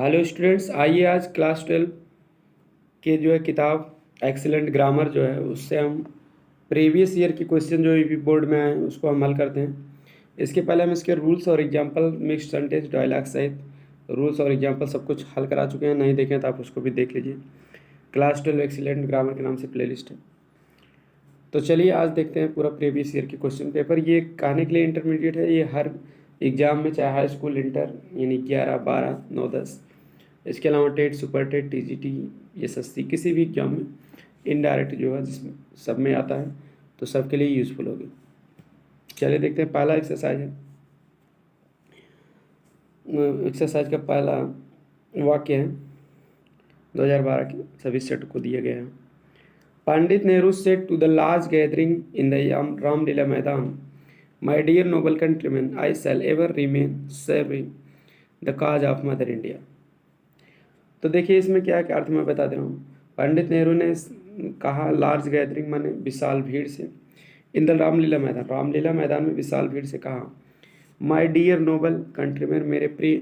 Hello students, आइए आज class 12 के जो है किताब एक्सीलेंट ग्रामर जो है उससे हम प्रीवियस ईयर के क्वेश्चन जो यूपी बोर्ड में आए हैं उसको हम हल करते हैं। इसके पहले हम इसके रूल्स और एग्जांपल, मिक्स्ड सेंटेंस, डायलॉग सहित रूल्स और एग्जांपल सब कुछ हल करा चुके हैं। नहीं देखें तो आप उसको भी देख लीजिए। क्लास 12 एक्सीलेंट ग्रामर के नाम से प्लेलिस्ट है। तो चलिए आज देखते हैं पूरा प्रीवियस ईयर के क्वेश्चन पेपर। ये कहने के लिए इंटरमीडिएट है, ये हर एग्ज़ाम में, चाहे हाई स्कूल, इंटर यानी 11, 12, 9, 10, इसके अलावा TET, super TET, TGT, SSC, किसी भी एग्जाम में इनडायरेक्ट जो है जिसमें सब में आता है तो सबके लिए यूज़फुल होगी। चलिए देखते हैं। पहला एक्सरसाइज है, एक्सरसाइज का पहला वाक्य है 2012 के सभी सेट को दिया गया है। Pandit Nehru said to the large gathering in the Ramlila Maidan, my dear noble countryman, I shall ever remain serving the cause of mother India. तो देखिए इसमें क्या क्या अर्थ मैं बता दे रहा हूँ। पंडित नेहरू ने कहा लार्ज गैदरिंग माने विशाल भीड़ से, इन द रामलीला मैदान, रामलीला मैदान में विशाल भीड़ से कहा, माई डियर नोबल कंट्रीमैन, मेरे प्रिय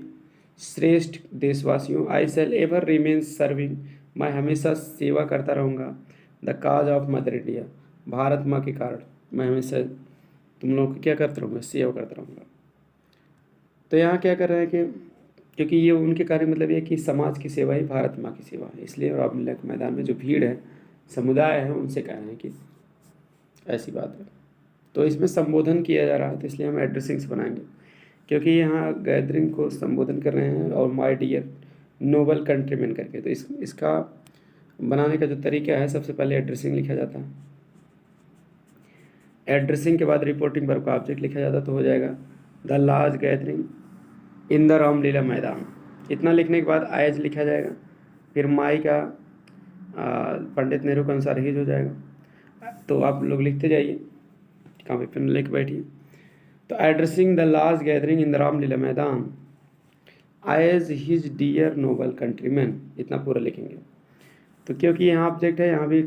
श्रेष्ठ देशवासियों, आई शैल एवर रिमेन सर्विंग, मैं हमेशा सेवा करता रहूँगा, the cause of mother India, Bharat माँ के कारण मैं हमेशा तुम लोगों की क्या करता रहूँगा, सेवा करता रहूँगा। तो यहाँ क्या कर रहे हैं कि क्योंकि ये उनके कार्य मतलब ये कि समाज की सेवा ही भारत माँ की सेवा है, इसलिए रामलीला के मैदान में जो भीड़ है, समुदाय है, उनसे कह रहे हैं कि ऐसी बात है। तो इसमें संबोधन किया जा रहा है, तो इसलिए हम एड्रेसिंग्स बनाएंगे, क्योंकि यहाँ गैदरिंग को संबोधन कर रहे हैं और माय डियर नोबल कंट्रीमैन करके। तो इसका बनाने का जो तरीका है, सबसे पहले एड्रेसिंग लिखा जाता है, एड्रेसिंग के बाद रिपोर्टिंग वर्ब का ऑब्जेक्ट लिखा जाता, तो हो जाएगा the large gathering in the Ramlila मैदान। इतना लिखने के बाद आयज लिखा जाएगा, फिर माई का पंडित नेहरू के अनुसार हिज हो जाएगा। तो आप लोग लिखते जाइए, कॉपी पेन लेके बैठिए। तो addressing the large gathering in the Ramlila मैदान, आयज हिज डियर नोबल कंट्रीमैन, इतना पूरा लिखेंगे। तो क्योंकि यहाँ ऑब्जेक्ट है, यहाँ भी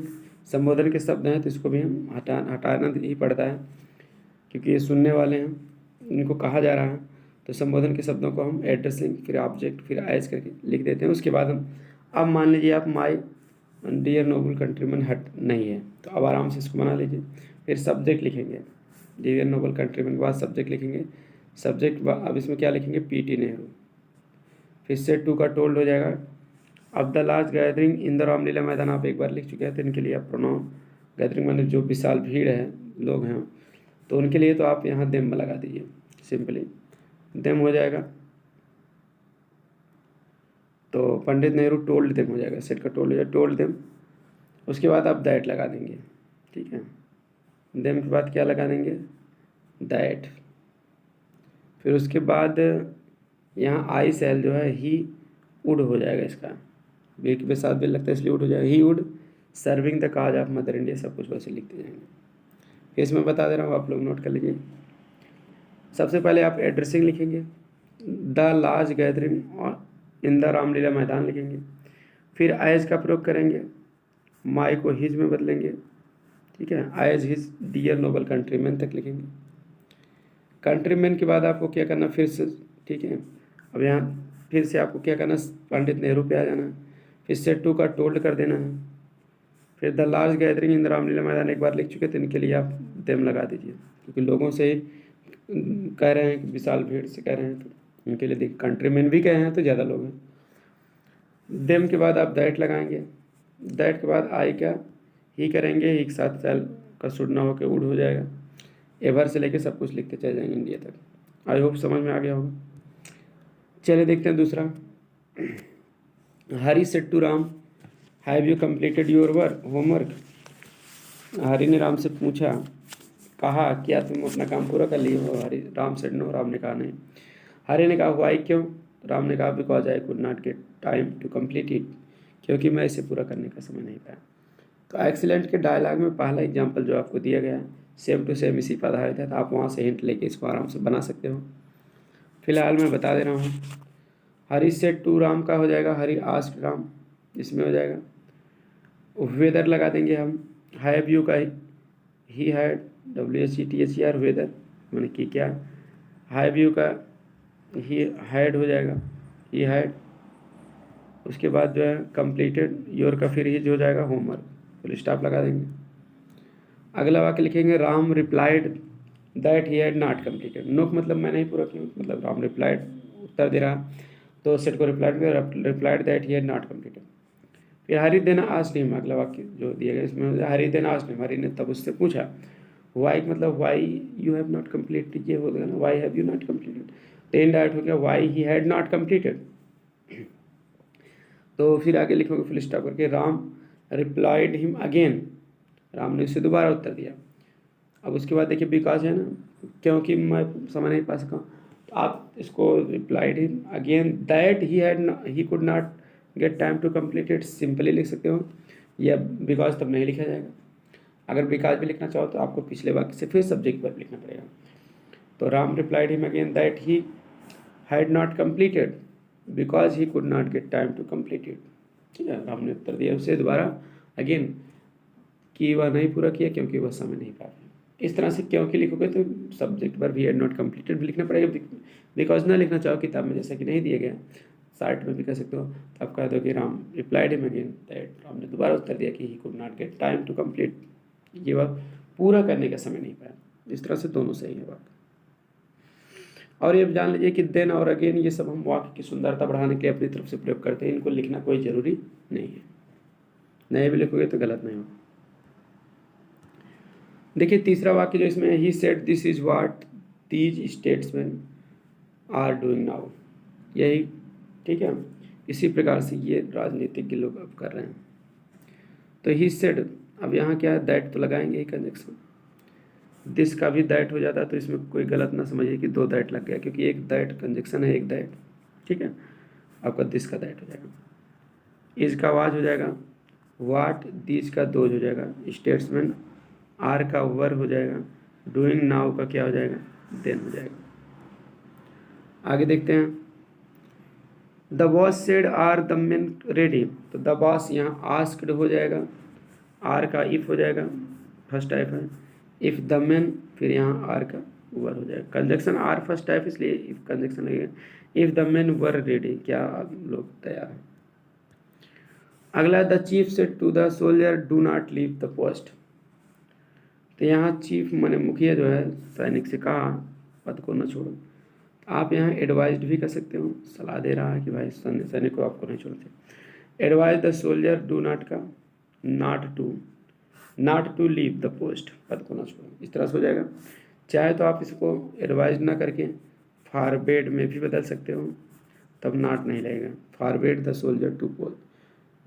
संबोधन के शब्द हैं, तो इसको भी हम हटाना ही पड़ता है, क्योंकि ये सुनने वाले हैं, इनको कहा जा रहा है। तो संबोधन के शब्दों को हम एड्रेसिंग, फिर ऑब्जेक्ट, फिर आइज करके लिख देते हैं। उसके बाद हम, अब मान लीजिए आप माई डियर नोबल कंट्रीमैन हट नहीं है, तो अब आराम से इसको बना लीजिए। फिर सब्जेक्ट लिखेंगे, डियर नोबल कंट्रीमैन के बाद सब्जेक्ट लिखेंगे। सब्जेक्ट अब इसमें क्या लिखेंगे, पीटी नेहरू। फिर से टू का टोल्ड हो जाएगा। अब the large gathering in the Ramlila मैदान आप एक बार लिख चुके हैं, तो इनके लिए आप प्रोनाउन गैदरिंग माने जो विशाल भीड़ है, लोग हैं, तो उनके लिए तो आप यहाँ देम लगा दीजिए, सिंपली देम हो जाएगा। तो पंडित नेहरू टोल्ड देम हो जाएगा, सेट का टोल्ड हो जाएगा, टोल्ड देम। उसके बाद आप दैट लगा देंगे, ठीक है। देम के बाद क्या लगा देंगे, दैट। फिर उसके बाद यहाँ आई सेल जो है ही वुड हो जाएगा, इसका बी के साथ भी लगता है इसलिए वुड हो जाएगा, he would serving the cause of mother India, सब कुछ वैसे लिखते जाएंगे। फिर इसमें बता दे रहा हूँ, आप लोग नोट कर लीजिए। सबसे पहले आप एड्रेसिंग लिखेंगे, the large gathering in the Ramlila मैदान लिखेंगे। फिर आयज का प्रयोग करेंगे, माई को हिज में बदलेंगे, ठीक है। आयज हिज डियर नोबल कंट्रीमैन तक लिखेंगे। कंट्रीमैन के बाद आपको क्या करना, फिर से, ठीक है। अब यहाँ फिर से आपको क्या करना, पंडित नेहरू पे आ जाना है, फिर से टू का टोल्ड कर देना है। फिर the large gathering in the Ramlila मैदान एक बार लिख चुके, तो इनके लिए आप देम लगा दीजिए, क्योंकि लोगों से कह रहे हैं कि विशाल भीड़ से कह रहे हैं, तो इनके लिए देखिए कंट्रीमैन भी कहे हैं तो ज़्यादा लोग हैं। देम के बाद आप दैट लगाएंगे, दैट के बाद आई का ही करेंगे, ही के साथ सेल का सुनना होकर वुड हो जाएगा। एवर से लेके सब कुछ लिखते चले जाएंगे इंडिया तक। आई होप समझ में आ गया होगा। चलिए देखते हैं दूसरा। Hari said to Ram, have you completed your homework. Hari ने राम से पूछा, कहा क्या तुम अपना काम पूरा कर लिए हो। हरी, राम सेड नो, राम ने कहा नहीं। हरी ने कहा वाई क्यों, राम ने कहा because I could not get time to complete it, क्योंकि मैं इसे पूरा करने का समय नहीं पाया। तो एक्सीलेंट के डायलॉग में पहला एग्जाम्पल जो आपको दिया गया है, सेम टू सेम इसी पर आधारित है, तो आप वहाँ से हिंट लेके इसको आराम से बना सकते हो। फिलहाल मैं बता दे रहा हूँ। हरी सेड टू राम का हो जाएगा, हरी आस्क्ड राम, इसमें हो जाएगा। वेदर लगा देंगे हम, हैव यू का ही हैड, WHETHER, वेदर मैंने कि क्या, हैव यू का ही हैड हो जाएगा, ही हैड। उसके बाद जो है कंप्लीटेड योर का फिर ही हो जाएगा होमवर्क, फुल स्टॉप लगा देंगे। अगला वाक्य लिखेंगे Ram replied that he had not completed. No मतलब मैं नहीं पूरा किया, मतलब राम रिप्लाइड उत्तर दे रहा, तो सेट को replied that he had not completed. फिर हरि देन आस्क्ड हिम, अगला वाक्य जो दिया गया इसमें Hari then asked him, Hari ने तब उससे पूछा। वाई मतलब why you have not completed, ये हो गया ना, why have you not completed. Then that हो गया why he had not completed. तो फिर आगे लिखोगे फुल स्टॉप करके Ram replied him again, Ram ने उससे दोबारा उत्तर दिया। अब उसके बाद देखिए बिकॉज है ना, क्योंकि मैं समझ नहीं पा सका, तो आप इसको replied him again that he could not get time to complete it simply लिख सकते हो, या बिकॉज तब नहीं लिखा जाएगा। अगर बिकॉज भी लिखना चाहो तो आपको पिछले वाक्य से फिर सब्जेक्ट वर्ब लिखना पड़ेगा। तो Ram replied him again that he had not completed because he could not get time to complete it. ठीक है, राम ने उत्तर दिया उसे दोबारा अगेन कि वह नहीं पूरा किया क्योंकि वह समय नहीं पा रहा। इस तरह से क्योंकि लिखोगे तो subject verb he had not completed भी लिखना पड़ेगा। बिकॉज ना लिखना चाहो किताब में जैसा कि नहीं दिया गया, साइट में भी कह सकते हो, तो आप कह दो कि Ram replied him again that, Ram ने दोबारा उत्तर दिया कि he could not get time to complete, ये वह पूरा करने का समय नहीं पाया। इस तरह से दोनों सही है बात। और ये जान लीजिए कि देन और अगेन ये सब हम वाक्य की सुंदरता बढ़ाने के लिए अपनी तरफ से प्रयोग करते हैं, इनको लिखना कोई ज़रूरी नहीं है, नहीं भी लिखोगे तो गलत नहीं होगा। देखिए तीसरा वाक्य जो इसमें he said this is what these statesmen are doing now, यही ठीक है, इसी प्रकार से ये राजनीतिज्ञ लोग अब कर रहे हैं। तो ही सेड, अब यहाँ क्या है, दैट तो लगाएंगे ही कंजक्शन, दिस का भी दैट हो जाता है, तो इसमें कोई गलत ना समझिए कि दो दैट लग गया, क्योंकि एक दैट कंजक्शन है, एक दैट, ठीक है, आपका दिस का दैट हो जाएगा, इज का वाज हो जाएगा, वाट दीज का दोज हो जाएगा, स्टेट्समैन आर का वर हो जाएगा, डूइंग नाउ का क्या हो जाएगा, देन हो जाएगा। आगे देखते हैं, the boss said are the men ready, तो द बॉस यहाँ आस्क्ड हो जाएगा, आर का इफ हो जाएगा, फर्स्ट टाइप है, इफ द मेन फिर यहाँ आर का वर हो जाएगा, कंजक्शन आर फर्स्ट टाइप इसलिए इफ कंजक्शन लगेगा, if the men were ready, क्या आप लोग तैयार हैं। अगला the chief said to the soldier do not leave the post, तो यहाँ चीफ माने मुखिया जो है सैनिक से कहा पद को न छोड़ो, आप यहाँ एडवाइज्ड भी कर सकते हो, सलाह दे रहा है कि भाई सैनिक को आपको नहीं छोड़ते। Advise the soldier do not का not to leave the post, पद को ना छोड़ो, इस तरह से हो जाएगा। चाहे तो आप इसको एडवाइज ना करके फॉरबेड में भी बदल सकते हो, तब नॉट नहीं लगेगा, forbade the soldier to post,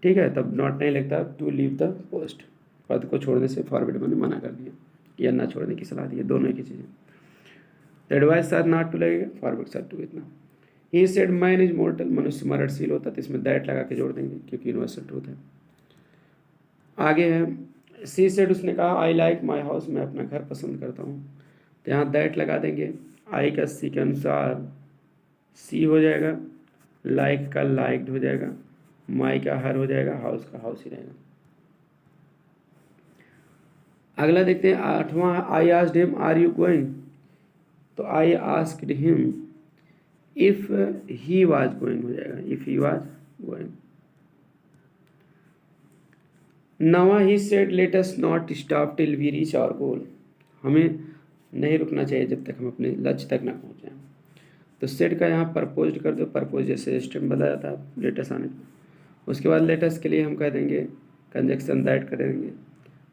ठीक है, तब नॉट नहीं लगता, टू लीव द पोस्ट, पद को छोड़ने से फॉरवर्ड मैंने मना कर दिया या ना छोड़ने की सलाह दी है, दोनों की चीज़ें। तो एडवाइस साथ नॉट टू लगेगा, फॉरवर्ड साथ टू इतना। He said man is mortar, मनुष्य मरणशील होता, तो इसमें दैट लगा के जोड़ देंगे क्योंकि यूनिवर्सल ट्रूथ है। आगे है सी सेड, उसने कहा आई लाइक माई हाउस, मैं अपना घर पसंद करता हूँ, तो यहाँ दैट लगा देंगे, आई का सी के अनुसार सी हो जाएगा, लाइक का लाइक्ड हो जाएगा, माई का हर हो जाएगा, हाउस का हाउस ही रहेगा। अगला देखते हैं आठवां, I asked him are you going, तो I asked him if he was going हो जाएगा, इफ ही वाज गोइंग। नवा he said let us not stop till we reach our goal, हमें नहीं रुकना चाहिए जब तक हम अपने लक्ष्य तक ना पहुँच जाएं। तो सेड का यहाँ परपोज कर दो, परपोज जैसे स्टेम बदला जाता है लेटस आने पर। उसके बाद लेटस के लिए हम कह देंगे कंजक्शन दैट कर देंगे,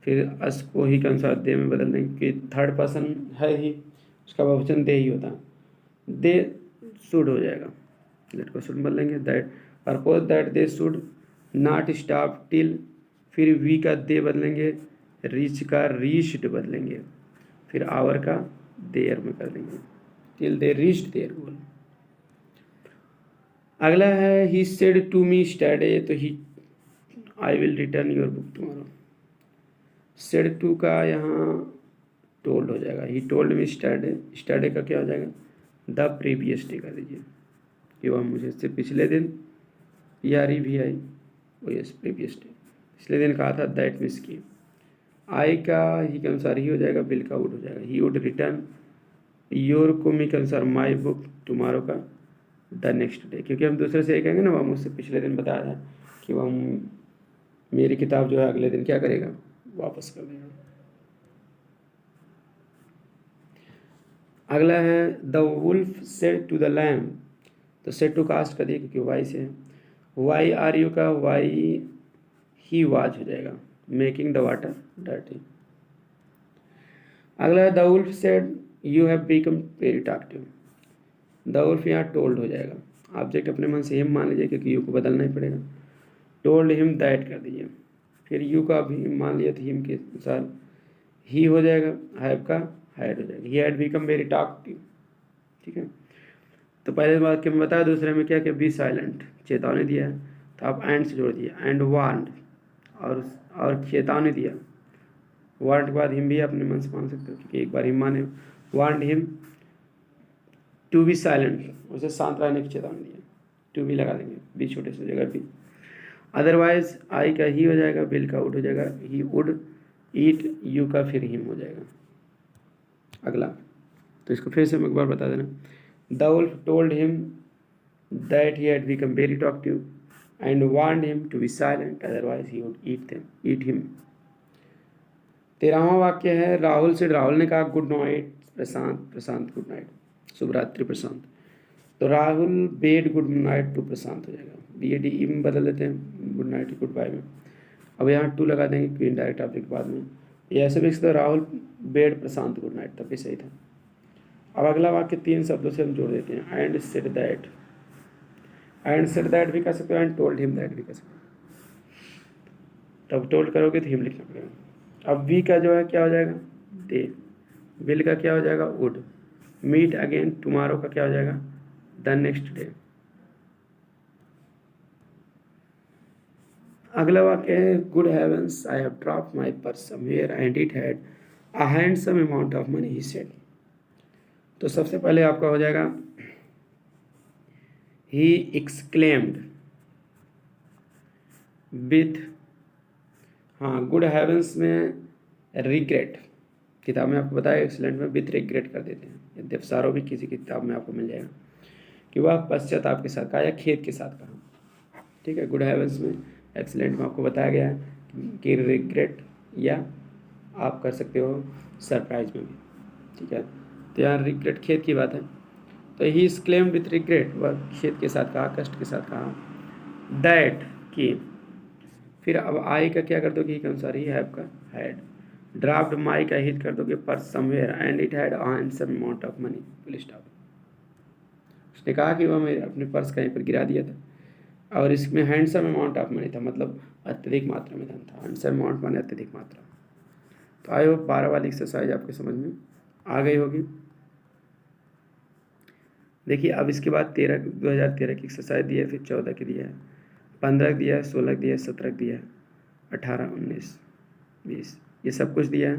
फिर अस को ही के अनुसार दे में बदल देंगे कि थर्ड पर्सन है ही, उसका बहुवचन दे ही होता है, दे शुड हो जाएगा, लेट को शुड बदलेंगे, that purpose that they should not stop till, फिर वी का दे बदलेंगे, रीच का रीच्ड बदलेंगे, फिर आवर का देयर में कर देंगे, till they reached their goal. अगला है he said to me study, तो he I will return your book tomorrow, said to का यहाँ टोल्ड हो जाएगा, he told me study, study का क्या हो जाएगा, द प्रीवियस डे कर दीजिए कि वह मुझे इससे पिछले दिन, यारी भी आई वो यस प्रीवियस डे, पिछले दिन कहा था, दैट मिस की। आई का ही के अनुसार ही हो जाएगा, बिल का वुड हो जाएगा, ही वुड रिटर्न, योर को मी के अनुसार माई बुक, टुमारो का द नेक्स्ट डे, क्योंकि हम दूसरे से ये कहेंगे ना, वह मुझसे पिछले दिन बताया था कि वह मेरी किताब जो है अगले दिन क्या करेगा, वापस कर देगा। अगला है the wolf said to the lamb, तो सेड टू कास्ट कर दिया क्योंकि वाई से है। वाई आर यू का वाई ही वाज हो जाएगा, मेकिंग द वाटर डर्टी। अगला है the wolf said you have become very talkative, the wolf यहाँ टोल्ड हो जाएगा, ऑब्जेक्ट अपने मन से हिम मान लीजिए क्योंकि यू को बदलना ही पड़ेगा। टोल्ड हिम दैट कर दीजिए, फिर यू का भी मान लिया तो हिम के अनुसार ही हो जाएगा, हैव का हैड हो जाएगा, ही हैड बिकम वेरी टॉकटिव। ठीक है, तो पहले बात के मैं बताया, दूसरे में क्या कि बी साइलेंट, चेतावनी दिया है तो आप एंड से जोड़ दिया, एंड वार्नड और चेतावनी दिया, वार्नड के बाद हिम भी अपने मन से मान सकते हो क्योंकि एक बार हिम माने, warned him to be silent, उसे शांत रहने की चेतावनी दिया, टू बी लगा देंगे, बी छोटे से जगह बी। अदरवाइज आई का ही हो जाएगा, बिल का वुड हो जाएगा, ही वुड ईट, यू का फिर हिम हो जाएगा। अगला, तो इसको फिर से मैं एक बार बता देना, the wolf told him that he had become very talkative and warned him to be silent, otherwise he would eat him. 13वां वाक्य है राहुल से, राहुल ने कहा good night Prashant, Prashant good night, शुभ रात्रि प्रशांत, तो Rahul bade good night to Prashant हो जाएगा, बी ए डी ई में बदल देते हैं गुड नाइट गुड बाय में। अब यहाँ टू लगा देंगे क्योंकि इनडायरेक्ट ऑब्जेक्ट बाद में, ये ऐसे भी तो राहुल बेड प्रशांत गुड नाइट, तब भी सही था। अब अगला वाक्य 3 शब्दों से हम जोड़ देते हैं, and said that, and said that भी कर सकते हो, एंड टोल्ड हिम दैट भी कर सकते हो। तब टोल्ड करोगे तो हिम लिखना पड़ेगा। अब वी का जो है क्या हो जाएगा, दे, विल का क्या हो जाएगा, वुड, मीट अगेन टुमारो का क्या हो जाएगा, द नेक्स्ट डे। अगला वाक्य है good heavens I have dropped my purse somewhere and it had a handsome amount of money he said, तो सबसे पहले आपका हो जाएगा ही एक्सक्लेम्ड विथ, हाँ गुड हेवंस में रिग्रेट, किताब में आपको बताया, एक्सीलेंट में विथ रिग्रेट कर देते हैं, यद्यपि भी किसी किताब में आपको मिल जाएगा कि वह पश्चाताप के साथ कहा या खेद के साथ कहा। ठीक है, गुड हेवंस में, एक्सीलेंट में आपको बताया गया है कि रिग्रेट, या आप कर सकते हो सरप्राइज में भी। ठीक है, तो यहाँ रिग्रेट खेद की बात है, तो he is claimed with regret, वह खेद के साथ कहा, कष्ट के साथ कहा, दैट की, फिर अब आई का क्या कर दोगे, ही के अनुसार ही, हैव का हैड, ड्राफ्ट माई का हिट कर दोगे purse somewhere and it had handsome amount of money, police stop, उसने कहा कि वह मेरे अपने पर्स कहीं पर गिरा दिया था और इसमें हैंडसम अमाउंट ऑफ मनी था, मतलब अत्यधिक मात्रा में धन था, हैंडसम अमाउंट माने अत्यधिक मात्रा। तो आई होप 12 वाली एक्सरसाइज आपके समझ में आ गई होगी। देखिए अब इसके बाद 2013 की एक्सरसाइज दी है, फिर 14 की दिया है, 15 दिया है, 16 दिया है, 17 दिया है, 18, 19, 20, ये सब कुछ दिया है।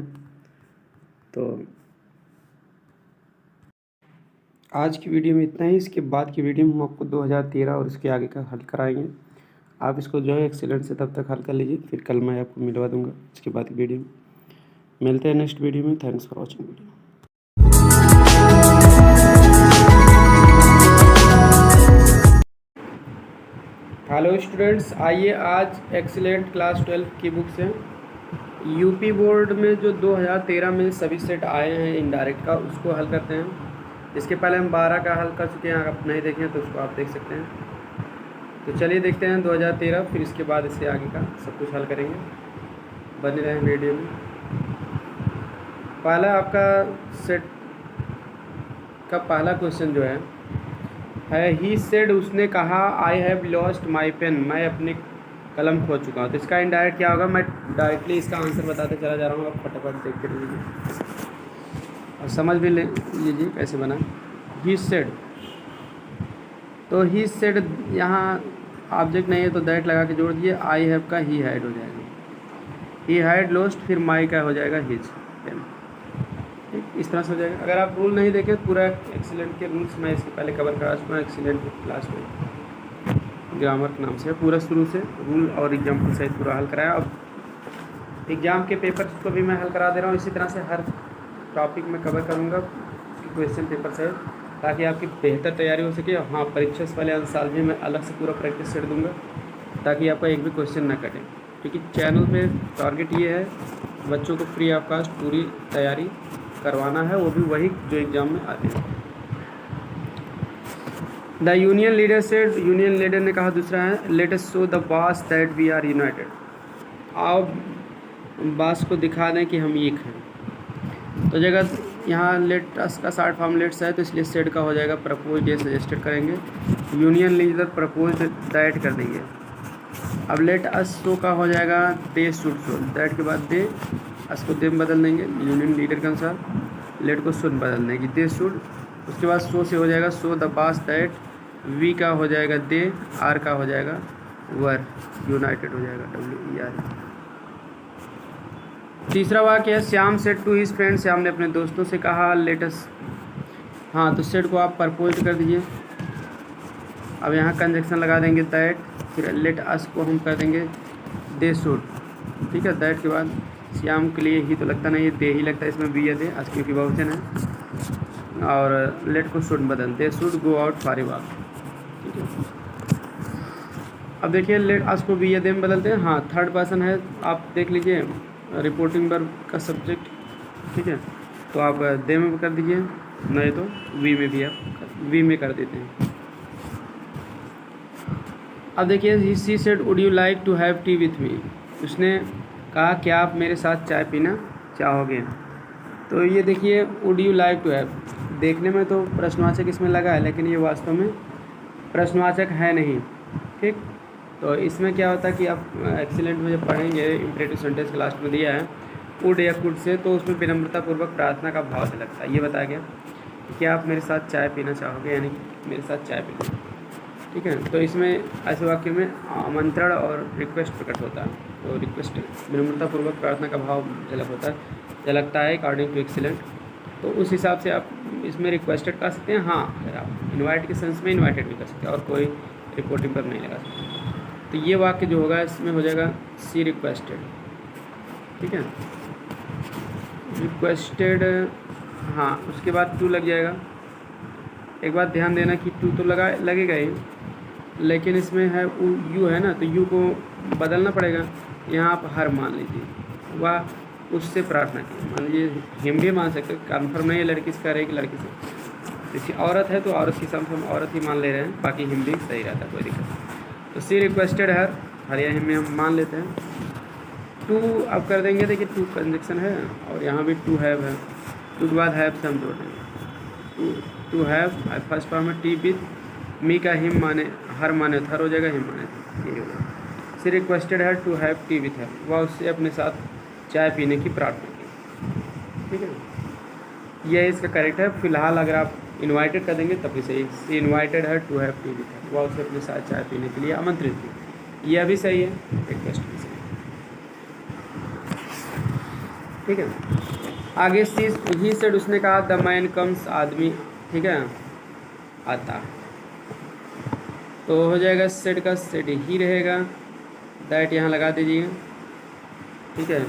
तो आज की वीडियो में इतना ही, इसके बाद की वीडियो में हम आपको 2013 और इसके आगे का हल कराएंगे। आप इसको जो है एक्सीलेंट से तब तक हल कर लीजिए, फिर कल मैं आपको मिलवा दूंगा इसके बाद की वीडियो में। मिलते हैं नेक्स्ट वीडियो में। Thanks for watching video. Hello students, आइए आज एक्सीलेंट क्लास 12 की बुक से यूपी बोर्ड में जो 2013 में सभी सेट आए हैं इनडायरेक्ट का, उसको हल करते हैं। इसके पहले हम 12 का हल कर चुके हैं, अगर आप नहीं देखें तो उसको आप देख सकते हैं। तो चलिए देखते हैं 2013, फिर इसके बाद इससे आगे का सब कुछ हल करेंगे। बने रहें वीडियो में। पहला आपका सेट का पहला क्वेश्चन जो है ही सेड, उसने कहा I have lost my pen, मैं अपनी कलम खो चुका हूँ। तो इसका इनडायरेक्ट क्या होगा, मैं डायरेक्टली इसका आंसर बताते चला जा रहा हूँ, आप फटाफट देखते रहिए और समझ भी ले लीजिए कैसे बना। ही सेड, तो ही सेड यहाँ ऑब्जेक्ट नहीं है तो दैट लगा के जोड़ दिए, आई हैव का ही हैड हो जाएगा, ही हैड लॉस्ट, फिर माई का हो जाएगा हिज पेन। ठीक, इस तरह से हो जाएगा। अगर आप रूल नहीं देखें पूरा एक्सीलेंट के रूल्स मैं इसके पहले कवर करा चुका हूँ एक्सीलेंट क्लास में, ग्रामर के नाम से पूरा शुरू से रूल और एग्जाम्पल सहित पूरा हल कराया। अब एग्ज़ाम के पेपर्स को भी मैं हल करा दे रहा हूँ, इसी तरह से हर टॉपिक में कवर करूँगा क्वेश्चन पेपर सहित। ताकि आपकी बेहतर तैयारी हो सके। हाँ, परीक्षा से पहले साल भी मैं अलग से पूरा प्रैक्टिस सेट दूंगा ताकि आपका एक भी क्वेश्चन ना कटे, क्योंकि चैनल पे टारगेट ये है बच्चों को फ्री ऑफ कास्ट पूरी तैयारी करवाना है, वो भी वही जो एग्ज़ाम में आते हैं। The union leader said, union leader ने कहा दूसरा है, let us show the boss that we are united. आओ बॉस को दिखा दें कि हम एक हैं। तो जगह यहाँ लेट अस का शॉर्ट फॉर्म लेट्स है, तो इसलिए सेड का हो जाएगा प्रपोज ये सजेस्टेड करेंगे। यूनियन लीडर प्रपोज दैट कर देंगे। अब लेट अस शो का हो जाएगा दे शुड शो, दैट के बाद दे, अस को दे में बदल देंगे यूनियन लीडर के अनुसार, लेट को शुड बदल देंगे दे शुड। उसके बाद शो से हो जाएगा show the boss that, we का हो जाएगा दे, आर का हो जाएगा वर, यूनाइटेड हो जाएगा WER। तीसरा वाक्य है, Shyam said to his friend, Shyam ने अपने दोस्तों से कहा लेट अस। हाँ, तो सेड को आप प्रपोज कर दीजिए। अब यहाँ कंजक्शन लगा देंगे दैट, फिर लेट अस को हम कर देंगे दे शुड। ठीक है, दैट के बाद श्याम के लिए ही तो लगता नहीं है, दे ही लगता है इसमें, बी या दे, अस क्योंकि बहुवचन है। और लेट को शुड बदल, they should go out for a walk. ठीक है, अब देखिए लेट अस को बी या दे में बदलते हैं। हाँ, थर्ड पर्सन है, आप देख लीजिए रिपोर्टिंग वर्ब का सब्जेक्ट। ठीक है, तो आप दे में कर दीजिए, नहीं तो वी में भी आप वी में कर देते हैं। अब देखिए, she said would you like to have tea with me, उसने कहा क्या आप मेरे साथ चाय पीना चाहोगे। तो ये देखिए would you like to have, देखने में तो प्रश्नवाचक इसमें लगा है, लेकिन ये वास्तव में प्रश्नवाचक है नहीं। ठीक, तो इसमें क्या होता है कि आप एक्सीलेंट में जब पढ़ेंगे, इम्परेटिव सेंटेंस क्लास में दिया है वुड या कुड से, तो उसमें विनम्रतापूर्वक प्रार्थना का भाव से लगता है। ये बताया गया कि क्या आप मेरे साथ चाय पीना चाहोगे, यानी कि मेरे साथ चाय पीना। ठीक है, तो इसमें ऐसे वाक्य में आमंत्रण और रिक्वेस्ट प्रकट होता है, तो रिक्वेस्ट विनम्रतापूर्वक प्रार्थना का भाव झलकता है अकॉर्डिंग टू एक्सीलेंट। तो उस हिसाब से आप इसमें रिक्वेस्टेड कर सकते हैं। हाँ, अगर आप इन्वाइट के सेंस में इन्वाइटेड भी कर सकते हैं और कोई रिपोर्टिंग पर नहीं लगा सकते। तो ये वाक्य जो होगा इसमें हो जाएगा सी रिक्वेस्टेड। ठीक है, रिक्वेस्टेड, हाँ, उसके बाद टू लग जाएगा। एक बात ध्यान देना कि टू तो लगेगा ही, लेकिन इसमें है यू है ना, तो यू को बदलना पड़ेगा। यहाँ आप हर मान लीजिए, वह उससे प्रार्थना की, मान लीजिए हिम भी मान सकते, कन्फर्म नहीं है लड़की से कर रही कि लड़की से। जैसे औरत है तो औरत के साथ हम औरत ही मान ले रहे हैं, बाकी हिम भी सही रहता है, कोई दिक्कत नहीं। तो सी रिक्वेस्टेड हर या हिम में हम मान लेते हैं। टू अब कर देंगे, देखिए टू कंजक्शन है और यहाँ भी टू हैव है, टू के बाद हैव से हम जोड़ देंगे। टू हैव फर्स्ट फॉर्म में टी विथ मी का हिम माने हर माने हर हो जाएगा, हिम माने यही हो जाएगा। सी रिक्वेस्टेड है to have tea with her, वह उससे अपने साथ चाय पीने की प्रार्थना की। ठीक है, यह इसका करेक्ट है। फिलहाल अगर आप इनवाइटेड कर देंगे तब भी सही, सी इनवाइटेड है to have tea with her, वह उसे अपने साथ चाय पीने के लिए आमंत्रित की। यह भी सही है, रिक्वेस्ट भी सही है। ठीक है, आगे ही सेड, उसने कहा द मैन कम्स, आदमी, ठीक है, आता, तो हो जाएगा सेड का सेड ही रहेगा, दैट यहाँ लगा दीजिए। ठीक है,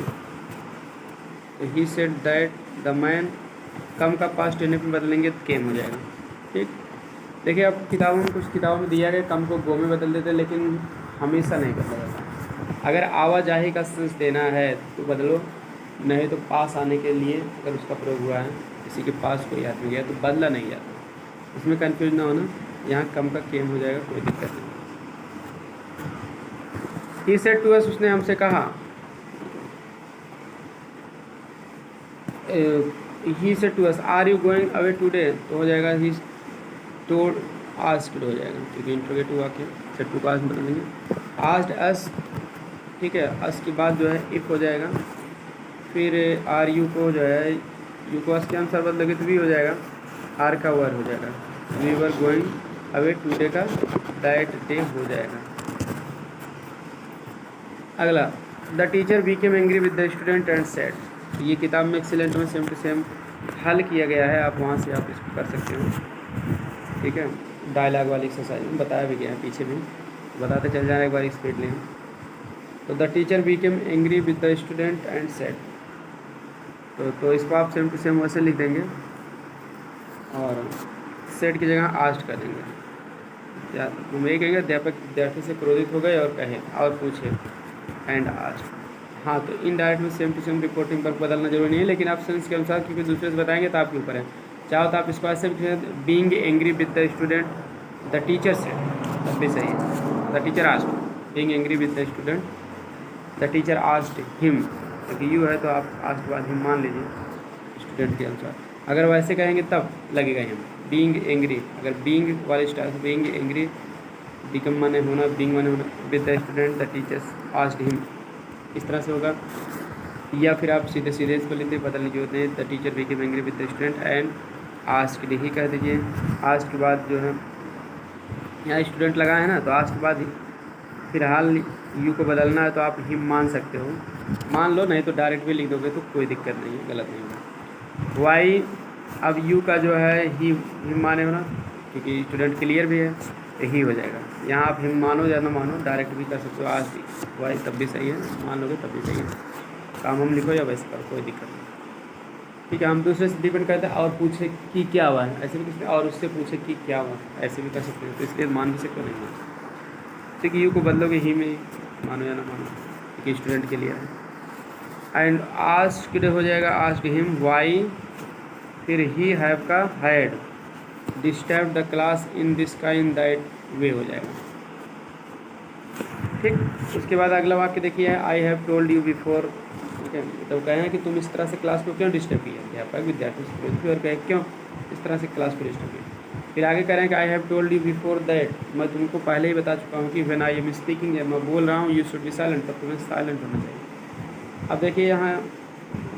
तो he said that the man, come का पास्ट टेनिस में बदलेंगे तो केम हो जाएगा। ठीक, देखिए अब किताबों में, कुछ किताबों में दिया गया कम को गो में बदल देते, लेकिन हमेशा नहीं बदला जाता। अगर आवाजाही का सेंस देना है तो बदलो, नहीं तो पास आने के लिए अगर उसका प्रयोग हुआ है, किसी के पास कोई आदमी गया तो बदला नहीं जाता, इसमें कन्फ्यूज ना होना। यहाँ कम का केम हो जाएगा, कोई दिक्कत नहीं। ही सेड टू अस, उसने हमसे कहा, he said to us are you going away today, तो हो जाएगा ही टोल्ड आस्क्ड हो जाएगा, क्योंकि इंट्रोगेटिव वाक्य सेड टू का आस्क बता देंगे। आस्क्ड अस, ठीक है, अस के बाद जो है इफ़ हो जाएगा, फिर आर यू को जो है यू को अस के अनुसार बदलोगे तो भी हो जाएगा, आर का वर हो जाएगा, we were going away today का दैट डे हो जाएगा। अगला, the teacher became angry with the student and said, ये किताब में एक्सीलेंट में सेम टू सेम हल किया गया है, आप वहाँ से आप इसको कर सकते हो। ठीक है, डायलॉग वाली एक्सरसाइज में बताया भी गया है, पीछे भी बताते चल जाना, एक बार स्पीड लें। तो the teacher became angry with the student and said, तो इसको आप सेम टू सेम वैसे लिख देंगे। और सेड की जगह आस्ट कर देंगे। या हम ये कहेंगे अध्यापक विद्यार्थी से क्रोधित हो गए और कहे और पूछे एंड आस्ट। हाँ, तो इनडायरेक्ट में सेम टू सेम रिपोर्टिंग पर बदलना जरूरी नहीं है, लेकिन आप सेंस के अनुसार क्योंकि दूसरे से बताएंगे तो आपके ऊपर है। चाहो तो आप इसको ऐसे भी being angry with the student the teacher से, तब भी सही है। The teacher asked, being angry with the student the teacher asked him, क्योंकि यू है तो आप आस्ट बाद हिम मान लीजिए स्टूडेंट के अनुसार। अगर वैसे कहेंगे तब लगेगा हिम। बीइंग एंग्री, अगर बीइंग वाले स्टाइल से बीइंग एंग्री, बिकम माने होना, बीइंग माने होना, with the student the teachers asked him, इस तरह से होगा। या फिर आप सीधे सीधे इसको लेते बदलने की होते हैं, the teacher became angry with the student and asked ही कह दीजिए। आस्क्ड के बाद जो है यहाँ स्टूडेंट लगा है ना, तो आस्क्ड के बाद फिलहाल यू को बदलना है तो आप हिम मान सकते हो, मान लो, नहीं तो डायरेक्ट भी लिख दोगे तो कोई दिक्कत नहीं है, गलत नहीं होगा। वाई, अब यू का जो है ही हिम माने हो ना, क्योंकि स्टूडेंट क्लियर भी है तो ही हो जाएगा। यहाँ आप हिम मानो या ना मानो, डायरेक्ट भी कर सकते हो, आज भी वाई तब भी सही है, मान लोगे तब भी सही है। काम हम लिखो या वैसे करो, कोई दिक्कत नहीं। ठीक है, हम दूसरे से डिपेंड करते हैं। और पूछे कि क्या हुआ है, ऐसे भी किसी और उससे पूछे कि क्या हुआ, ऐसे भी कर सकते हैं, तो इसलिए मान भी सकते हो नहीं मान। ठीक है, यू को बदलोगे ही में, मानो या ना मानो, क्योंकि स्टूडेंट के लिए है। एंड आस्क्ड हो जाएगा आस्क्ड हिम वाई, फिर ही हैव का had disturb the class in this kind that way हो जाएगा। ठीक, उसके बाद अगला वाक्य देखिए, I have told you before. ठीक है, तो कहे हैं कि तुम इस तरह से क्लास को क्यों डिस्टर्ब किया, अध्यापक विद्यार्थी से क्रोधित हुए और कहे क्यों इस तरह से क्लास को डिस्टर्ब किया। फिर आगे कह रहे हैं कि I have told you before that, मैं तुमको पहले ही बता चुका हूँ कि व्हेन आई एम स्पीकिंग, जब मैं बोल रहा हूँ, यू शुड बी साइलेंट, तब तुम्हें साइलेंट होना चाहिए। अब देखिए यहाँ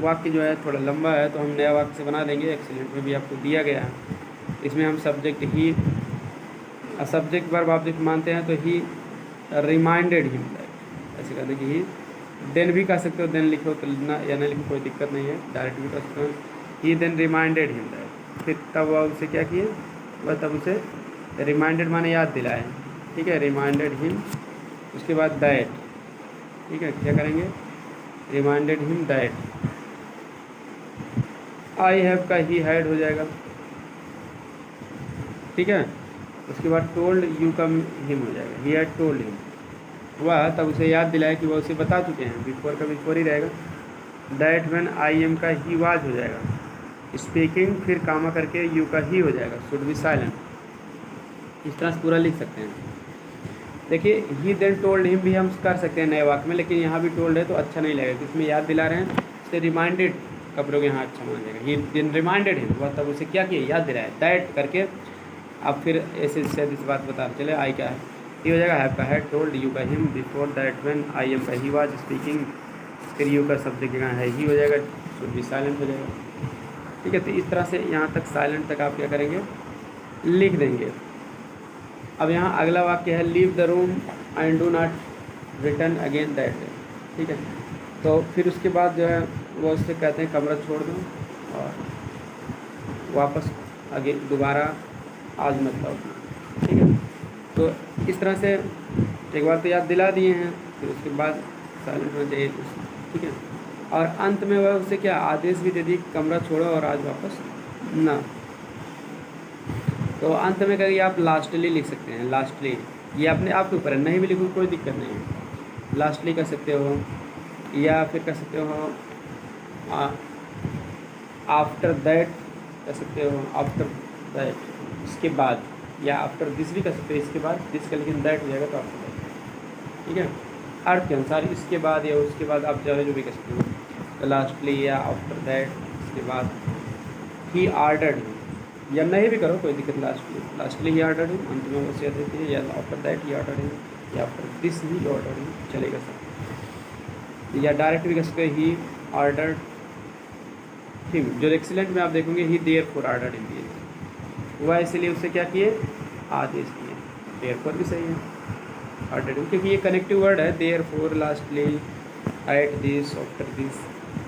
वाक्य जो है थोड़ा लंबा है, तो हम नया वाक्य से बना देंगे, एक्सीलेंट में भी आपको दिया गया है। इसमें हम सब्जेक्ट ही, सब्जेक्ट वर्ब ऑब्जेक्ट मानते हैं, तो ही रिमाइंडेड हिम दैट, ऐसे कहते हैं कि ही। देन भी कह सकते हो, देन लिखो तो ना या ना लिखो कोई दिक्कत नहीं है, डायरेक्ट भी कर सकते हो। ही देन रिमाइंडेड हिम दैट, फिर तब वह उसे क्या किए, वह तब उसे रिमाइंडेड माने याद दिलाए। ठीक है, रिमाइंडेड हिम, उसके बाद दैट। ठीक है, क्या करेंगे, reminded him that. I have का ही हैड हो जाएगा। ठीक है, उसके बाद टोल्ड यू का हिम हो जाएगा, ही हैड टोल्ड हिम, वह तब उसे याद दिलाया कि वह उसे बता चुके हैं, बिफोर का बिफोर ही रहेगा। दैट व्हेन आई एम का ही वाज हो जाएगा। स्पीकिंग, फिर कामा करके यू का ही हो जाएगा, शुड बी साइलेंट। इस तरह से पूरा लिख सकते हैं। देखिए, ही देन टोल्ड हिम भी हम कर सकते हैं नए वाक्य में, लेकिन यहाँ भी टोल्ड है तो अच्छा नहीं लगेगा, इसमें याद दिला रहे हैं, इससे रिमाइंडेड कपड़ों यहाँ अच्छा मान जाएगा। ही देन रिमाइंडेड हिम, वह तब उसे क्या किया, याद दिलाया, दैट करके। अब फिर ऐसे शायद इस बात बता चले, आई क्या है, ये हो जाएगा हैव का हैड, टोल्ड यू का him, before that when I am का ही वाज स्पीकिंग, फिर यू का सब्जेक्ट जगह है ही हो जाएगा, शुड बी साइलेंट हो जाएगा। ठीक है, तो इस तरह से यहाँ तक साइलेंट तक आप क्या करेंगे, लिख देंगे। अब यहाँ अगला वाक्य है, leave the room and do not return again that day. ठीक है, तो फिर उसके बाद जो है वो उससे कहते हैं कमरा छोड़ दो और वापस आगे दोबारा आज मत लौटना। ठीक है, तो इस तरह से एक बार तो याद दिला दिए हैं, फिर उसके बाद साइलेंट होना चाहिए। ठीक है, और अंत में वह उससे क्या आदेश भी दे दी, कमरा छोड़ो और आज वापस ना। तो अंत में करिए आप लास्टली लिख सकते हैं, लास्टली, ये अपने आप के ऊपर है, नहीं भी लिखो कोई दिक्कत नहीं है, लास्टली कर सकते हो, या फिर कर सकते हो आफ्टर दैट कर सकते हो, आफ्टर दैट इसके बाद, या आफ्टर दिस भी कर सकते हो, इसके बाद दिस का, लेकिन दैट हो जाएगा तो आफ्टर दैट। ठीक है, अर्थ के अनुसार इसके बाद या उसके बाद आप जो है जो भी कर सकते हो, तो लास्टली या आफ्टर दैट, इसके बाद ही ऑर्डर्ड, या नहीं भी करो कोई दिक्कत, लास्टली ही ऑर्डर्ड, अंत में उसे देती है, या आफ्टर दैट ही ऑर्डर्ड, या आफ्टर दिस ही ऑर्डर्ड, चलेगा सर। या डायरेक्ट भी कर सकते हो, ही ऑर्डर्ड हिम, जो एक्सीलेंट में आप देखोगे ही देयरफॉर ऑर्डर्ड हिम दिए, वह इसलिए उससे क्या किए, आदेश किए, देयरफॉर भी सही है, ऑर्डर्ड, क्योंकि ये कनेक्टिव वर्ड है, therefore, lastly, eight this, after this,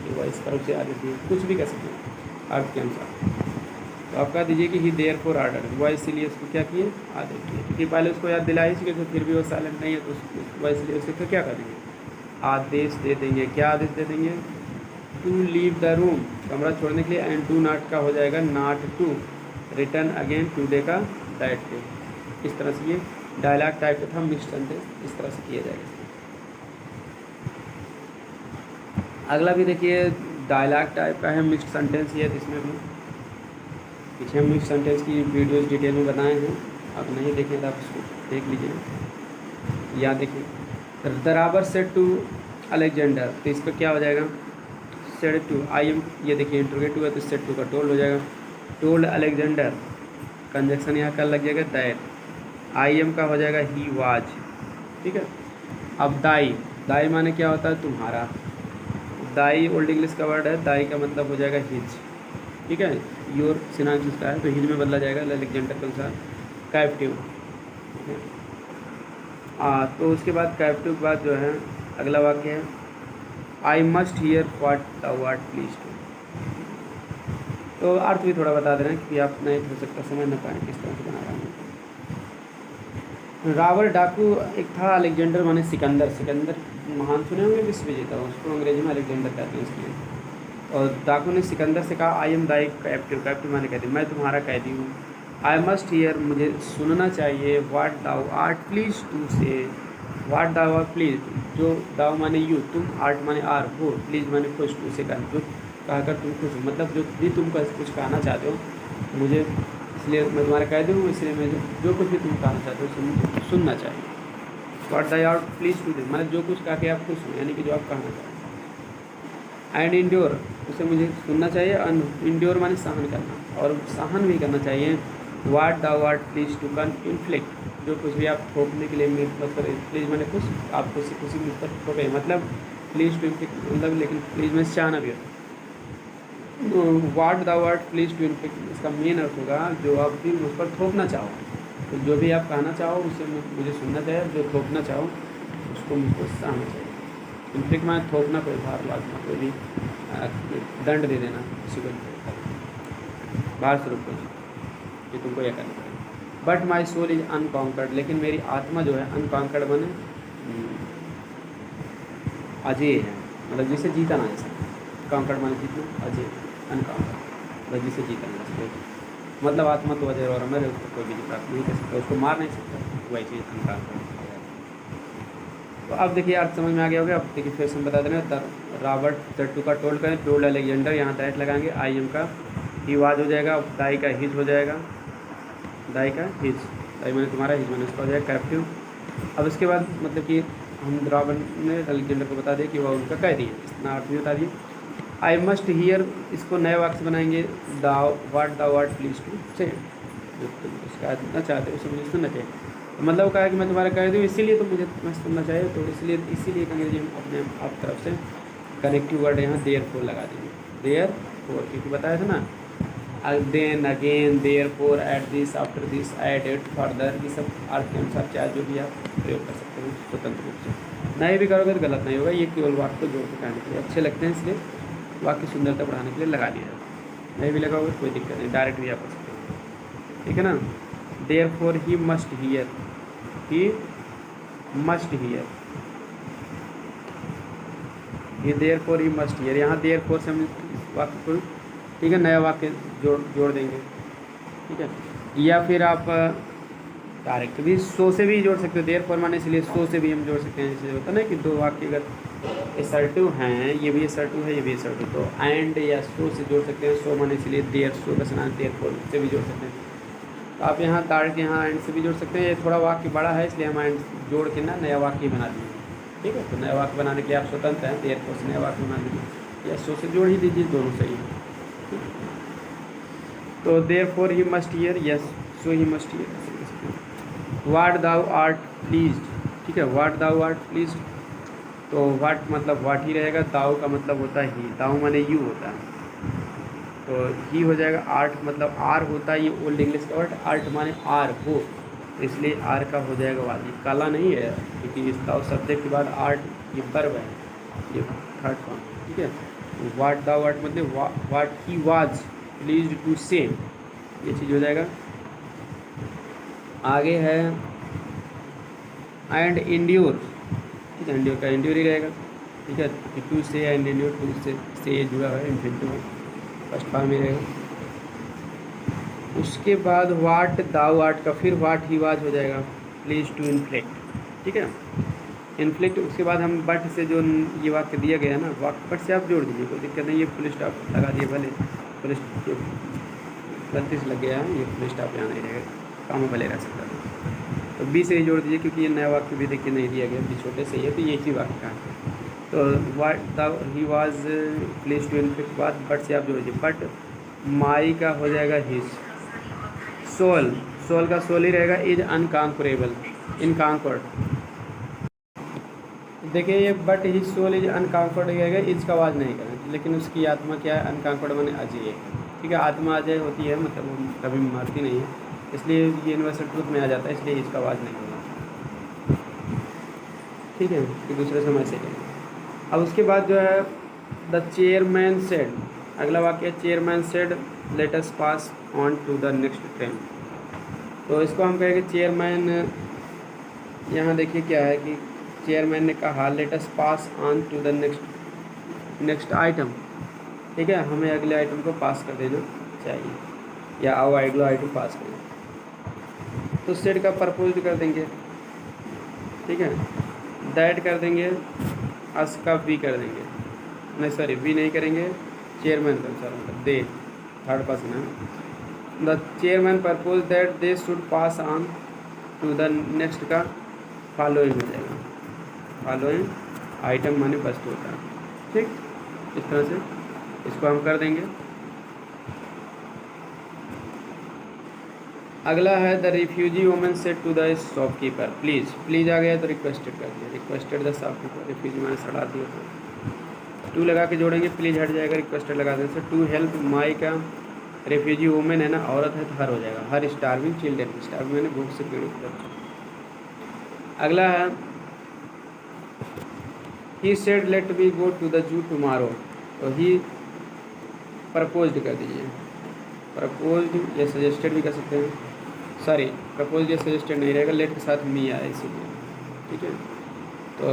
वह इस पर उसे आदेश दिए, कुछ भी कर सकते हैं अर्थ के अनुसार। तो आप कह दीजिए कि ही देयरफॉर ऑर्डर्ड, वह इसीलिए उसको क्या किए, आदेश किए, क्योंकि पहले उसको याद दिला ही चुके तो फिर भी वो साइलेंट नहीं है, तो वह इसलिए उसको तो क्या कर देंगे, आदेश दे देंगे। क्या आदेश दे देंगे, टू लीव द रूम, कमरा छोड़ने के लिए, एंड डू नॉट का हो जाएगा not to, return again today का दैट डे। इस तरह से ये डायलॉग टाइप का था, मिक्स्ड सेंटेंस इस तरह से किया जाएगा। अगला भी देखिए डायलॉग टाइप का है, मिक्स्ड सेंटेंस ही है। इसमें भी पीछे हम मिक्स्ड सेंटेंस की वीडियोस डिटेल में बनाए हैं, आप नहीं देखें तो आप इसको देख लीजिए। या देखिए the robber said to Alexander, तो इसका क्या हो जाएगा, सेड टू आई एम, ये देखिए इंट्रोगेटिव है तो सेड टू का टोल्ड हो जाएगा। टोल्ड अलेक्जेंडर, कंजक्शन यहाँ का लग जाएगा दैट। आई एम का हो जाएगा ही वाज, ठीक है। अब दाई, दाई माने क्या होता है, तुम्हारा। दाई ओल्ड इंग्लिश का वर्ड है, दाई का मतलब हो जाएगा हिज, ठीक है। योर सिनोनिम्स का है तो हिज में बदला जाएगा अलेक्जेंडर के अनुसार। कैप्टिव, तो उसके बाद कैप्टिव के बाद जो है अगला वाक्य है I must hear what the word please to. तो अर्थ भी थोड़ा बता दे रहे हैं कि आप नहीं हो सकता समझ ना पाए किस तरह से बना रहा हूँ। रावण डाकू एक था, अलेक्जेंडर माने सिकंदर। सिकंदर महान सुने होंगे, विश्व विजेता, उसको अंग्रेजी में अलेक्जेंडर कहते हैं इसलिए। और डाकू ने सिकंदर से कहा I am thy captive, captive माने कहते मैं तुम्हारा कैदी हूँ। आई मस्ट हियर, मुझे सुनना चाहिए, what thou art please to say, what thou are please, जो दाउ माने यू, तुम, आर्ट माने आर हो, प्लीज माने खुश, टू से जो कहकर तुम खुश हो, मतलब जो भी तुम कुछ कहना चाहते हो मुझे, इसलिए मैं तुम्हारा कैदी हूँ, इसलिए मैं जो कुछ भी तुम कहना चाहते हो सुनना चाहिए। What thou art please to they, मतलब जो कुछ कह के आप खुश हो, यानी कि जो आप कहना चाहते हो। एंड इंड्योर, उसे मुझे सुनना चाहिए। इंड्योर माने सहन करना, और सहन भी करना चाहिए। What thou art please to can inflict, जो कुछ भी आप थोपने के लिए मतलब प्लीज मैंने खुश, आप खुशी मुझ पर थोपे, मतलब प्लीज टू इन्फ्लिक्ट, मतलब लेकिन प्लीज में चाहना भी होता। What thou art please to inflict, इसका मेन अर्थ होगा जो आप भी मुझ पर थोपना चाहो, तो जो भी आप कहना चाहो उसे मुझे सुनना चाहिए, जो थोपना चाहो उसको मुझको सहना चाहिए। इन्फ्लिक्ट में थोपना, कोई भार लादना, कोई भी दंड दे देना किसी को, भार स्वरूप कुछ कि तुमको यह करना पड़ेगा। But my soul is unconquered, लेकिन मेरी आत्मा जो है अनकॉन्कर्ड बने अजय है, मतलब जिसे जीता ना जा सके। कॉन्कर्ड माने जीतना, अजय अनकॉन्कर्ड, मतलब जिसे जीता ना जा सके, मतलब आत्मा तो अजय और अमर है, उसको कोई भी प्राप्त नहीं कर सकता, उसको मार नहीं सकता, वही चीज़ अनकॉन्कर्ड। तो अब देखिए अर्थ समझ में आ गया होगा। अब देखिए फिर हम बता दे रहे हैं, रॉबर्ट सेड टू का टोल्ड करें, टोल्ड अलेक्जेंडर, यहाँ दैट लगाएंगे, आई एम का ही वाज हो जाएगा, दाई का हिज हो जाएगा, दाई का हिज, दाई मैंने तुम्हारा, हिज मैंने उसका हो जाएगा कैप्टिव। अब इसके बाद मतलब कि हम रॉबर्ट ने अलेक्जेंडर को बता दें कि वह उनका कैदी है, इतना अर्थ भी बता दिए। आई मस्ट हियर, इसको नए वाक्य से बनाएंगे, thou what thou art please to say, जो तुम उसका सुनना चाहते हो उसे मुझे सुनना चाहिए। तो मतलब कहा कि मैं तुम्हारा कैदी हूँ, इसीलिए तो मुझे तुम्हें सुनना चाहिए, तो इसीलिए अंग्रेजी हम अपने आप तरफ से कनेक्टिव वर्ड यहाँ देयर फोर लगा देंगे, देयर फोर, क्योंकि बताया था ना, then again, therefore, at this, after this, at it, further, ये सब अर्थ के अनुसार चाहे जो भी आप प्रयोग कर सकते हो स्वतंत्र रूप से। नहीं भी करोगे तो गलत नहीं होगा, ये केवल वाक्य को जोड़ के कहने के लिए अच्छे लगते हैं, इसलिए वाक्य सुंदरता बढ़ाने के लिए लगा दिया जाता है। नहीं भी लगाओगे कोई दिक्कत नहीं, डायरेक्ट भी आप कर सकते हो, ठीक है ना। Therefore he must hear, he must hear, ये therefore he must hear, यहाँ देयर फोर से हम इस वाक्य को, ठीक है, नया वाक्य जोड़ देंगे, ठीक है। या फिर आप डायरेक्ट भी सो से भी जोड़ सकते हो, देयर फोर माने इसलिए सो से भी हम जोड़ सकते हैं। जैसे होता है ना कि दो वाक्य अगर असर्टिव हैं, ये भी असर्टिव है, ये भी असर्टिव, तो एंड या सो से जोड़ सकते हैं। सो माने इसलिए देयर, सो का सना देयर फोर से भी जोड़ सकते हैं। तो आप यहाँ डायरेक्ट यहाँ एंड से भी जोड़ सकते हैं। ये थोड़ा वाक्य बड़ा है इसलिए हम एंड जोड़ के ना नया वाक्य बना दिए, ठीक है। तो नया वाक्य बनाने के लिए आप स्वतंत्र हैं, देयर फोर से नया वाक्य बना दीजिए या सो से जोड़ ही दीजिए, दोनों सही है। तो therefore he must hear, yes, so he must hear. What thou art please, ठीक है, व्हाट दाउ आर्ट प्लीज, तो व्हाट मतलब व्हाट ही रहेगा, दाउ का मतलब होता है ही, दाउ माने यू होता है, तो ही हो जाएगा। आर्ट मतलब आर होता है, ये ओल्ड इंग्लिश का वर्ड, आर्ट माने आर हो, इसलिए आर का हो जाएगा वाली, काला नहीं है, क्योंकि इस दाउ सब्जेक्ट के बाद आर्ट ये वर्ब है, ये थर्ड फॉर्म, ठीक है। व्हाट दाउ आर्ट मतलब what he was please to say, ये चीज़ हो जाएगा। आगे है एंड इंड्योर, ठीक है, इंड्योर का इंड्योर ही रहेगा, ठीक है। टू से एंड इंड्योर, टू से ये जुड़ा हुआ है, इन्फिनिटिव है, फर्स्ट फॉर्म में रहेगा। उसके बाद वाट दाउ आट का फिर वाट ही वाज हो जाएगा, प्लीज़ टू इन्फ्लिक्ट। ठीक है, इन्फ्लिक्ट। उसके बाद हम बट से जो ये वाक्य दिया गया है ना, वाक्य बट से आप जोड़ दीजिए, कोई दिक्कत नहीं। ये फुल स्टॉप लगा दिए, भले फुल गलती से लग गया है, ये फुल स्टॉप यहाँ नहीं रहेगा, काम भले रह सकता था। तो बी से ही जोड़ दीजिए, क्योंकि ये नया वाक्य भी देखिए नहीं दिया गया, बी छोटे से ही है, तो ये ही वाक्य का है। तो what he was please to inflict, बाद बट से आप जोड़ दीजिए, बट माई का हो जाएगा हिज, सोल, सोल का सोल ही रहेगा, इज अनकॉन्करेबल, इनकॉन्कर्ड। देखिए ये but he soul is unconquered रहेगा, इज का आवाज़ नहीं करना, लेकिन उसकी आत्मा क्या है, अनकॉन्कर्ड माने अजय। ठीक है, आत्मा अजय होती है, मतलब वो कभी मरती नहीं है, इसलिए ये यूनिवर्सल ट्रूथ में आ जाता है, इसलिए इसका आवाज़ नहीं होगा। ठीक है, कि दूसरे समय से करें। अब उसके बाद जो है द चेयरमैन सेड, अगला वाक्य chairman said let us pass on to the next train. तो इसको हम कहेंगे चेयरमैन, यहाँ देखिए क्या है कि चेयरमैन ने कहा let us pass on to the next item. ठीक है, हमें अगले आइटम को पास कर देना चाहिए, या आओ अगला आइटम पास करें। तो सेड का प्रपोज कर देंगे, ठीक है, दैट कर देंगे, अस का वी कर देंगे, नहीं सॉरी वी नहीं करेंगे, चेयरमैन का अनुसार मतलब दे, थर्ड पर्सन है। The chairman propose that they should pass on to the next का फॉलोइंग हो जाएगा, फॉलोइंग आइटम माने वस्तु होता है। ठीक, इस तरह से इसको हम कर देंगे। अगला है the refugee woman said to the shopkeeper, please, please आ गया तो रिक्वेस्टेड कर दिया, रिक्वेस्टेड द शॉपकीपर, रिफ्यूजी मैंने सड़ा दिया, तो टू लगा के जोड़ेंगे, प्लीज़ हट जाएगा, रिक्वेस्टेड लगा देंगे। टू हेल्प माई का रिफ्यूजी वुमेन है ना, औरत है तो हर हो जाएगा, हर स्टारविंग चिल्ड्रेन, स्टारविंग मैंने भूख से पीड़ित बच्चे। अगला है he said let me go to the zoo tomorrow, तो ही प्रपोज्ड कर दीजिए, प्रपोज्ड या सजेस्टेड भी कर सकते हैं, सॉरी प्रपोज या सजेस्टेड नहीं रहेगा, लेट के साथ मी आया इसीलिए। ठीक है, तो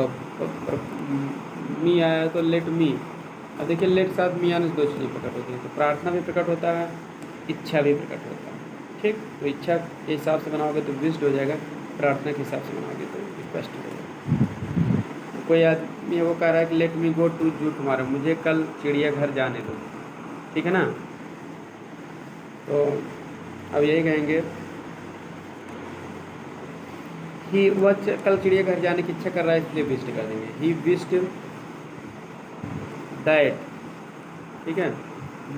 मी आया तो लेट मी। अब देखिए लेट के साथ मी आने से दो चीज़ें प्रकट होती हैं, तो प्रार्थना भी प्रकट होता है, इच्छा भी प्रकट होता है। ठीक, तो इच्छा के हिसाब से बनाओगे तो विश्ड हो जाएगा, प्रार्थना के हिसाब से बनाओगे तो रिक्वेस्ट हो जाएगा। कोई आदमी वो कह रहा है कि लेट मी गो टू जू टुमारो, मुझे कल चिड़ियाघर जाने दो। ठीक है ना, तो अब यही कहेंगे ही, वह कल चिड़ियाघर जाने की इच्छा कर रहा है, इसलिए विश्ड कर देंगे, ही विश्ड दैट। ठीक है,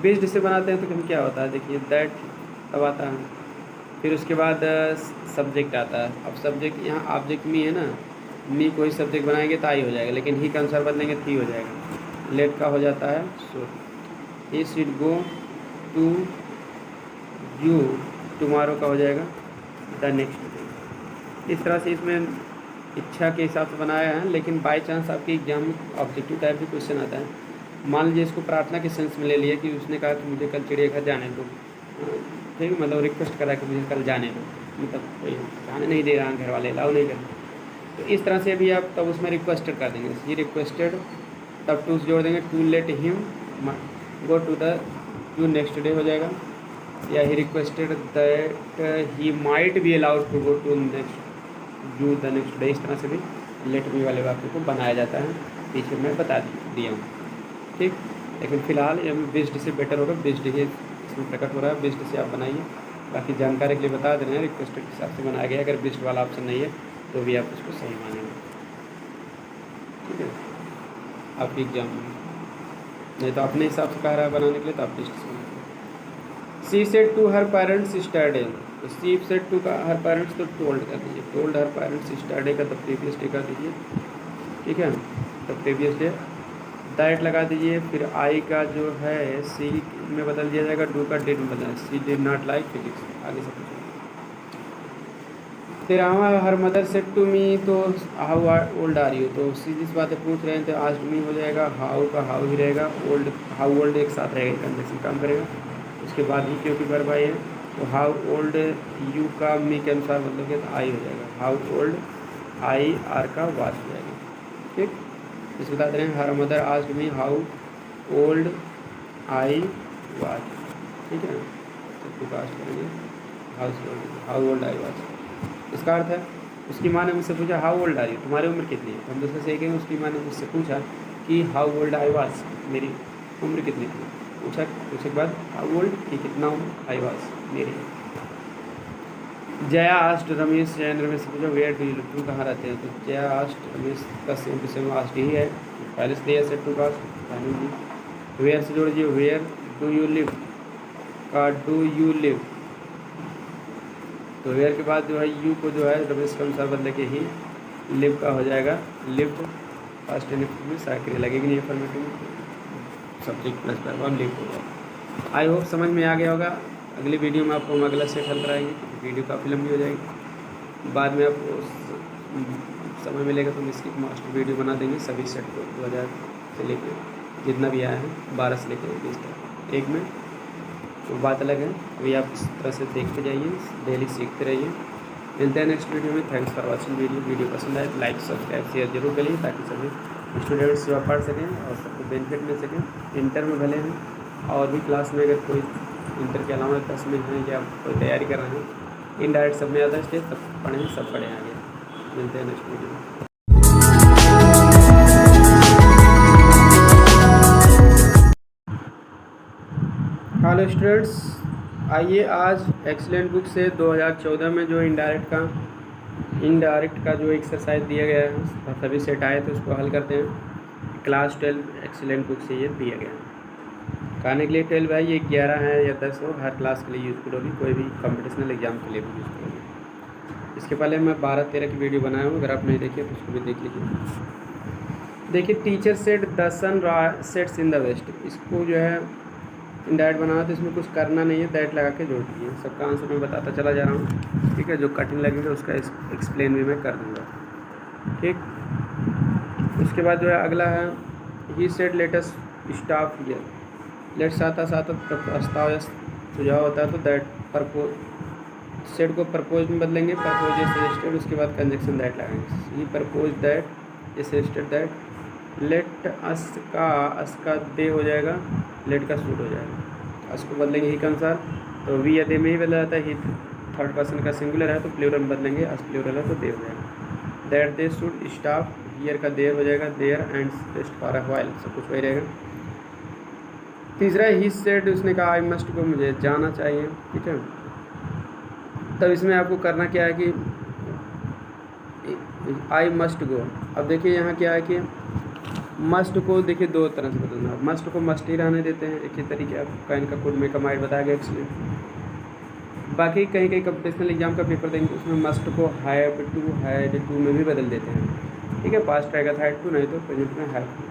विश्ड से बनाते हैं तो क्या होता है, देखिए दैट तब आता है, फिर उसके बाद सब्जेक्ट आता है। अब सब्जेक्ट यहाँ ऑब्जेक्ट मी है ना, मी कोई सब्जेक्ट बनाएंगे तो आई हो जाएगा, लेकिन ही का अनुसार बदलेंगे थी हो जाएगा। लेट का हो जाता है so, he should go to you, tomorrow का हो जाएगा द नेक्स्ट डे। इस तरह से इसमें इच्छा के हिसाब से बनाया है, लेकिन बाय चांस आपके एग्जाम में ऑब्जेक्टिव टाइप भी क्वेश्चन आता है। मान लीजिए इसको प्रार्थना के सेंस में ले लिया कि उसने कहा कि मुझे कल चिड़ियाघर जाने दो, ठीक है, मतलब रिक्वेस्ट करा कि मुझे कल जाने दो, मतलब कोई जाने नहीं दे रहा, घर वाले अलाउ नहीं कर रहे, तो इस तरह से भी आप तब उसमें रिक्वेस्टेड कर देंगे, ये रिक्वेस्टेड, तब टू जोड़ देंगे, to let him go to the zoo next day हो जाएगा, या he requested that he might be allowed to go to next zoo the next day. इस तरह से भी लेट मी वाले वाक्य को बनाया जाता है, पीछे मैं बता दिया हूँ। ठीक, लेकिन फिलहाल ये बेस्ड से बेटर होगा, बेस्ड ही इसमें प्रकट हो रहा है, बेस्ड से आप बनाइए। बाकी जानकारी के लिए बता दे रहे हैं, रिक्वेस्टेड के हिसाब से बनाया गया, अगर बेस्ड वाला ऑप्शन नहीं है तो भी आप उसको सही मानेंगे। ठीक है, आपकी एग्जाम में नहीं तो अपने हिसाब से कह रहा है बनाने के लिए, तो आप बेस्ड से बनाइए। She said to her parents yesterday, तो सी सेड टू का हर पेरेंट्स तो टोल्ड कर दीजिए, टोल्ड हर पेरेंट्स स्टरडे का द प्रीवियस डे कर दीजिए। ठीक है, द प्रीवियस डे, दैट लगा दीजिए, फिर आई का जो है सी में बदल दिया जाएगा, डू का डिड में बदल, she did not like physics, आगे से पूछो। तेरहवा her mother said to me, तो हाउ ओल्ड आर यू, तो सीधी सी बातें पूछ रहे हैं तो आज मी हो जाएगा, हाउ का हाउ ही रहेगा, ओल्ड हाउ ओल्ड एक साथ रहेगा, कंडीशन काम करेगा। उसके बाद ही क्योंकि वर्ब आई है, तो हाउ ओल्ड यू का मी के अनुसार बदलोगे तो आई हो जाएगा, हाउ ओल्ड आई आर का वाज हो जाएगा। ठीक, इस बता दे रहे हैं her mother asked me how old I was. ठीक है, सेट टू कास्ट करेंगे हाउ ओल्ड आई वाज। इसका अर्थ है उसकी माँ ने मुझसे पूछा हाउ ओल्ड आर यू, तुम्हारी उम्र कितनी है। तो हम दूसरे से कहेंगे उसकी माँ ने मुझसे पूछा कि हाउ ओल्ड आई वाज, मेरी उम्र कितनी थी। पूछे के बाद हाउ ओल्ड कि कितना उम्र, आई वाज मेरी। जया आस्ट रमेश, जया ने रमेश से पूछा वेयर डू यू लिव, तुम कहाँ रहते हैं। तो जया आस्ट रमेश का सेम टू सेम आस्ट ही है, पहले से दिया सेट टू कास्ट फाइनली। वेयर से जोड़ दीजिए, वेयर डू यू लिव का डू यू लिव। तो वेयर के बाद जो है यू को जो है रमेश के अनुसार बदले के ही लिव का हो जाएगा लिव्ड, पास्ट टेंस में साइकिल लगेगी नहीं फॉर्मेटिव में, सब्जेक्ट प्लस वर्ब लिव हो जाएगा। आई होप समझ में आ गया होगा। अगली वीडियो में आपको हम अगला सेट हल कराएंगे क्योंकि वीडियो काफ़ी लंबी हो जाएगी। बाद में आपको समय मिलेगा तो हम इसकी मास्टर वीडियो बना देंगे सभी सेट को 2000 से लेकर जितना भी आया है 12 से लेकर 20 तक एक में, तो बात अलग है। अभी आप इस तरह से देखते जाइए, डेली सीखते रहिए। मिलते हैं नेक्स्ट वीडियो में। थैंक्स फॉर वॉचिंग वीडियो पसंद आए लाइक सब्सक्राइब शेयर जरूर करिए ताकि सभी स्टूडेंट्स जो पढ़ सकें और सबको बेनिफिट मिल सकें। इंटर में भले हैं और भी क्लास में अगर कोई इंटर के अलावा 10 में हैं या कोई तैयारी कर रहे हैं, इनडायरेक्ट सब में ज़्यादा स्टेज सब पढ़ें, सब पढ़े आगे। मिलते हैं नेक्स्ट वीडियो में। हेलो स्टूडेंट्स, आइए आज एक्सीलेंट बुक से 2014 में जो इनडायरेक्ट का जो एक्सरसाइज दिया गया है सभी सेट आए थे उसको हल करते हैं। क्लास 12 एक्सीलेंट बुक से ये दिया गया है। कहने के लिए 12 है, ये 11 है या 10 हो, हर क्लास के लिए यूज़फुल होगी, कोई भी कॉम्पिटिशनल एग्जाम के लिए भी यूज़फुल होगी। इसके पहले मैं 12-13 की वीडियो बनाया हूँ, अगर आप नहीं देखिए तो उसको भी देख लीजिए। देखिए teacher said the sun sets in the west, इसको जो है इनडायरेक्ट बनाना तो इसमें कुछ करना नहीं है, दैट लगा के जोड़ दीजिए। सबका आंसर मैं बताता चला जा रहा हूँ, ठीक है। जो कठिन लगेगा उसका एक्सप्लेन भी मैं कर दूँगा, ठीक। उसके बाद जो है अगला है he said latest staff here, let's साथ प्रस्ताव या सुझाव होता है तो दैट प्रपोज सेड को प्रपोज में बदलेंगे, प्रपोज या सजेस्टेड, उसके बाद कंजक्शन दैट लगाएंगे। ही प्रपोज दैट या सजेस्टेड दैट, लेट अस का दे हो जाएगा, लेट का सूट हो जाएगा। अस को बदलेंगे ही के अनुसार, तो वी या दे में ही बदला जाता है। ही थर्ड पर्सन का सिंगुलर है तो प्लूरल में बदलेंगे, अस प्लूरल है तो दे हो जाएगा। That they should stop, here का देयर हो जाएगा, there and rest for a while, सब कुछ वही रहेगा। तीसरा ही सेड, उसने कहा आई मस्ट गो, मुझे जाना चाहिए, ठीक है। तब इसमें आपको करना क्या है कि आई मस्ट गो। अब देखिए यहाँ क्या है कि मस्ट को देखिए दो तरह से बदलना, मस्ट को मस्ट ही रहने देते हैं, एक ही तरीके आपका इनका कोड में कमांड बताया गया एक्चुअली। बाकी कहीं कहीं कंपटीशनल एग्जाम का पेपर देंगे उसमें मस्ट को हैड टू में भी बदल देते हैं, ठीक है। पास्ट रहेगा हैड टू, नहीं तो प्रेजेंट में हैव टू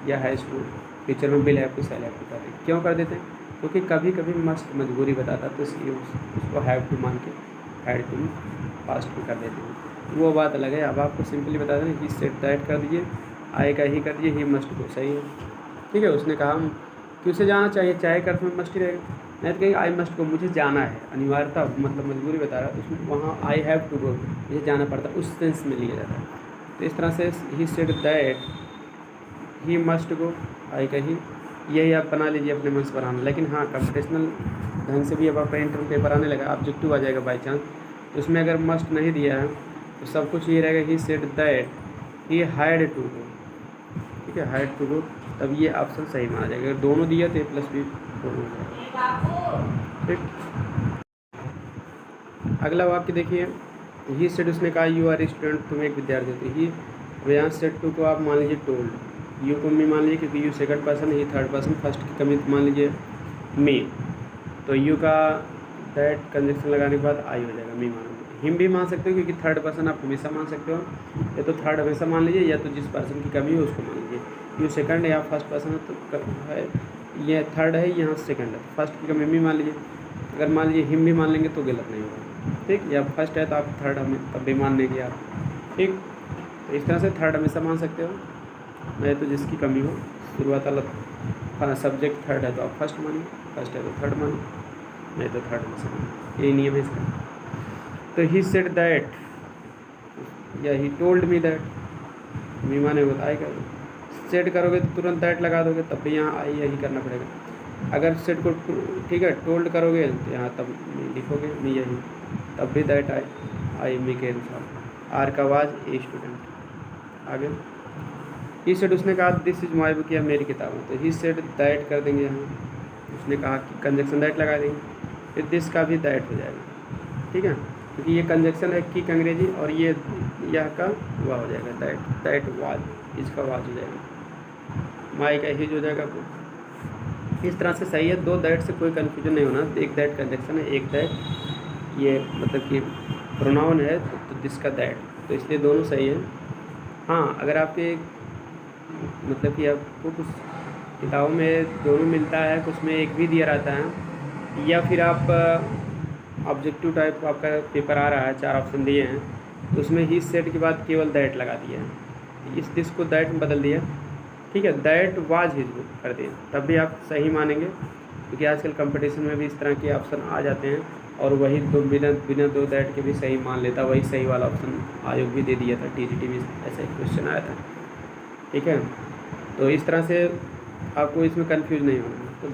या हैज़ टू, फ्यूचर में will have to shall have to कर देंगे। क्यों कर देते हैं? क्योंकि कभी कभी मस्ट मजबूरी बताता तो इसलिए उसको हैव टू मान के हैड टू पास्ट में कर देते हैं, वो बात अलग है। अब आपको सिंपली बता दें ही सेड दैट कर दीजिए, आए का ही कर दीजिए, ही मस्ट गो, सही है, ठीक है। उसने कहा कि उसे जाना चाहिए, चाहे कर में मस्ट ही रहेगा, नहीं तो कहीं आई मस्ट गो, मुझे जाना है, अनिवार्यता मतलब मजबूरी बता रहा है, उसमें वहाँ आई हैव टू गो, मुझे जाना पड़ता है, उस सेंस में लिया जाता है। तो इस तरह से he said that, he must go, I का ही, यही आप बना लीजिए अपने मन से बनाना। लेकिन हाँ कंपटीशनल ढंग से भी अब आपका इंटरव्यू पेपर आने लगा, ऑब्जेक्टिव आ जाएगा बाई चांस, तो उसमें अगर मस्ट नहीं दिया है तो सब कुछ ये रहेगा he said that he had to go, ठीक है, हैड टू गो, तब ये ऑप्शन सही माना जाएगा। अगर दोनों दिया तो A+B दोनों हो जाएगा, ठीक। अगला वाक्य देखिए, ही सेड, उसने कहा यू आर स्टूडेंट, तुम एक विद्यार्थी हो। ही, अब यहाँ सेड टू को आप मान लीजिए टोल्ड, यू को मी मान लीजिए क्योंकि you second person, he third person, first की कमी मान लीजिए मी, तो यू का दैट कंजक्शन लगाने के बाद आई हो जाएगा, मी मान लीजिए। हिम भी मान सकते हो क्योंकि थर्ड पर्सन आप हमेशा मान सकते हो, या तो थर्ड हमेशा मान लीजिए या तो जिस पर्सन की कमी हो उसको मान लीजिए। यू सेकंड या फर्स्ट पर्सन है तो है, ये थर्ड है, यहाँ सेकंड है, फर्स्ट की कमी मी मान लीजिए। अगर मान लीजिए हिम भी मान लेंगे तो गलत नहीं होगा, ठीक। या फर्स्ट है तो आप थर्ड हमें तब भी मान लेंगे आप, ठीक। तो इस तरह से थर्ड हमेशा मान सकते हो, नहीं तो जिसकी कमी हो शुरुआत वाला सब्जेक्ट थर्ड है तो आप फर्स्ट मानिए, फर्स्ट है तो थर्ड मानिए, नहीं तो थर्ड में से, यही नियम है इसका। तो ही सेड दैट या ही टोल्ड मी दैट, मी माने बताएगा, सेड करोगे तो तुरंत दैट लगा दोगे, तब भी यहाँ आई यही करना पड़ेगा। अगर सेट को ठीक है टोल्ड करोगे तो यहाँ तब लिखोगे मैं यही, तब भी दैट आई मी के अनुसार आर का वाज ए स्टूडेंट। आगे ही सेड उसने कहा दिस इज माई बुक, या मेरी किताब है, तो ही सेड दैट कर देंगे यहाँ। उसने कहा कि कंजक्शन दैट लगा देंगे, फिर दिस का भी दैट हो जाएगा, ठीक है, क्योंकि ये कंजक्शन है की अंग्रेजी और ये यह का वह हो जाएगा, दैट वाज, इसका वाज हो जाएगा, माई का हिज हो जाएगा। इस तरह से सही है, दो दैट से कोई कन्फ्यूजन नहीं होना। एक दैट कंजक्शन है, एक दैट ये मतलब कि प्रोनाउन है तो दिस का दैट, तो इसलिए दोनों सही है। हाँ, अगर आपके मतलब कि आपको कुछ किताबों में दोनों मिलता है, कुछ में एक भी दिया रहता है, या फिर आप ऑब्जेक्टिव टाइप आपका पेपर आ रहा है 4 ऑप्शन दिए हैं, तो उसमें ही सेट के बाद केवल दैट लगा दिया है, इस दिस को दैट में बदल दिया, ठीक है, दैट वाज हिज बुक कर दिया, तब भी आप सही मानेंगे, क्योंकि आजकल कंपटीशन में भी इस तरह के ऑप्शन आ जाते हैं, और वही दो बिना दो दैट के भी सही मान लेता, वही सही वाला ऑप्शन आयोग भी दे दिया था, TGT में ऐसा एक क्वेश्चन आया था, ठीक है। तो इस तरह से आपको इसमें कंफ्यूज नहीं होना। तो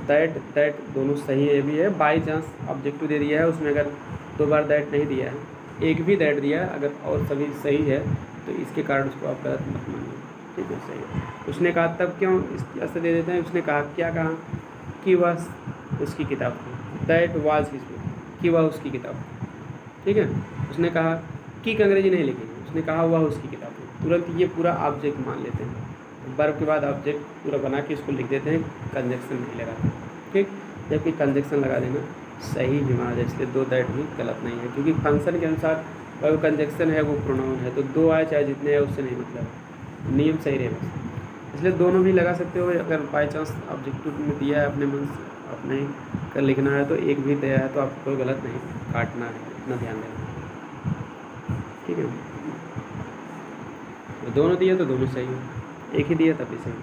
दैट दोनों सही है, भी है, बाई चांस ऑब्जेक्टिव दे दिया है, उसमें अगर 2 बार दैट नहीं दिया है, एक भी दैट दिया है अगर, और सभी सही है, तो इसके कारण उसको आप गलत मत मानिए, ठीक है, सही है। उसने कहा तब क्यों इस ऐसे दे देते हैं, उसने कहा क्या कहा कि वह उसकी किताब थी, दैट वाज हिज बुक, कि वह उसकी किताब थी, ठीक है। उसने कहा कि अंग्रेजी नहीं लिखेंगे, उसने कहा वह उसकी किताब थी, तुरंत ये पूरा ऑब्जेक्ट मान लेते हैं, वर्ब के बाद ऑब्जेक्ट पूरा बना के इसको लिख देते हैं, कंजक्शन नहीं लगाते, ठीक, जबकि कंजक्शन लगा देना सही ही माना जाए, इसलिए दो दैट भी गलत नहीं है, क्योंकि फंक्शन के अनुसार वो कंजक्शन है, वो प्रोनाउन है, तो दो आए चाहे जितने हैं उससे नहीं मतलब, नियम सही रहे बस, इसलिए दोनों भी लगा सकते हो। अगर बाई चांस ऑब्जेक्टिव में दिया है अपने मन से अपने कर लिखना है, तो एक भी दिया है तो आपको कोई गलत नहीं काटना है, इतना ध्यान देना, ठीक है। तो दोनों दिए तो दोनों सही है, एक ही दिया तभी सही।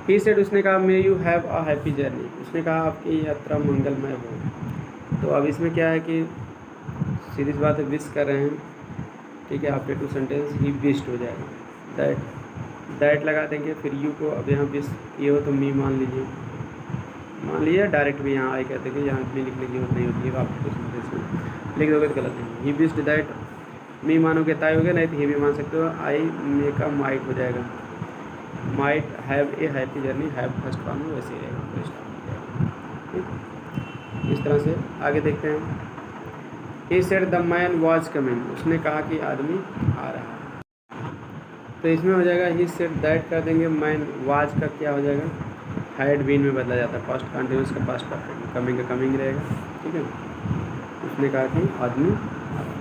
ही सेड उसने कहा may you have a happy journey, उसने कहा आपकी यात्रा मंगलमय हो। तो अब इसमें क्या है कि सीधी बात है, विश कर रहे हैं, ठीक है, आफ्टर 2 सेंटेंस ही विश्ड हो जाएगा, दैट लगा देंगे, फिर यू को अब यहाँ विश ये हो तो मी मान लीजिए डायरेक्ट भी यहाँ आई कहते कि यहाँ भी लिखने की जरूरत नहीं होती है, आपको 2 सेंटेंस में लिख दोगे तो गलत नहीं। ही विश्ड दैट, मी मानोगे ताई हो गया, नहीं तो ही भी मान सकते हो, आई मे का माइट हो जाएगा, might have a happy journey, have first form में वैसे ही रहेगा, ठीक। इस तरह से आगे देखते हैं। He said the man was coming, उसने कहा कि आदमी आ रहा है, तो इसमें हो जाएगा ही सेड दैट कर देंगे, मैन वाज का क्या हो जाएगा, हैड बीन में बदला जाता है, पास्ट कंटिन्यूस का पास्ट परफेक्ट में, कमिंग का कमिंग रहेगा, ठीक है। उसने कहा कि आदमी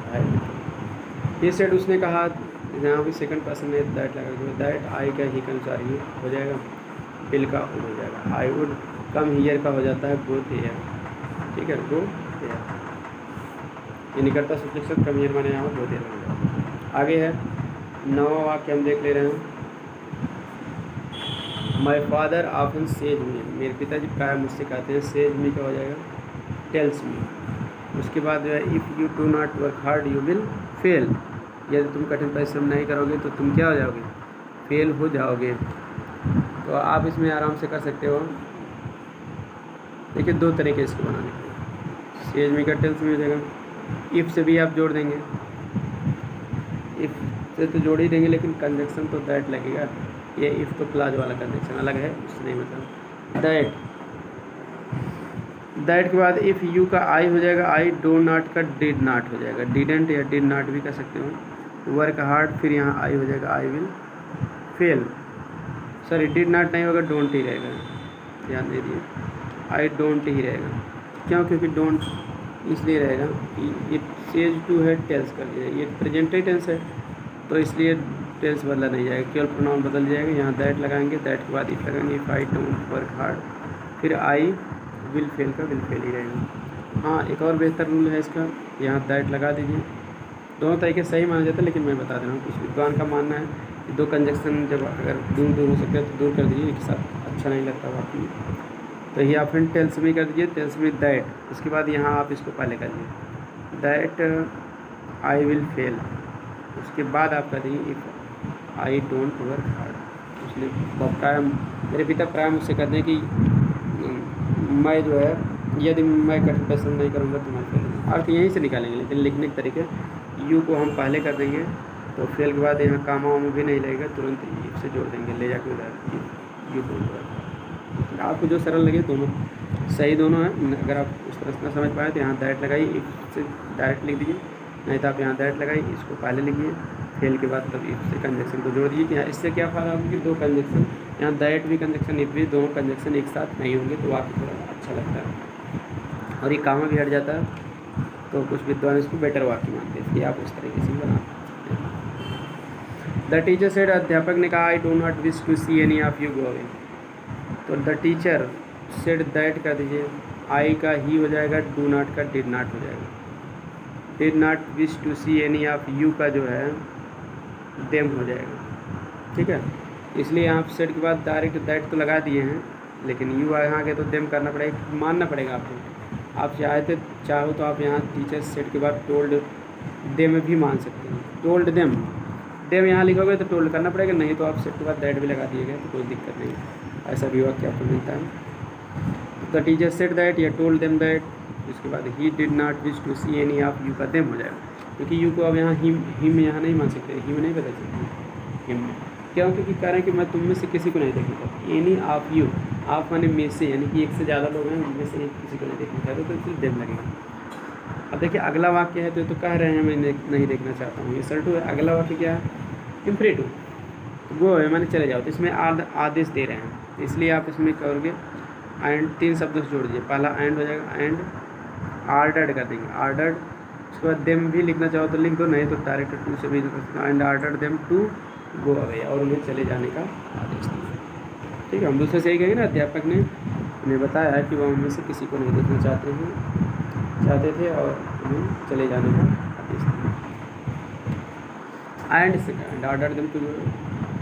है, ही सेड उसने कहा, यहाँ भी सेकंड पर्सन में दैट लगा दो, दैट आई का ही अनुसार ही हो जाएगा, बिल का वुड हो जाएगा, आई वुड कम हियर का हो जाता है गो हियर, ठीक है, गो हियर, ये निकलता सुफिक्स कम हियर माने यहाँ गो हियर हो जाएगा। आगे है 9वां वाक्य हम देख ले रहे हैं, माई फादर ऑफन सेज मी, मेरे पिताजी प्राय मुझसे कहते हैं, सेज मी का हो जाएगा टेल्स मी। उसके बाद जो है if you do not work hard you will fail, यदि तुम कठिन परिश्रम नहीं करोगे तो तुम क्या हो जाओगे, फेल हो जाओगे। तो आप इसमें आराम से कर सकते हो, देखिए 2 तरीके इसको बनाने के, सेज मी का टेल्स मी हो जाएगा, इफ़ से भी आप जोड़ देंगे, इफ़ से तो जोड़ ही देंगे, लेकिन कंजक्शन तो दैट लगेगा, ये इफ़ तो क्लाज वाला कंजक्शन अलग है, उससे नहीं मतलब दैट के बाद इफ़ यू का आई हो जाएगा, आई डो नॉट का डिड नॉट हो जाएगा, डिडेंट या डिड नॉट भी कर सकते हो, वर्क हार्ड फिर यहाँ आई हो जाएगा, I will fail, sorry did not नहीं होगा, डोंट ही रहेगा, ध्यान दे दिए, आई डोंट ही रहेगा, क्यों, क्योंकि डोंट इसलिए रहेगा कि इट सेज टू है टेल्स कर दिया, ये प्रेजेंट टेंस है तो इसलिए टेंस बदला नहीं जाएगा, केवल प्रोनाउन बदल जाएगा, यहाँ दैट लगाएंगे, दैट के बाद इफ लगाएंगे, if I don't work hard, फिर आई विल फेल का विल फेल ही रहेगा। हाँ, एक और बेहतर रूल है इसका, यहाँ दैट लगा दीजिए, दोनों तरीके सही माना जाता है, लेकिन मैं बता दे रहा हूँ कुछ विद्वान का मानना है कि 2 कंजक्शन जब अगर दूर हो सकते हैं तो दूर कर दीजिए, एक साथ अच्छा नहीं लगता वाकई, तो ये आप फिर टेल्स में कर दीजिए, टेल्स में दैट, उसके बाद यहाँ आप इसको पहले कर दीजिए दैट आई विल फेल, उसके बाद आप कर दीजिए if I don't work hard, इसलिए प्राय मेरे पिता प्राय मुझसे कहते हैं कि मैं जो है यदि मैं कठिन परिश्रम नहीं करूँगा तो मैं फेल हूँ। अर्थ यहीं से निकालेंगे, लेकिन लिखने के तरीके यू को हम पहले कर देंगे तो फेल के बाद यहाँ कामा वामा भी नहीं लगेगा, तुरंत इफ से जोड़ देंगे, ले जाके उधर यू को। आपको जो सरल लगे दोनों सही दोनों हैं। अगर आप उस तरह से समझ पाए तो यहाँ दैट लगाइए, इफ से डायरेक्ट लिख दीजिए, नहीं तो आप यहाँ दैट लगाइए, इसको पहले लिखिए, फेल के बाद तब इफ से कंजक्शन को जोड़ दीजिए। कि यहाँ इससे क्या फ़ायदा होगा कि दो कंजक्शन, यहाँ दैट भी कंजक्शन इफ भी दोनों कंजक्शन एक साथ नहीं होंगे तो वाक्य थोड़ा अच्छा लगता है और ये कामा भी हट जाता है, तो कुछ विद्वान इसको बेटर वाक्य मानते हैं, इसलिए आप उस तरीके से बना सकते हैं। द टीचर सेड, अध्यापक ने कहा, I do not wish to see any of you go away. तो द टीचर सेड दैट कर दीजिए, आई का ही हो जाएगा, डू नॉट का डिड नॉट हो जाएगा। Did not wish to see any of you का जो है देम हो जाएगा, ठीक है। इसलिए आप सेड के बाद डायरेक्ट दैट तो लगा दिए हैं, लेकिन यू यहाँ के तो देम करना पड़ेगा, मानना पड़ेगा आपको। आप चाहो तो आप यहाँ टीचर सेड के बाद टोल्ड देम भी मान सकते हैं। टोल्ड देम, देम यहाँ लिखोगे तो टोल्ड करना पड़ेगा, नहीं तो आप सेड के बाद दैट भी लगा दिएगा तो कोई दिक्कत नहीं, ऐसा भी वाक्य आपको मिलता है। द टीचर सेड दैट या टोल्ड देम दैट, उसके बाद he did not wish to see any of you का देम हो जाएगा, क्योंकि यू को अब यहाँ हिम यहाँ नहीं मान सकते, हिम नहीं बता सकते, हिम क्यों, क्योंकि कह रहे हैं कि मैं तुम में से किसी को नहीं देखना चाहता। एनी ऑफ यू, आप माने में से, यानी कि एक से ज़्यादा लोग हैं उनमें से एक किसी को नहीं देखना चाहते, तो इसलिए देम लगेगा। अब देखिए अगला वाक्य है तो ये तो कह रहे हैं मैं नहीं देखना चाहता हूँ, ये सर्टू है। अगला वाक्य क्या है, इम्परेटिव, वो है मैंने चले जाओ, तो इसमें आदेश दे रहे हैं, इसलिए आप इसमें करोगे एंड, तीन शब्दों से जोड़ दीजिए, पहला एंड हो जाएगा, एंड आर्डर्ड कर देंगे, आर्डर्ड। उसके बाद देम भी लिखना चाहो तो लिख दो, नहीं तो डायरेक्ट टू से भी लिख सकते हैं, and ordered them to go away, और उन्हें चले जाने का आदेश दिया, ठीक है। हम दूसरे से यही कहेंगे ना, अध्यापक ने उन्हें बताया है कि वह उनमें से किसी को नहीं देखना चाहते थे और उन्हें चले जाने का आदेश दिया। And second order them to go,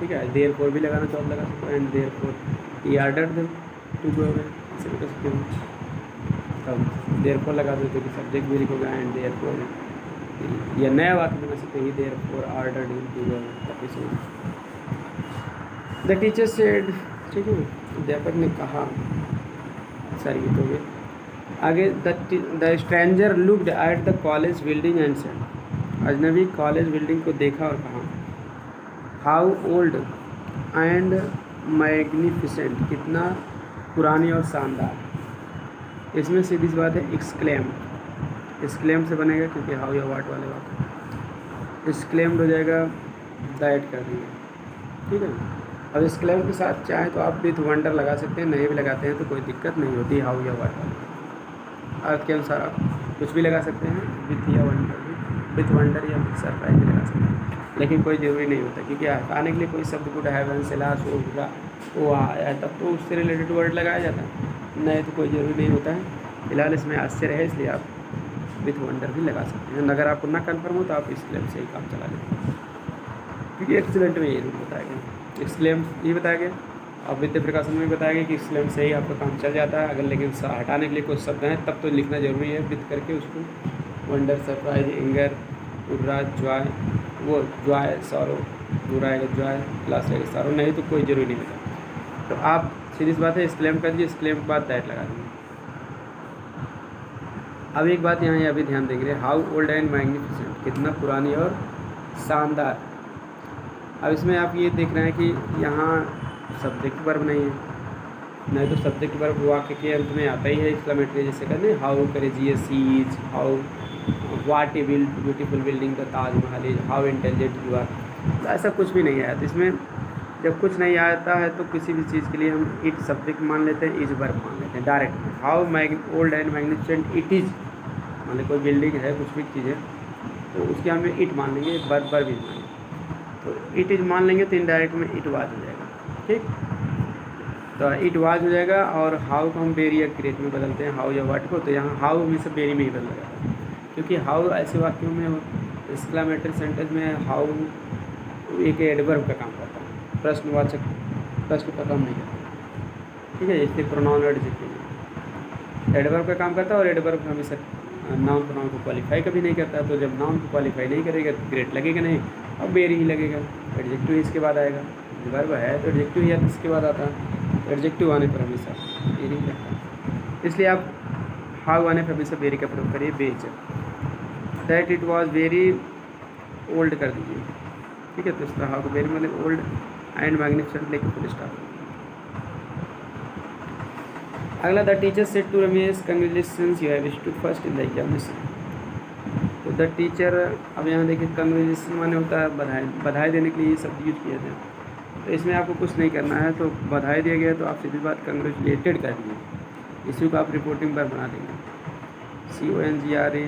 ठीक है। देयर फोर भी लगाना चाहो लगा सकते हो, and therefore he order them to go away, ऐसे भी कर सकते हो। तब देयर फोर लगा देते कि सब्जेक्ट भी लिखोगे, एंड देयर फोर, या नया वाक्य बना सकते ही, therefore order them to go away. The teacher said, ठीक है, अध्यापक ने कहा, सारी गीत हो गए। आगे the stranger looked at the college building and said, अजनबी कॉलेज बिल्डिंग को देखा और कहा, हाउ ओल्ड एंड मैग्निफिसेंट, कितना पुरानी और शानदार। इसमें सीधी सी बात है, एक्सक्लेम, एक्सक्लेम से बनेगा क्योंकि हाउ या वाट वाले बात, एक्सक्लेम्ड हो जाएगा, दैट कर देंगे, ठीक है। अब एक्सक्लेम के साथ चाहे तो आप विथ वंडर लगा सकते हैं, नहीं भी लगाते हैं तो कोई दिक्कत नहीं होती, हाउ या वाट वाले अर्थ के अनुसार आप कुछ भी लगा सकते हैं, विथ या वंडर, विथ वंडर या विथ सरप्राइज भी लगा सकते हैं, लेकिन कोई ज़रूरी नहीं होता, क्योंकि हटाने के लिए कोई शब्द गुड हैवन से लाश वो आया तब तो उससे रिलेटेड वर्ड लगाया जाता है, नहीं तो कोई ज़रूरी नहीं होता है। फिलहाल इसमें आश्चर्य है, इसलिए आप विथ वंडर भी लगा सकते हैं। अगर आपको ना कन्फर्म हो तो आप एक्सक्लेम से ही काम चला लेते हैं, क्योंकि एक्सीलेंट में ये रूल बताया गया, एक्सक्लेम ये बताया गया, और विद्या प्रकाशन में बताया गया कि एक्सक्लेम से ही आपका काम चल जाता है। अगर लेकिन हटाने के लिए कुछ शब्द हैं तब तो लिखना जरूरी है विथ करके उसको, वंडर, सरप्राइज, एंगर, उर्राज, जॉय, वो जॉय, सॉरो, बुरा है जॉय, लास्ट है सॉरो, नहीं तो कोई जरूरी नहीं होता। तो आप सीधी सी बात है, एक्सक्लेम कर दीजिए, एक्सक्लेम के बाद दैट लगा देंगे। अब एक बात यहाँ अभी ध्यान देंगे, हाउ ओल्ड एंड मैग्निफिसेंट, कितना पुरानी और शानदार। अब इसमें आप ये देख रहे हैं कि यहाँ सब्जेक्ट वर्ब नहीं है, नहीं तो सब्जेक्ट वर्ब वाक्य के अंत में आता ही है एक्सक्लेमेटरी, जैसे कहते हैं how courageous he is, how what a beautiful building the Taj Mahal is, how intelligent you are. तो ऐसा कुछ भी नहीं आया। तो इसमें जब कुछ नहीं आता है तो किसी भी चीज़ के लिए हम इट सब्जेक्ट मान लेते हैं, इज वर्ब मान लेते हैं direct. How old and magnificent it is, मान ली कोई बिल्डिंग है, कुछ भी चीज़ है, तो उसके हम इट मान लेंगे, वर्ब वर्ब इज मान लेंगे, तो इट इज मान लेंगे तो इनडायरेक्ट में इट वाज हो जाएगा, ठीक। तो इट वाज हो जाएगा। और हाउ को हम वेरी या क्रिएट में बदलते हैं, हाउ या वाट को, तो यहाँ हाउ में से वेरी में ही बदल जाता है, क्योंकि हाउ ऐसे वाक्यों में, एक्सक्लेमेटरी सेंटेंस में हाउ एक एडवर्ब का काम करता है, प्रश्नवाचक, प्रश्न का काम नहीं करता, ठीक है। इसलिए प्रोनाउन एडजेक्टिव एडवर्ब का काम करता है, और एडवर्ब हमेशा नाउन प्रोनाउन को क्वालिफाई कभी नहीं करता। तो जब नाउन को क्वालिफाई नहीं करेगा तो ग्रेट लगेगा नहीं, अब वेरी ही लगेगा। एडजेक्टिव इसके बाद आएगा, वर्ब है तो एडजेक्टिव या इसके बाद आता है, एडजेक्टिव आने पर हमेशा वेरी लगता है। इसलिए आप हाउ आने पर हमेशा वेरी का प्रयोग करिए, बेज। That it was very old कर दीजिए, ठीक है। तो इस तरह हाउ वेरी मतलब ओल्ड एंड मैग्निफिसेंट लेके फुल स्टॉप। अगला, the teacher said to Ramesh congratulations you have stood first in the examination. तो द टीचर, अब यहाँ देखिए कंग्रेचुलेशन माने होता है बधाई, बधाई देने के लिए ये शब्द यूज किए थे। तो इसमें आपको कुछ नहीं करना है, तो बधाई दिया गया तो आप सीधी बात कंग्रेचुलेटेड कर दीजिए, इसी को आप रिपोर्टिंग पर बना देंगे, CONGRATULATED,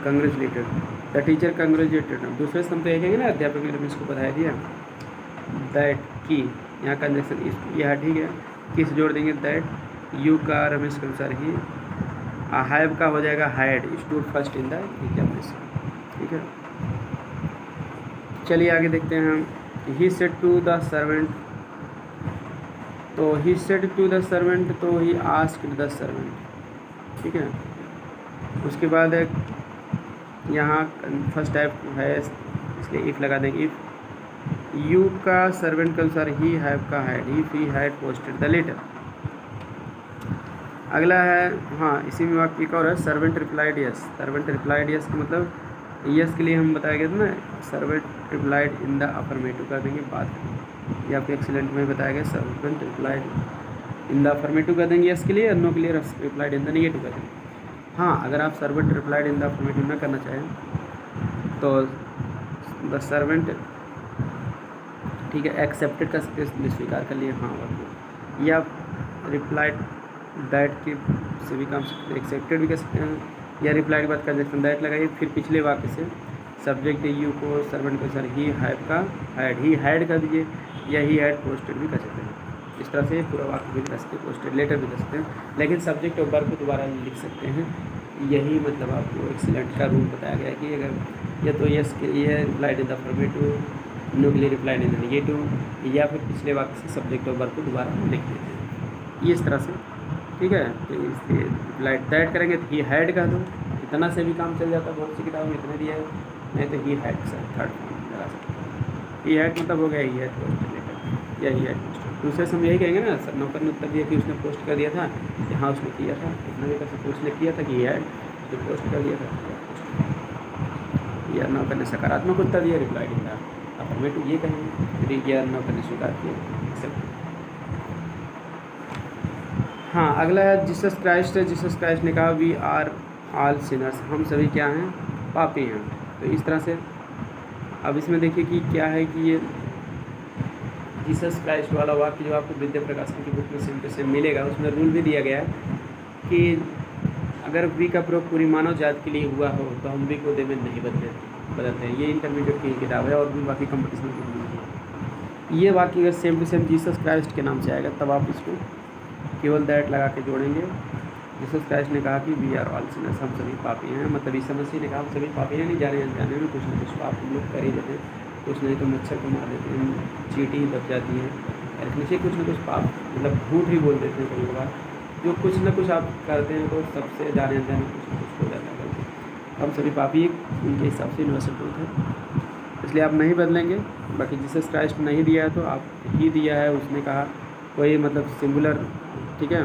congratulated. The teacher congratulated. दूसरे स्तंभ तो ये कहेंगे ना, अध्यापक ने रमेश को बधाई दिया। दैट की, यहाँ कंजक्शन यह ठीक है, किस जोड़ देंगे, दैट। यू का रमेश के अनुसार ही, हैव का हो जाएगा had stood first in the examination, ठीक है। चलिए आगे देखते हैं हम। He said to the servant, तो he said to the servant, तो ही आस्क्ड द सर्वेंट, ठीक है। उसके बाद यहाँ फर्स्ट टाइप है, इसलिए इफ़ लगा देंगे, इफ़। यू का सर्वेंट के अनुसार ही, हैव का had, if he had posted the letter. अगला है, हाँ इसी में वाक्य एक और है, servant replied yes. Servant replied yes का मतलब यस के लिए हम बताया गया था ना, servant replied in the affirmative कर देंगे बाद में, ये आपके एक्सीलेंट में बताया गया, servant replied in the affirmative कर देंगे यस के लिए, नो के लिए रिप्लाइड इन द नेगेटिव कर देंगे। हाँ, अगर आप servant replied in the affirmative ना करना चाहें तो द सर्वेंट, ठीक है, एक्सेप्टेड का स्वीकार कर लिए, हाँ वाक्य, या रिप्लाइड दैट के से भी काम एक्सेप्टेड भी कर सकते हैं, या रिप्लाई के बाद कंजक्शन दैट लगाइए, फिर पिछले वाक्य से सब्जेक्ट यू को सर्वेंट के सर ही हैव का हैड, ही हैड कर दीजिए, या ही हैड पोस्टेड भी कर सकते हैं। इस तरह से पूरा वाक्य भी कर सकते हैं, पोस्टेड लेटर भी कर सकते हैं, लेकिन सब्जेक्ट और वर्ब को दोबारा लिख सकते हैं। यही मतलब आपको एक्सीलेंट का रूल बताया गया है कि अगर या तो यस के लिए replied in the affirmative, no के लिए रिप्लाइड इन द नेगेटिव, या फिर पिछले वाक्य से सब्जेक्ट और वर्ब को दोबारा लिख देते हैं, ये इस तरह से, ठीक है। तो इसलिए रिप्लाइड दैट करेंगे तो ही हैड कर दो, इतना से भी काम चल जाता है, बहुत सी किताबों में इतने दिया है, नहीं तो he had sir third form लगा सकते हैं। ही हैड मतलब हो गया ही हैड पोस्टेड लेटर, या ही हैड पोस्टेड। दूसरे समय यही कहेंगे ना, सर नौकर ने उत्तर दिया कि उसने पोस्ट कर दिया था, कि हाँ उसने किया था, इतना भी कर सकते, उसने किया था कि ही हैड जो पोस्ट कर दिया था, या नौकर ने सकारात्मक उत्तर दिया, रिप्लाइड इन द अफर्मेटिव ये कहेंगे, या नौकर ने स्वीकार किया, एक्सेप्ट। हाँ, अगला है जीसस क्राइस्ट है। जीसस क्राइस्ट ने कहा वी आर ऑल सिनर्स, हम सभी क्या हैं, पापी हैं। तो इस तरह से अब इसमें देखिए कि क्या है कि ये जीसस क्राइस्ट वाला वाक्य जो आपको विद्या प्रकाशन की बुक में सेम टू सेम मिलेगा, उसमें रूल भी दिया गया है कि अगर वी का प्रयोग पूरी मानव जाति के लिए हुआ हो तो हम वी को दे में नहीं बदलते हैं। ये इंटरमीडिएट की किताब है और भी बाकी कंपटीशन की है। ये वाक्य अगर same to same Jesus Christ के नाम से आएगा तब आप इसको केवल दैट लगा के जोड़ेंगे। जीसस क्राइस्ट ने कहा कि वी आर ऑल सिनर्स, हम सभी पापी हैं, मतलब ईसा मसीह ने कहा हम सभी पापी हैं, नहीं जाने अनजाने में कुछ ना कुछ पाप हम लोग कर ही देते हैं, कुछ नहीं तो मच्छर को मार देते हैं, चींटी ही दब जाती है, ऐसे कुछ ना कुछ पाप मतलब झूठ ही बोल देते हैं कई बार, जो कुछ ना कुछ आप करते हैं तो सबसे जाने अनजाने कुछ ना कुछ हो जाता है। हम सभी पापी उनके हिसाब से यूनिवर्सल ट्रूथ है, इसलिए आप नहीं बदलेंगे। बाकी जीसस क्राइस्ट नहीं दिया है तो आप ही दिया है, उसने कहा कोई मतलब सिंगुलर, ठीक है,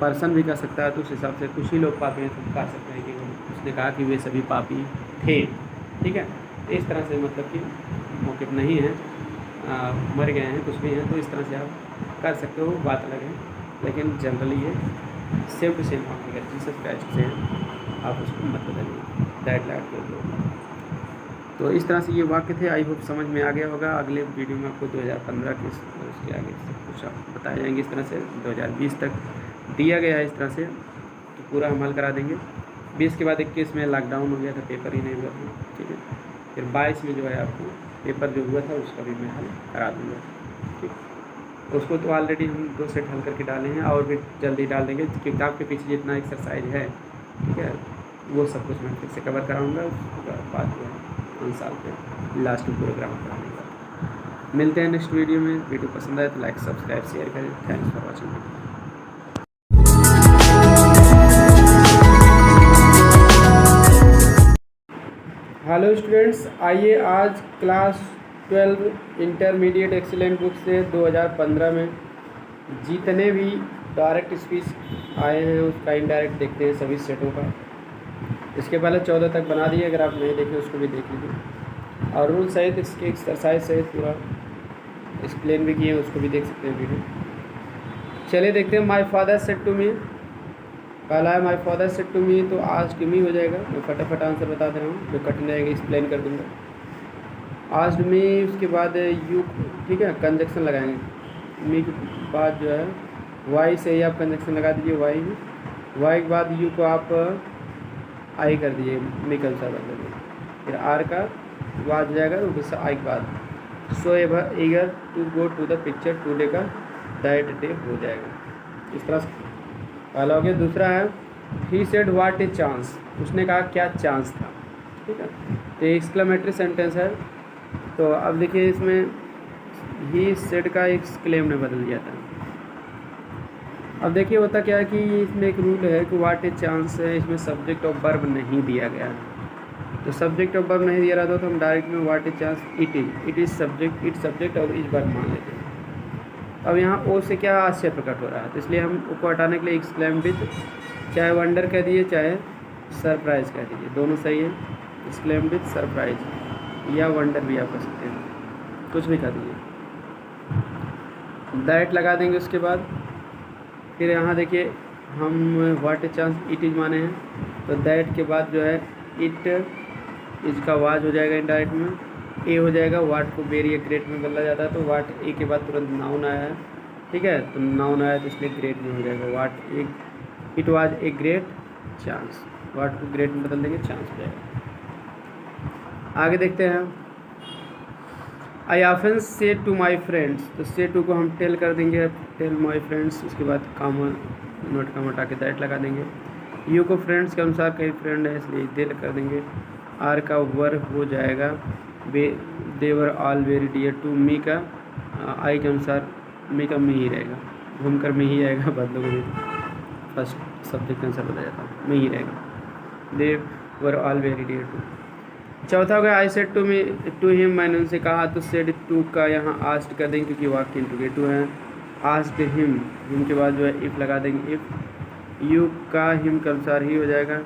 पर्सन भी कर सकता है, तो उस हिसाब से कुछ ही लोग पापी हैं तो कह सकते हैं कि उसने कहा कि वे सभी पापी थे, ठीक है। इस तरह से मतलब कि मौक़िफ़ नहीं है, मर गए हैं, कुछ भी हैं, तो इस तरह से आप कर सकते हो, बात अलग है, लेकिन जनरली ये सेम टू सेम वाक्य है, जीसस क्राइस्ट से आप उसको मत बदलिए, दैट लैट के लोग। तो इस तरह से ये वाक्य थे, आई होप समझ में आ गया होगा। अगले वीडियो में आपको 2015 के उसके आगे सब कुछ आप बताए जाएंगे, इस तरह से 2020 तक दिया गया है इस तरह से, तो पूरा हम हल करा देंगे। 20 के बाद 21 में लॉकडाउन हो गया था, पेपर ही नहीं हुआ था, ठीक है। फिर 22 में जो है आपको पेपर जो हुआ था उसका भी मैं हल करा दूँगा, ठीक। उसको तो ऑलरेडी हम 2 सेट हल करके डाले हैं और भी जल्दी डाल देंगे, किताब के पीछे जितना एक्सरसाइज है, ठीक है, वो सब कुछ मैं फिर से कवर कराऊँगा। उसके बाद जो है 5 साल पे लास्ट में पूरा ग्रामर कराने का। मिलते हैं नेक्स्ट वीडियो में। वीडियो पसंद आए तो लाइक सब्सक्राइब शेयर करें। Thanks for watching. Hello students, आइए आज क्लास 12 इंटरमीडिएट एक्सीलेंट बुक से 2015 में जितने भी डायरेक्ट स्पीच आए हैं उसका इनडायरेक्ट देखते हैं सभी सेटों का। इसके पहले 14 तक बना दिए, अगर आप नहीं देखे उसको भी देख लीजिए, और रूल सहित इसके एक्सरसाइज सहित पूरा एक्सप्लेन भी किए, उसको भी देख सकते हैं वीडियो। चलिए देखते हैं। My father said to me, पहला है my father said to me, तो आस्क्ड मी हो जाएगा। मैं फटाफट आंसर बता दे रहा हूँ, जो कठिन रहेगा एक्सप्लेन कर दूँगा। आस्क्ड मी, उसके बाद यू, ठीक है, कंजक्शन लगाएंगे। मी के बाद जो है वाई से ही आप कंजक्शन लगा दीजिए, वाई के बाद यू को आप आई कर दीजिए, मी का अनुसार बदल दीजिए, फिर आर का बाद हो जाएगा तो आई के बाद so ever eager to go to the picture today का दैट डे हो जाएगा। इस तरह से पहला हो गया। दूसरा है he said what a chance, उसने कहा क्या चांस था, ठीक है, तो एक्सक्लेमेटरी सेंटेंस है। तो अब देखिए इसमें ही सेड का एक्सक्लेम ने बदल दिया था। अब देखिए होता क्या है कि इसमें एक रूल है कि व्हाट ए चांस है, इसमें सब्जेक्ट ऑफ वर्ब नहीं दिया गया है। तो सब्जेक्ट ऑफ वर्ब नहीं दिया रहा तो हम डायरेक्ट में what a chance it is subject और इज वर्ब मान लेते हैं। अब यहाँ ओ से क्या आश्चर्य प्रकट हो रहा है, तो इसलिए हम ओ को हटाने के लिए एक्सक्लेम विद, चाहे वंडर कह दिए चाहे सरप्राइज कह दीजिए, दोनों सही है। एक्सक्लेम विद सरप्राइज या वंडर भी आप कर सकते हैं, कुछ भी कर दीजिए। दैट लगा देंगे उसके बाद। फिर यहाँ देखिए हम what a chance it is माने हैं, तो दैट के बाद जो है इट इज का वाज हो जाएगा इनडायरेक्ट में, ए हो जाएगा। वाट को वेरी या ग्रेट में बदला जाता है, तो वाट ए के बाद तुरंत नाउन आया है, ठीक है, तो नाउन आया तो इसलिए ग्रेट में हो जाएगा। What a it was a great chance, what को ग्रेट में बदल देंगे, चांस हो जाएगा। आगे देखते हैं। आई often say to my friends, तो से टू को हम टेल कर देंगे, टेल माई फ्रेंड्स, उसके बाद कामा नोट का हटा के दैट लगा देंगे। यू को फ्रेंड्स के अनुसार कई फ्रेंड है इसलिए दिल कर देंगे। आर का वर हो जाएगा they were all very dear to me का आई के अनुसार मी का मी ही रहेगा, घूमकर मी ही आएगा, बदलोगे फर्स्ट सब्जेक्ट आंसर बदल जाता है, मी ही रहेगा। They were all very dear to. चौथा हो गया I said to me to him, मैंने उनसे कहा, तो सेड टू का यहाँ आस्ट कर देंगे क्योंकि वाक्य इंट्रोगेटिव है। आस्क्ड हिम के बाद जो है इफ़ लगा देंगे, इफ़ यू का हिम के अनुसार ही हो जाएगा,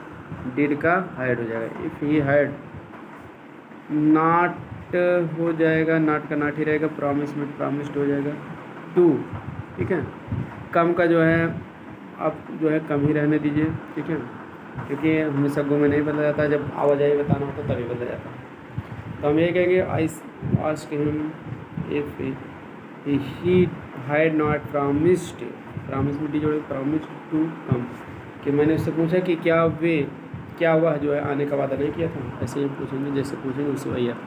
डिड का हाइड हो जाएगा, इफ़ ही हाइड। नॉट हो जाएगा, नॉट का नॉट ही रहेगा, प्रॉमिस में प्रॉमिस्ड हो जाएगा। टू, ठीक है, कम का जो है आप जो है कम ही रहने दीजिए, ठीक है, क्योंकि हमेशा गो में नहीं बदला जाता, जब आवाजाही बताना होता तभी बदला जाता है। तो हम ये कहेंगे आई asked him if he had not promised, promise में डी जोड़े, प्रॉमिस्ड टू कम, कि मैंने उससे पूछा कि क्या वह जो है आने का वादा नहीं किया था। ऐसे ही पूछेंगे, जैसे पूछेंगे उससे वही आप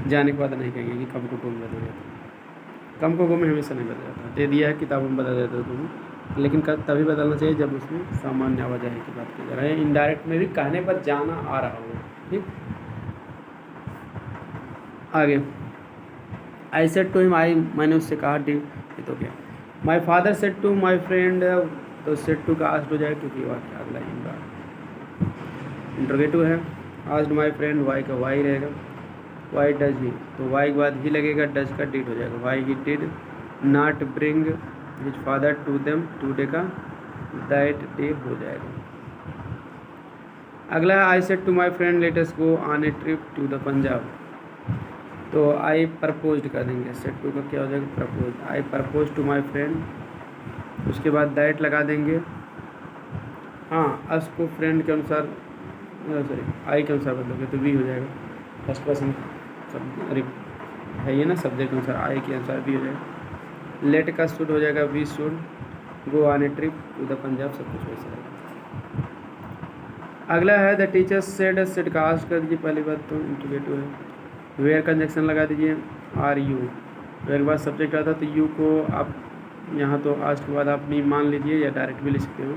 जाने का वादा नहीं कहेंगे कि कम को गो में बदल जाता, कम को गो में हमेशा नहीं बदल जाता। दे दिया है किताबों में बदल देते हो तुम्हें, लेकिन तभी बदलना चाहिए जब उसमें सामान्य आवाजाही की बात की जा रही है, इनडायरेक्ट में भी कहने पर जाना आ रहा हो, ठीक। आगे I said to him, I मैंने उससे कहा, डी ये तो क्या, my father said to my friend, तो सेड टू का आस्क्ड हो जाएगा क्योंकि वाक्य अगला इंट्रोगेटिव है। आस्क्ड माई फ्रेंड, वाई का वाई रहेगा, वाई डज ही, तो वाई के बाद ही लगेगा, डज का डिड हो जाएगा, why he did not bring his father to them today का दैट डे हो जाएगा। अगला है I said to my friend let us go on a trip to the Punjab, तो आई प्रपोज्ड कर देंगे, सेड टू का क्या हो जाएगा, propose, I propose to my friend, उसके बाद दैट लगा देंगे। हाँ, अस को फ्रेंड के अनुसार सॉरी आई के अनुसार बदलोगे तो वी हो जाएगा, फर्स्ट पर्सन सब है ये ना, सब्जेक्ट के अनुसार आई के अनुसार वी हो जाएगा। लेट का शुड हो जाएगा, we should go on a trip to the Punjab, सब कुछ वैसा रहेगा। अगला है द टीचर सेड, सेड का आस्क कर दीजिए, पहली बात तो इंट्रोगेटिव है। वेयर कंजक्शन लगा दीजिए, आर यू, वेयर के बाद सब्जेक्ट आता है तो यू को आप यहाँ तो आस्क के बाद आप मी मान लीजिए या डायरेक्ट भी ले सकते हो।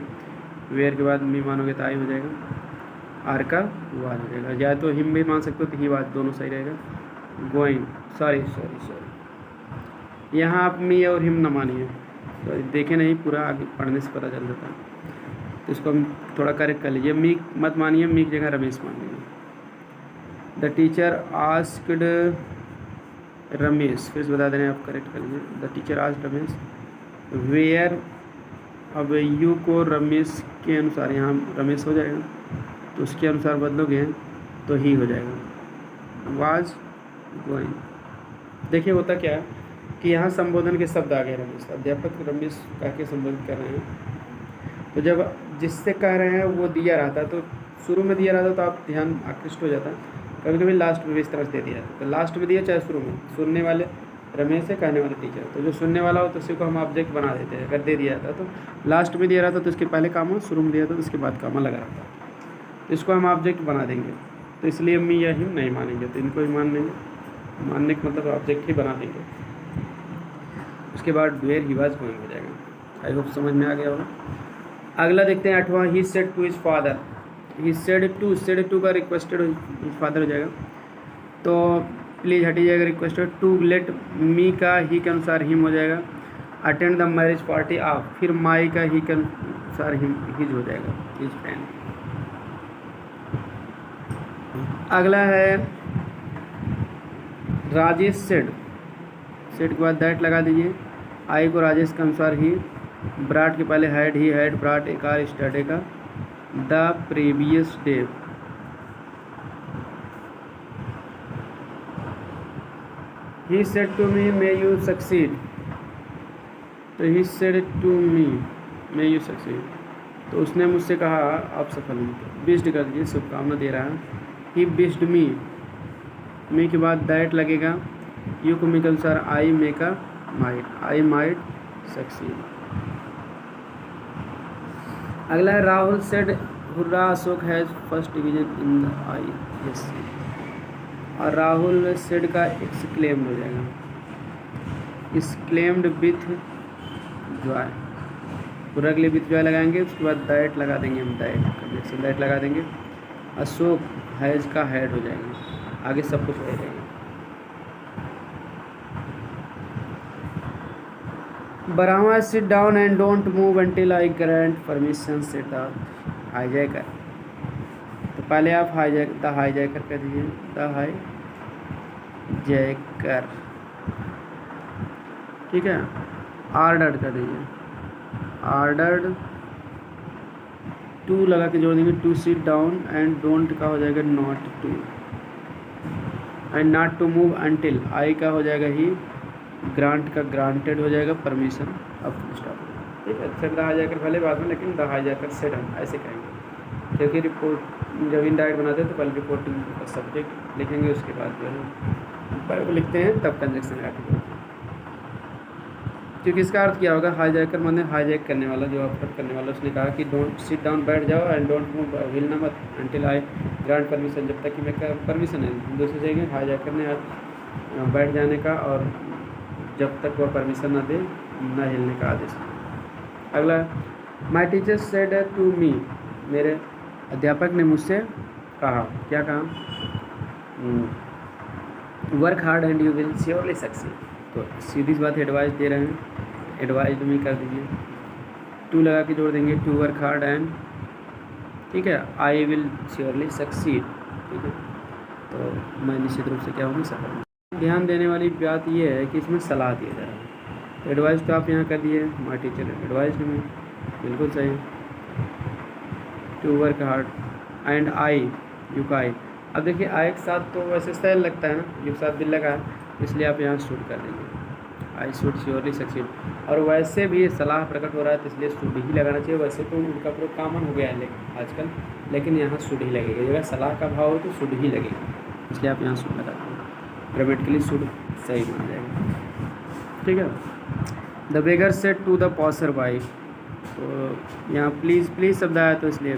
वेयर के बाद मी मानोगे तो आई हो जाएगा, आर का वाज हो जाएगा, या तो हिम भी मान सकते हो तो ही वाज, दोनों सही रहेगा। गोइंग, सॉरी, यहाँ आप मी और हिम न मानिए, तो देखे नहीं पूरा, आगे पढ़ने से पता चल जाता है, तो इसको हम थोड़ा करेक्ट कर लीजिए। मी मत मानिए, मी की जगह रमेश मान लीजिए। द टीचर आस्क्ड रमेश, फिर से बता दें आप करेक्ट कर लीजिए, the teacher asked Ramesh, where, अब यू को रमेश के अनुसार यहाँ रमेश हो जाएगा, तो उसके अनुसार बदलोगे तो ही हो जाएगा। वाज गोइंग, देखिए होता क्या है कि यहाँ संबोधन के शब्द आ गए रमेश, अध्यापक रमेश कह के संबोधित कर रहे हैं। तो जब जिससे कह रहे हैं वो दिया रहता, तो शुरू में दिया रहता तो आप ध्यान आकृष्ट हो जाता, कभी कभी लास्ट में भी इस तरह से दे दिया तो लास्ट में दिया चाहे शुरू में, सुनने वाले रमेश है, कहने वाले टीचर, तो जो सुनने वाला हो तो उसी को हम ऑब्जेक्ट बना देते हैं। अगर दे दिया जाता तो लास्ट में दिया रहता तो इसके पहले कामा, शुरू में दिया था तो उसके बाद कामा लगा रहता, तो इसको हम ऑब्जेक्ट बना देंगे। तो इसलिए मी या हिम नहीं मानेंगे, तो इनको ही मान लेंगे, मानने का मतलब ऑब्जेक्ट ही बना देंगे। उसके बाद वेयर ही वाज गोइंग हो जाएगा। आई होप समझ में आ गया होगा। अगला देखते हैं 8वां, he said to his father. He said to का रिक्वेस्टेड हिज फादर हो जाएगा, तो प्लीज़ हटी जाएगा रिक्वेस्टेड। टू लेट मी का ही के अनुसार हिम हो जाएगा। अटेंड द मैरिज पार्टी आप, फिर माई का ही के अनुसार हिम हिज हो जाएगा, हिज फ्रेंड। अगला है राजेश सेड, सेड के बाद दैट लगा दीजिए। आई को राजेश के अनुसार ही, ब्राट के पहले had, he had brought a car yesterday का the previous day. He said to me may you succeed, तो he said to me may you succeed, तो उसने मुझसे कहा आप सफल होंगे। विश्ड कर दीजिए, शुभकामना दे रहा है। ही विश्ड मी के बाद दैट लगेगा। यू को मी के अनुसार आई मे का माइट, आई माइट सक्सीड। अगला है Rahul said hurrah Ashok has first division in the ISC, और राहुल सेड का एक्सक्लेम्ड हो जाएगा, एक्सक्लेम्ड विथ जॉय, पूरा के लिए विथ जॉय लगाएंगे। उसके बाद दैट लगा देंगे हम, दैट लगा देंगे। अशोक हैज का हेड हो जाएगा, आगे सब कुछ हो जाएगा। Brahma sit down and don't move until I grant permission, said the hijacker। तो पहले आप द हाईजैकर कर दीजिए, द हाईजैकर, ठीक है। ऑर्डर्ड कर दीजिए, ऑर्डर्ड। टू लगा के जोड़ देंगे, to sit down, and don't का हो जाएगा not to, and not to move until, I का हो जाएगा ही, ग्रांट का ग्रांटेड हो जाएगा, परमिशन अब स्टॉप, ठीक है। सेट द हाईजैकर पहले बाद में, लेकिन द हाईजैकर सेट हम ऐसे कहेंगे, क्योंकि रिपोर्ट जब इनडायरेक्ट बनाते हैं तो पहले रिपोर्टिंग का सब्जेक्ट लिखेंगे, उसके बाद जो है पर को लिखते हैं, तब कंजक्शन लगा के, क्योंकि इसका अर्थ क्या होगा, हाईजैकर माने हाईजैक करने वाला, जो अपहरण करने वाला। उसने कहा कि डोंट सिट डाउन, बैठ जाओ, एंड डोंट मूव, हिलना मत, अंटिल आई ग्रांट परमिशन, जब तक कि मैं परमिशन है। दूसरी जगह हाईजैकर ने बैठ जाने का, और जब तक वह परमिशन ना दे, ना हिलने का आदेश। अगला, my teacher said to me, मेरे अध्यापक ने मुझसे कहा, क्या कहा, work hard and you will surely succeed. तो सीधी सी बात एडवाइस दे रहे हैं, एडवाइस में कर दीजिए, टू लगा के जोड़ देंगे, टू वर्क हार्ड एंड, ठीक है, आई विल श्योरली सक्सीड, ठीक है। तो मैं निश्चित रूप से क्या होंगी, सफल। ध्यान देने वाली बात यह है कि इसमें सलाह दिया जा रहा है, तो एडवाइस तो आप यहाँ कर दिए, माई टीचर एडवाइस में बिल्कुल सही। To work hard and I, you का आई, अब देखिए आई के साथ तो वैसे सही लगता है ना, यू के साथ दिल लगा है, इसलिए आप यहाँ शूट कर देंगे, आई शुड श्योरली सक्सीड। और वैसे भी सलाह प्रकट हो रहा है, तो इसलिए शुड ही लगाना चाहिए। वैसे तो उनका प्रयोग कॉमन हो गया है आजकल, लेकिन यहाँ शुड ही लगेगा, अगर सलाह का भाव हो तो शुड ही लगेगा, इसलिए आप यहाँ शुड लगा देंगे, ग्रामेटिकली शुड सही माना जाएगा, ठीक है। The beggar said to the passer by, तो यहाँ प्लीज़ शब्द आया, तो इसलिए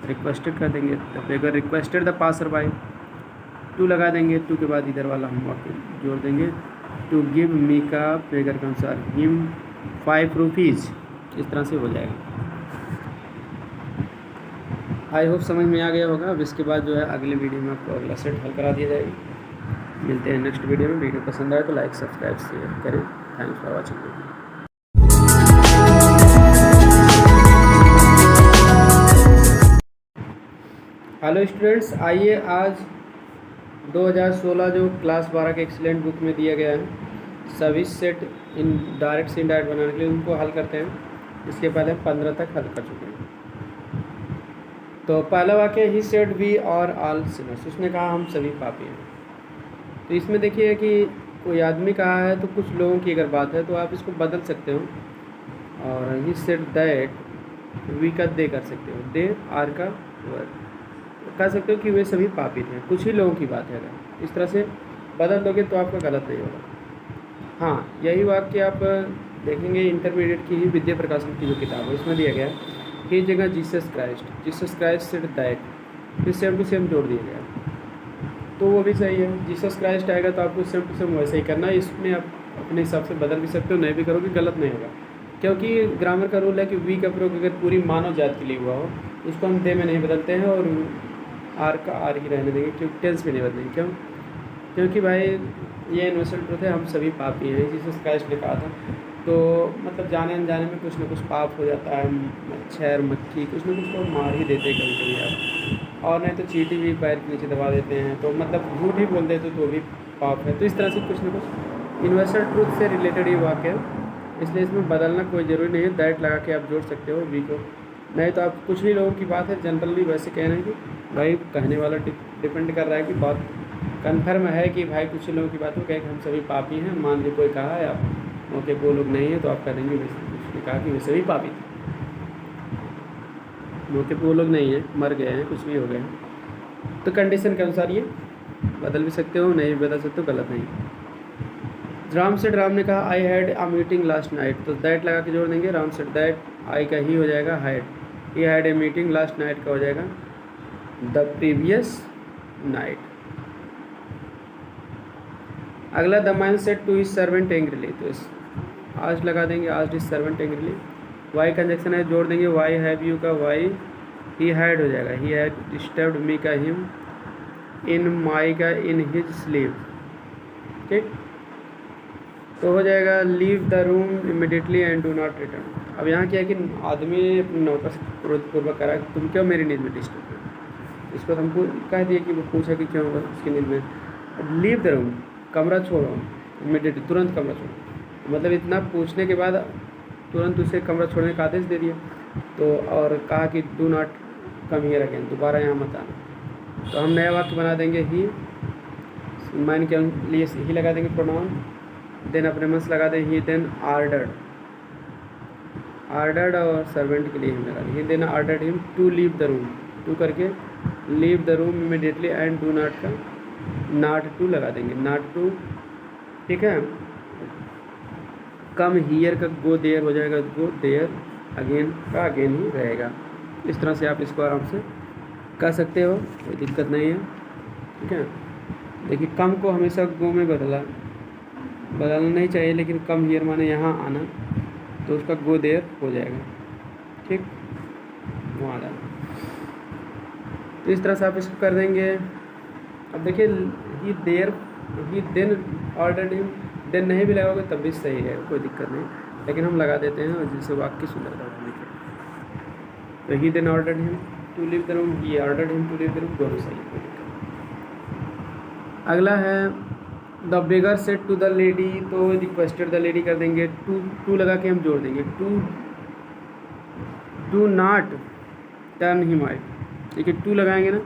रिक्वेस्टेड कर देंगे, the beggar requested the passer by, to लगा देंगे, टू के बाद इधर वाला हम वाक्य जोड़ देंगे, टू गिव मी का बेगर के अनुसार हिम 5 रुपीज़, इस तरह से हो जाएगा। आई होप समझ में आ गया होगा। अब इसके बाद जो है अगले वीडियो में आपको अगला सेट हल करा दिया जाएगी। मिलते हैं नेक्स्ट वीडियो में। वीडियो पसंद आए तो लाइक सब्सक्राइब शेयर करें। Thanks for watching. Hello students, आइए आज 2016 जो क्लास 12 के एक्सीलेंट बुक में दिया गया है सभी सेट इन डायरेक्ट से इनडायरेक्ट बनाने के लिए उनको हल करते हैं। इसके पहले 15 तक हल कर चुके हैं। तो पहला वाक्य ही सेड वी और ऑल सिनर्स, उसने कहा हम सभी पापी हैं। तो इसमें देखिए कि कोई आदमी कहा है तो कुछ लोगों की अगर बात है तो आप इसको बदल सकते हो और ही सेड दैट वी का दे कर सकते हो, दे आर का वर्ड कह सकते हो कि वे सभी पापी थे, कुछ ही लोगों की बात है। अगर इस तरह से बदल दोगे तो आपका गलत नहीं होगा। हाँ, यही वाक्य आप देखेंगे इंटरमीडिएट की ही विद्या प्रकाशन की जो किताब है उसमें दिया गया है कि जगह जीसस क्राइस्ट सेड दैट, फिर सेम टू सेम जोड़ दिया गया, तो वो भी सही है। जीसस क्राइस्ट आएगा तो आपको सेम टू सेम वैसे ही करना है। इसमें आप अपने हिसाब से बदल भी सकते हो, नहीं भी करोगे गलत नहीं होगा, क्योंकि ग्रामर का रूल है कि वी का प्रयोग अगर पूरी मानव जात के लिए हुआ हो उसको हम दे में नहीं बदलते हैं और आर का आर ही रहने देंगे, क्योंकि टेंस भी नहीं बदलेंगे। क्यों? क्योंकि भाई ये यूनिवर्सल ट्रुथ है, हम सभी पापी हैं। जीसस क्राइस्ट ने कहा था, तो मतलब जाने अनजाने में कुछ ना कुछ पाप हो जाता है, मच्छर मक्खी कुछ ना कुछ तो मार ही देते हैं कभी कभी आप, और नहीं तो चींटी भी पैर के नीचे दबा देते हैं, तो मतलब झूठ ही बोल देते तो भी पाप है। तो इस तरह से कुछ ना कुछ यूनिवर्सल ट्रुथ से रिलेटेड ये वाक्य है, इसलिए इसमें बदलना कोई ज़रूरी नहीं है। दैट लगा के आप जोड़ सकते हो वी को, नहीं तो आप कुछ ही लोगों की बात है जनरली वैसे कहना है कि भाई कहने वाला डिपेंड कर रहा है कि बात कन्फर्म है कि भाई कुछ ही लोगों की बात हो कहे कि हम सभी पापी हैं। मान ली कोई कहा है आप ओके वो लोग नहीं है तो आप कह देंगे उसने कहा कि वे सभी पापी थे, मौके पे वो लोग नहीं है, मर गए हैं, कुछ भी हो गए हैं। तो कंडीशन के अनुसार ये बदल भी सकते हो, नहीं बदल सकते हो, गलत नहीं। राम ने कहा I had a meeting last night, तो दैट लगा के जोड़ देंगे। राम सेड दैट, आई का ही हो जाएगा had, he had a meeting last night का हो जाएगा द प्रीवियस नाइट। अगला the man said to his servant angrily, तो आज लगा देंगे, आज his servant angrily. Why conjunction है, जोड़ देंगे वाई हैव यू का वाई, ही हैड हो जाएगा ही हैड डिस्टर्ब्ड मी का हिम, इन माई का इन हिज स्लीव। ठीक, तो हो जाएगा leave the room immediately and do not return. अब यहाँ क्या है कि आदमी अपने नौकर से क्रोधपूर्वक करा कि तुम क्यों मेरी नींद में डिस्टर्ब हो। इस पर हमको कह दिया कि वो पूछा कि क्यों होगा उसकी नींद में। लीव द रूम, कमरा छोड़ो इमिडिएटली, तुरंत कमरा छोड़ो, मतलब इतना पूछने के बाद तुरंत उसे कमरा छोड़ने का आदेश दे दिया। तो और कहा कि do not come here again, दोबारा यहाँ मत आना। तो हम नया वाक्य बना देंगे ही, माइन के लिए ही लगा देंगे प्रोनाउन, देन अपने मन से लगा दें ही, देन आर्डर्ड और सर्वेंट के लिए हम लगा देंगे then ordered him to leave the room, to करके leave the room immediately and do not का नॉट टू लगा देंगे, नॉट टू। ठीक है, कम हियर का गो देयर हो जाएगा, गो देयर, अगेन का अगेन ही रहेगा। इस तरह से आप इसको आराम से कर सकते हो, कोई दिक्कत नहीं है। ठीक है, देखिए कम को हमेशा गो में बदलना नहीं चाहिए, लेकिन कम हियर माने यहाँ आना, तो उसका गो देयर हो जाएगा। ठीक, वहाँ जाना। तो इस तरह से आप इसको कर देंगे। अब देखिए he there, he then ordered him, then नहीं भी लगाओगे तब भी सही है, कोई दिक्कत नहीं, लेकिन हम लगा देते हैं और जिससे वाक्य सुंदरता बढ़ने के। तो he then ordered him to leave the room, he ordered him to leave the room, दोनों सही है, कोई दिक्कत नहीं। अगला है the beggar said to the lady, तो रिक्वेस्टेड द लेडी कर देंगे, टू लगा के हम जोड़ देंगे, to not turn him out. देखिए टू लगाएंगे ना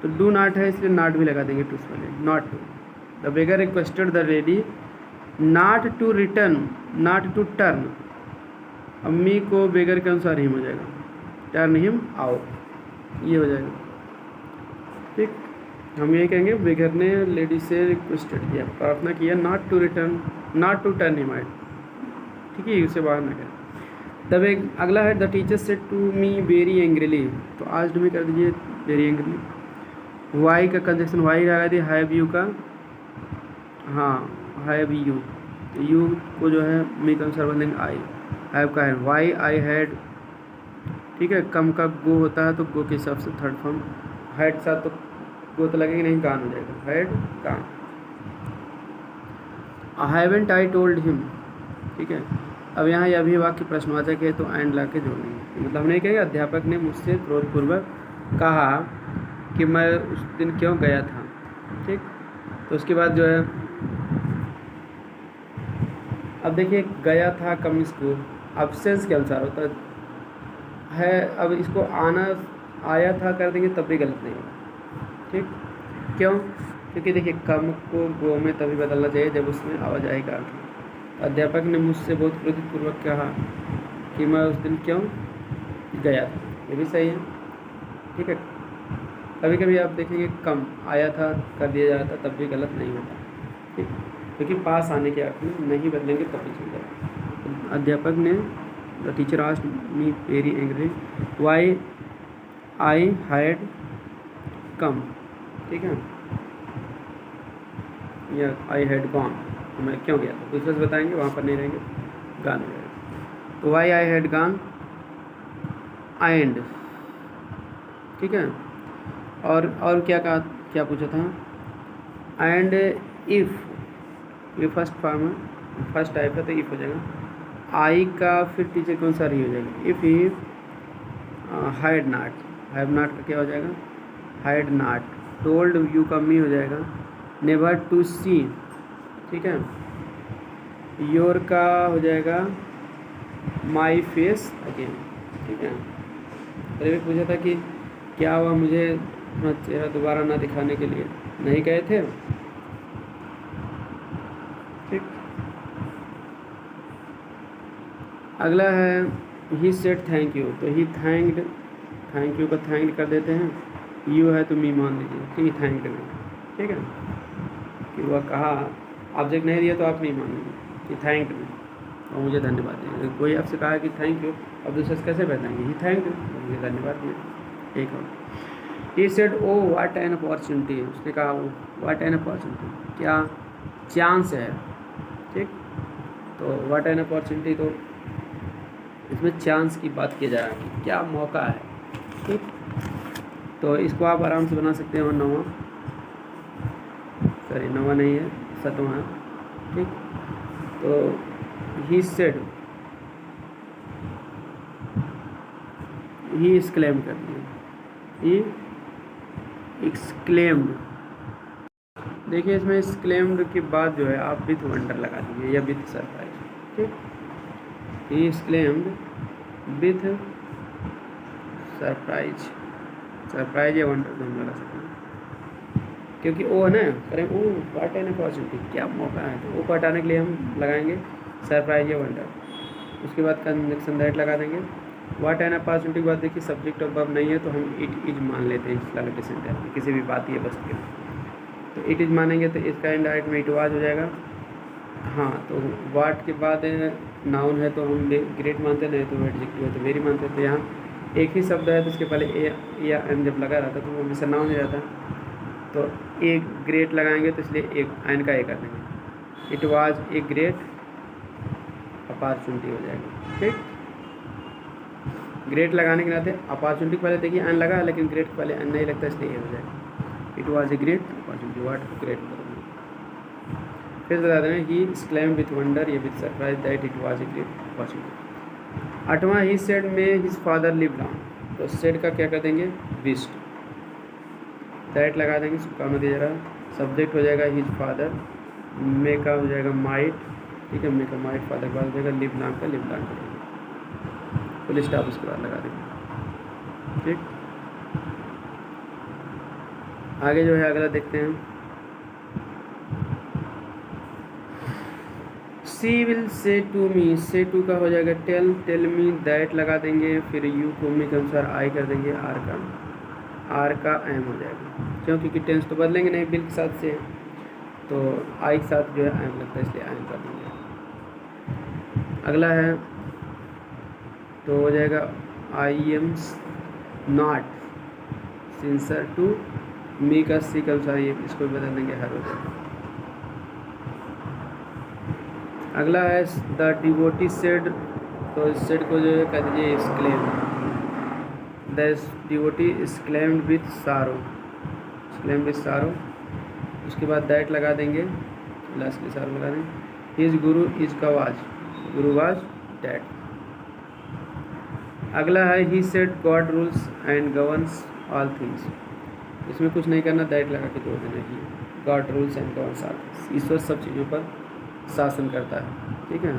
तो डू नॉट है इसलिए नॉट भी लगा देंगे टू से पहले, not to. The beggar requested the lady not to return, not to turn, अम्मी को बेगर के अनुसार हिम हो जाएगा, टर्न हिम आउट, ये हो जाएगा। ठीक, हम ये कहेंगे बेगर ने लेडी से रिक्वेस्टेड किया, प्रार्थना किया, not to return, not to turn him out. ठीक है, उसे बाहर ना करें। तब अगला है the teacher said to me very angrily, तो आज में कर दीजिए वेरी एंग्रीली। वाई का कंजक्शन वाई लगा दिए, हैव यू का, हाँ हैव यू, यू को जो है मी का अनुसार बदलेंगे आई, हैव का है वाई, आई हैड। ठीक है, कम का गो होता है तो गो के हिसाब से थर्ड फॉर्म, हैड साथ तो गो तो लगेगा नहीं, कान हो जाएगा, हैड कान। Haven't I told him. ठीक है, अब यहाँ यह भी वाक्य प्रश्नवाचक है तो एंड ला के जोड़ेंगे, मतलब हम नहीं कहेंगे अध्यापक ने मुझसे क्रोधपूर्वक कहा कि मैं उस दिन क्यों गया था। ठीक, तो उसके बाद जो है अब देखिए गया था कम स्कूल, अब्सेंस के अनुसार होता है। अब इसको आना आया था कर देंगे तब भी गलत नहीं होगा। ठीक, क्यों? क्योंकि देखिए कम को गो में तभी बदलना चाहिए जब उसमें आवाजाही का अर्थ हो। अध्यापक ने मुझसे बहुत क्रोधितपूर्वक कहा कि मैं उस दिन क्यों गया था, ये भी सही है। ठीक है, कभी कभी आप देखेंगे कम आया था कर दिया जाता तब भी गलत नहीं होता। ठीक, क्योंकि पास आने के अर्थ में नहीं बदलेंगे तब भी चल जाएगा। अध्यापक ने the teacher asked me very angry why I had come. ठीक है, या आई हैड गॉन, मैं क्यों गया था, दूसरे से बताएंगे, वहाँ पर नहीं रहेंगे, गान हो जाएगा। तो why I had gone and. ठीक है, और क्या कहा, क्या पूछा था, एंड इफ़, ये फर्स्ट फॉर्म है, फर्स्ट टाइप है तो इफ़ हो जाएगा। आई का फिर टीचर कौन सा रही हो जाएगा, if he had not, have not का क्या हो जाएगा, हैड नॉट। टोल्ड यू का मी हो जाएगा, नेवर टू सी। ठीक है, योर का हो जाएगा माई फेस अगेन। ठीक है, पहले भी पूछा था कि क्या हुआ मुझे अपना चेहरा दोबारा ना दिखाने के लिए नहीं गए थे। ठीक, अगला है ही सेड थैंक यू, तो ही थैंक्ड, थैंक यू का थैंक्ड कर देते हैं, यू है तो मी मान लीजिए कि ही थैंक्ड में। ठीक है, कि वह कहा, ऑब्जेक्ट नहीं दिया तो आप नहीं मानेंगे कि थैंक्ड में और मुझे धन्यवाद दिया। कोई आपसे कहा कि थैंक यू, अब दूसरे से कैसे बताएंगे, ही थैंक्ड मुझे धन्यवाद दिया। एक और, he said oh what an opportunity, उसने कहा व्हाट एन अपॉर्चुनिटी, क्या चांस है। ठीक, तो व्हाट एन अपॉर्चुनिटी, तो इसमें चांस की बात की जा रहा है, क्या मौका है। ठीक, तो इसको आप आराम से बना सकते हो नवा, सॉरी नवा नहीं है, सतवां है। ठीक, तो ही सेड, ही एक्सक्लेम कर दिया, ही एक्सक्लेम्ड। देखिए इसमें एक्सक्लेम्ड के बाद जो है आप विथ वंडर लगा दीजिए या विथ सरप्राइज। ठीक, ही एक्सक्लेम्ड विथ सरप्राइज, सरप्राइज या वंडर दोनों लगा सकते हैं, क्योंकि ओ है ना, करें ओ व्हाट एन अपॉर्चुनिटी, क्या मौका है, तो ओ को हटाने के लिए हम लगाएंगे सरप्राइज या वंडर। उसके बाद कंजंक्शन दैट लगा देंगे। व्हाट एन अपॉर्चुनिटी के बाद देखिए सब्जेक्ट और वर्ब नहीं है तो हम इट इज मान लेते हैं एक्सक्लेमेशन टैग में, किसी भी बात ये बस के, तो इट इज मानेंगे तो इसका इनडायरेक्ट में इट वाज हो जाएगा। हाँ, तो वाट के बाद नाउन है तो हम ग्रेट मानते, नहीं तो एडजेक्टिव है तो वेरी मानते। तो यहाँ एक ही शब्द है तो उसके पहले ए या एन जब लगा रहता तो वो हमेशा नाउन हो जाता है, तो एक ग्रेट लगाएंगे तो इसलिए एक एन का ए कर देंगे, it was a great opportunity हो जाएगी। ठीक, ग्रेट लगाने के नाते अपॉर्चुनिटी के पहले देखिए एन लगा, लेकिन ग्रेट के पहले एन नहीं लगता इसलिए हो जाएगा, it was a great opportunity, what great. फिर बता दें ही एक्सक्लेम्ड विथ वंडर या with surprise that it was a great opportunity. आठवां, ही सेड में हिज फादर लिव लॉन्ग, तो सेड का क्या कर देंगे, विश्ड, दैट लगा देंगे, शुभकामना दिया जा रहा, सब्जेक्ट हो जाएगा हिज फादर, मे का हो जाएगा माइट। ठीक है, मे का माइट, फादर का हो जाएगा लिव लॉन्ग का लिव लॉन्ग करेंगे, फुल स्टॉप उसके बाद लगा देंगे। ठीक, आगे जो है अगला देखते हैं, सी विल से टू मी, से टू का हो जाएगा टेल, टेल मी, दैट लगा देंगे, फिर यू को मी के अनुसार आई कर देंगे, आर का एम हो जाएगा, क्यों, क्योंकि टेंस तो बदलेंगे नहीं, बिल के साथ से, तो आई के साथ जो है एम लगता है इसलिए एम कर देंगे। अगला है तो हो जाएगा I am not sincere to me का सी का अनुसार ये इसको बदल देंगे, हर हो जाएगा। अगला है द डिवोटी सेड, तो सेड को जो है कह दीजिए exclaim, the devotee exclaimed with सारो, एक्सक्लेम्ड विथ सारो। उसके बाद दैट लगा देंगे, लास्ट के सारो लगा देंगे, हिज गुरु इज का वाज, गुरु वाज डैड। अगला है he said God rules and governs all things, इसमें कुछ नहीं करना, दैट लगा के जोड़ देना, he God rules and governs all things, ईश्वर सब चीज़ों पर शासन करता है। ठीक है।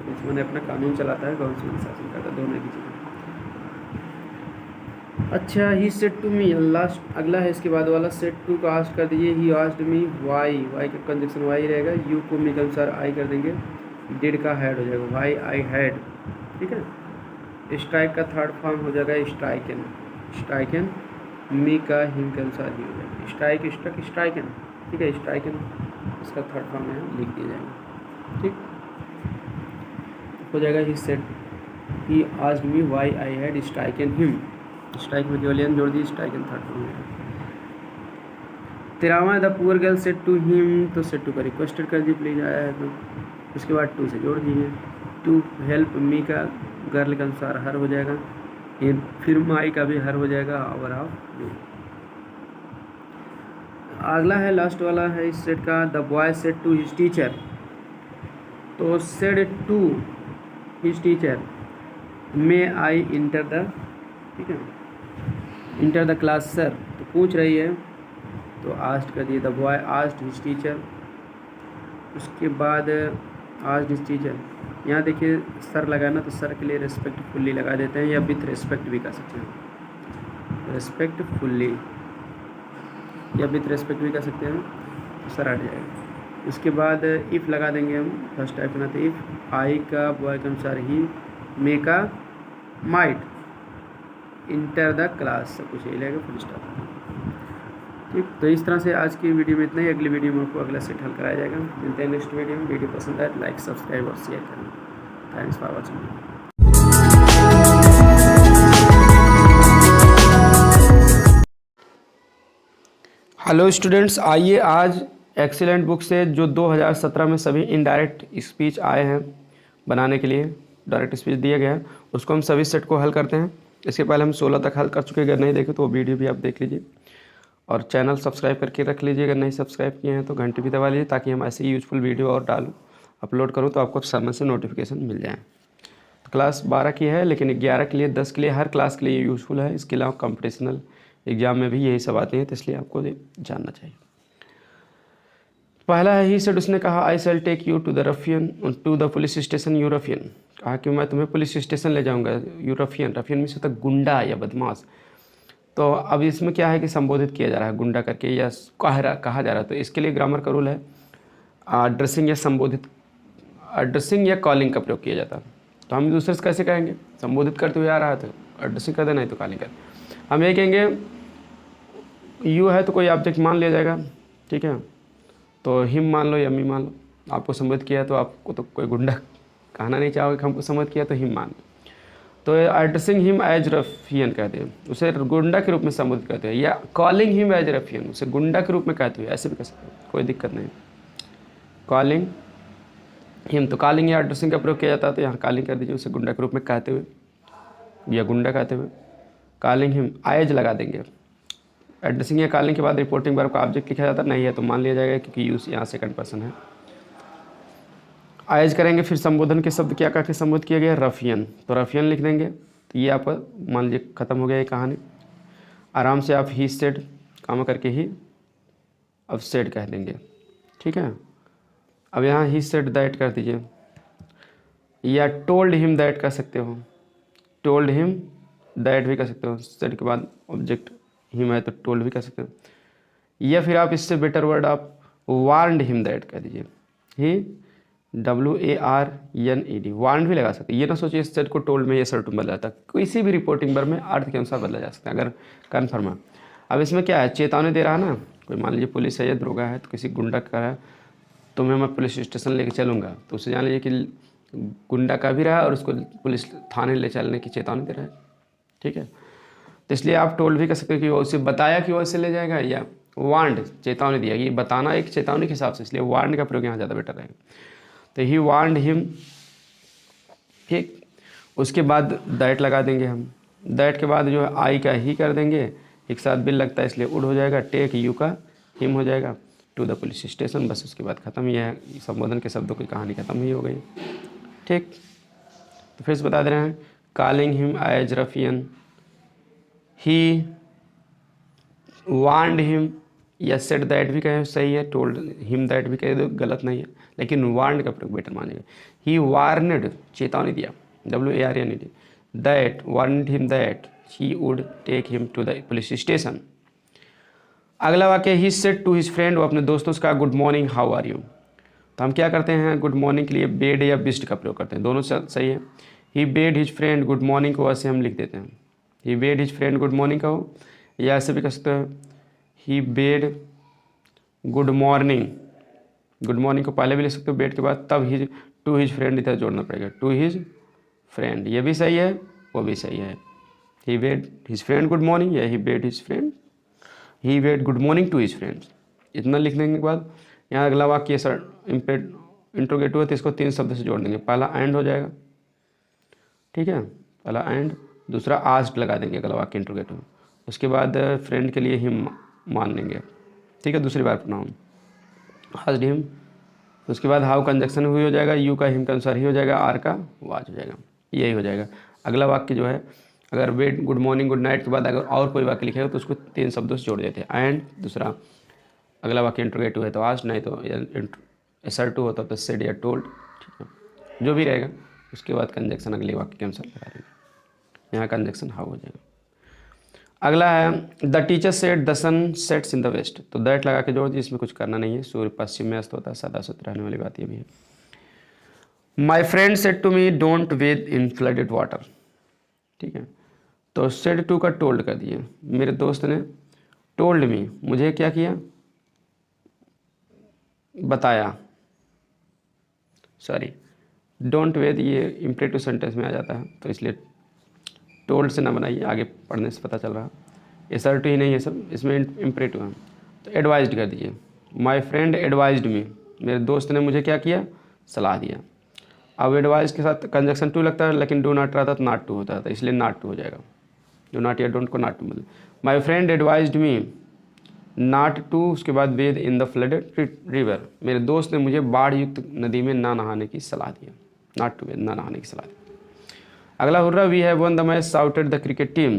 दुश्मन अपना कानून चलाता है, गवर्नमेंट शासन करता है, दोनों की चीज़ें। अच्छा, he said to me, last अगला है इसके बाद वाला, सेड टू का आस्ट कर दीजिए, he asked me why, why का कंजक्शन वाई रहेगा, यू को मी के अनुसार आई कर देंगे, डिड का हैड हो जाएगा वाई आई हैड, ठीक है। स्ट्राइक का थर्ड फॉर्म हो जाएगा स्ट्राइकन, स्ट्राइकन, मी का हिम के अनुसार ही हो जाएगा, स्ट्राइक स्ट्रक स्ट्राइकन, ठीक है, स्ट्राइकन इसका थर्ड फॉर्म यहाँ लिख दिया जाएगा, ठीक हो जाएगा। He said, he asked me why I had stricken him, strike में केवल एन जोड़ दी, स्ट्राइक इन थर्ड फॉर्म है। 13वां, the poor girl said to him, तो सेड टू का रिक्वेस्टेड कर दी प्लीज आया है तो, उसके बाद टू से जोड़ दीजिए, टू हेल्प मी का गर्ल के अनुसार हर हो जाएगा, फिर माई का भी हर हो जाएगा, और ऑफ यू। अगला है लास्ट वाला है इस सेट का, the boy said to his teacher, तो said to his teacher may I enter the, ठीक है, इंटर द क्लास सर, तो पूछ रही है तो आस्ट कर दिए, the boy asked his teacher, उसके बाद आस्ट हिज टीचर, यहाँ देखिए सर लगाना तो सर के लिए रेस्पेक्टफुल्ली लगा देते हैं, या विथ रेस्पेक्ट भी कर सकते हैं, रेस्पेक्टफुल्ली या विथ रेस्पेक्ट भी कर सकते हैं, तो सर हट जाएगा। इसके बाद इफ़ लगा देंगे हम, फर्स्ट टाइप ना, तो इफ़ आई का बॉय के अनुसार ही, मे का माइट, इंटर द क्लास, सब कुछ यही लगेगा, फुल स्टॉप, ठीक। तो इस तरह से आज की वीडियो में इतना ही, अगली वीडियो में आपको अगला सेट हल कराया जाएगा। मिलते हैं नेक्स्ट वीडियो में। वीडियो पसंद आए लाइक सब्सक्राइब और शेयर करना। Thanks for watching. Hello students, आइए आज एक्सीलेंट बुक से जो 2017 में सभी इनडायरेक्ट स्पीच आए हैं बनाने के लिए, डायरेक्ट स्पीच दिया गया है, उसको हम सभी सेट को हल करते हैं। इसके पहले हम 16 तक हल कर चुके हैं, अगर नहीं देखे तो वो वीडियो भी आप देख लीजिए, और चैनल सब्सक्राइब करके रख लीजिए, अगर नहीं सब्सक्राइब किए हैं तो घंटी भी दबा लीजिए, ताकि हम ऐसे ही यूजफुल वीडियो और अपलोड करूँ तो आपको समय से नोटिफिकेशन मिल जाए। तो क्लास 12 की है, लेकिन 11 के लिए, 10 के लिए, हर क्लास के लिए यूज़फुल है। इसके अलावा कॉम्पिटिशनल एग्जाम में भी यही सब आते हैं, तो इसलिए आपको जानना चाहिए। पहला है, ही सेड, उसने कहा, I shall take you to the ruffian, to the police station you ruffian, कहा कि मैं तुम्हें पुलिस स्टेशन ले जाऊंगा। यू रफियन, रफियन में से होता गुंडा या बदमाश। तो अब इसमें क्या है कि संबोधित किया जा रहा है गुंडा करके, या कहा जा रहा है, तो इसके लिए ग्रामर का रूल है, एड्रेसिंग या संबोधित, एड्रेसिंग या कॉलिंग का प्रयोग किया जाता है। तो हम दूसरे से कैसे कहेंगे, संबोधित करते हुए आ रहा है तो एड्रेसिंग कर देना, नहीं तो कॉलिंग कर। हम ये कहेंगे, यू है तो कोई ऑब्जेक्ट मान लिया जाएगा, ठीक है, तो हिम मान लो या मी मान लो, आपको संबोधित किया तो आपको तो कोई गुंडा कहना नहीं चाहोगे कि हमको संबोधित किया, तो हिम मान लो। तो एड्रेसिंग हिम एज रफियन कहते हैं, उसे गुंडा के रूप में संबोधित करते हैं, या कॉलिंग हिम एज रफियन, उसे गुंडा के रूप में कहते हुए, ऐसे भी कह सकते हैं, कोई दिक्कत नहीं। कॉलिंग हिम, तो कॉलिंग या एड्रेसिंग का प्रयोग किया जाता है, तो यहाँ कॉलिंग कर दीजिए, उसे गुंडा के रूप में कहते हुए या गुंडा कहते हुए। कॉलिंग हिम, एज लगा देंगे, एड्रेसिंग या कॉलिंग के बाद रिपोर्टिंग वर्ब का ऑब्जेक्ट लिखा जाता है, नहीं है तो मान लिया जाएगा, क्योंकि यूज यहाँ सेकंड पर्सन है। आयज करेंगे, फिर संबोधन के शब्द क्या करके संबोधित किया गया, रफियन, तो रफियन लिख देंगे, तो ये आप मान लीजिए खत्म हो गया ये कहानी। आराम से आप ही सेड काम करके ही अब सेड कह देंगे, ठीक है। अब यहाँ ही सेड दैट कर दीजिए, या टोल्ड हिम दैट कर सकते हो, टोल्ड हिम दैट भी कर सकते हो, सेड के बाद ऑब्जेक्ट हिम है तो टोल्ड भी कर सकते हो, या फिर आप इससे बेटर वर्ड आप वार्नड हिम दैट कह दीजिए, ही WARNED, वार्न भी लगा सकते हैं। ये ना सोचिए इस सेट को टोल्ड में या सर्ट में बदला जाता है, किसी भी रिपोर्टिंग वर्ब में अर्थ के अनुसार बदला जा सकता है अगर कन्फर्म है। अब इसमें क्या है, चेतावनी दे रहा है ना, कोई मान लीजिए पुलिस है या दरोगा है, तो किसी गुंडा का है, तो मैं पुलिस स्टेशन लेके चलूँगा, तो उसे जान लीजिए कि गुंडा का भी रहा और उसको पुलिस थाने ले चलने की चेतावनी दे रहा है, ठीक है। तो इसलिए आप टोल्ड भी कर सकते हो कि वो उसे बताया कि वो इसे ले जाएगा, या वार्नड चेतावनी दिया, ये बताना एक चेतावनी के हिसाब से, इसलिए वार्न का प्रयोग यहाँ ज़्यादा बेटर रहेगा। तो ही वार्नड हिम, ठीक। उसके बाद दैट लगा देंगे हम, दैट के बाद जो है आई का ही कर देंगे, एक साथ बिल लगता है इसलिए उड हो जाएगा, टेक यू का हिम हो जाएगा, टू द पुलिस स्टेशन, बस उसके बाद ख़त्म। यह है संबोधन के शब्दों की कहानी ख़त्म ही हो गई, ठीक। तो फिर से बता दे रहे हैं, कॉलिंग हिम एज रफियन, ही वार्नड हिम या सेड दैट भी कहे सही है, टोल्ड हिम दैट भी कहे दो गलत नहीं है, लेकिन वार्न का प्रयोग बेटर मानेगा। ही वार्नड चेतावनी दिया, WARNED, that warned him that he would take him to the police station. अगला वाक्य he said to his friend, वो अपने दोस्तों से कहा good morning how are you. तो हम क्या करते हैं गुड मॉर्निंग के लिए बेड या बिस्ट का प्रयोग करते हैं, दोनों सही है। He bade his friend good morning को ऐसे हम लिख देते हैं, he bade his friend good morning का हो, या ऐसे भी कर सकते हैं he bade good morning, good morning को पहले भी लिख सकते हो बेड के बाद, तब हिज टू हिज फ्रेंड इधर जोड़ना पड़ेगा, टू हिज फ्रेंड, ये भी सही है वो भी सही है। He bade his friend good morning या he bade his friend, he bade good morning to his friends. इतना लिखने के बाद यहाँ अगला वाक्य सर इंट्रोगेटिव है तो इसको 3 शब्द से जोड़ देंगे, पहला एंड हो जाएगा, ठीक है, पहला एंड, दूसरा आस्क्ड लगा देंगे अगला वाक्य इंट्रोगेटिव, उसके बाद फ्रेंड के लिए हिम मान लेंगे, ठीक है, दूसरी बार प्रोनाउन आस्क्ड हिम, उसके बाद हाउ कंजक्शन हुई हो जाएगा, यू का हिम के अनुसार ही हो जाएगा, आर का वाज हो जाएगा, यही हो जाएगा। अगला वाक्य जो है अगर वेट गुड मॉर्निंग गुड नाइट के बाद अगर और कोई वाक्य लिखेगा तो उसको 3 शब्दों से जोड़ देते हैं, एंड दूसरा अगला वाक्य इंट्रोगेटिव है तो आस्क्ड, नहीं तो असर्टिव होता तो सेड या टोल्ड, ठीक है, जो भी रहेगा उसके बाद कंजक्शन अगले वाक्य के अनुसार लगा देंगे, यहाँ कंजक्शन हाउ हो जाएगा। अगला है the teacher said the sun sets in the west, तो दैट लगा के जोड़ दिए, इसमें कुछ करना नहीं है, सूर्य पश्चिम में अस्त होता है, सादा सूत्र रहने वाली बात ये भी है। My friend said to me don't wade in flooded water, ठीक है, तो सेड टू का टोल्ड कर दिए, मेरे दोस्त ने टोल्ड मी मुझे क्या किया बताया, सॉरी डोंट वेद ये इम्परेटिव सेंटेंस में आ जाता है तो इसलिए टोल्ड से ना बनाइए, आगे पढ़ने से पता चल रहा, ये सर टू ही नहीं है सब, इसमें इम्परेटिव है तो एडवाइज्ड कर दीजिए, माई फ्रेंड एडवाइज्ड मी, मेरे दोस्त ने मुझे क्या किया सलाह दिया। अब एडवाइज के साथ कंजक्शन टू लगता है लेकिन डू नॉट रहता तो नॉट टू होता था, इसलिए नॉट टू हो जाएगा, डू नॉट या डोंट को नॉट टू मतलब। My friend advised me not to, उसके बाद wade in the flooded river, मेरे दोस्त ने मुझे बाढ़ युक्त नदी में ना नहाने की सलाह दिया, नॉट टू वेद ना नहाने की सलाह दी। अगला hurrah we have won the match shouted the cricket team,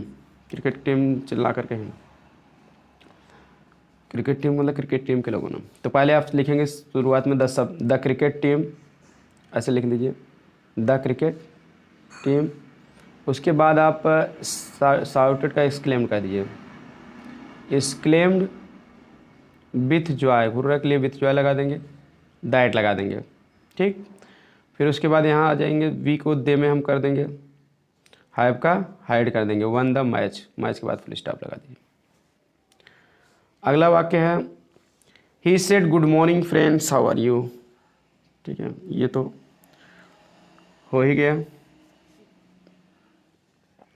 cricket team चिल्ला करके हैं, क्रिकेट टीम मतलब क्रिकेट टीम के लोगों ने, तो पहले आप लिखेंगे शुरुआत में द क्रिकेट टीम ऐसे लिख लीजिए, द क्रिकेट टीम, उसके बाद आप शाउटेड का एक्सक्लेम्ड कर दीजिए, एक्सक्लेम्ड विथ जॉय, हुर्रा के लिए विथ जॉय लगा देंगे, दैट लगा देंगे, ठीक, फिर उसके बाद यहाँ आ जाएंगे वी को दे में हम कर देंगे, हैव का हाइड कर देंगे, वन द मैच, मैच के बाद फुल स्टॉप लगा दीजिए। अगला वाक्य है he said good morning friends how are you, ठीक है, ये तो हो ही गया,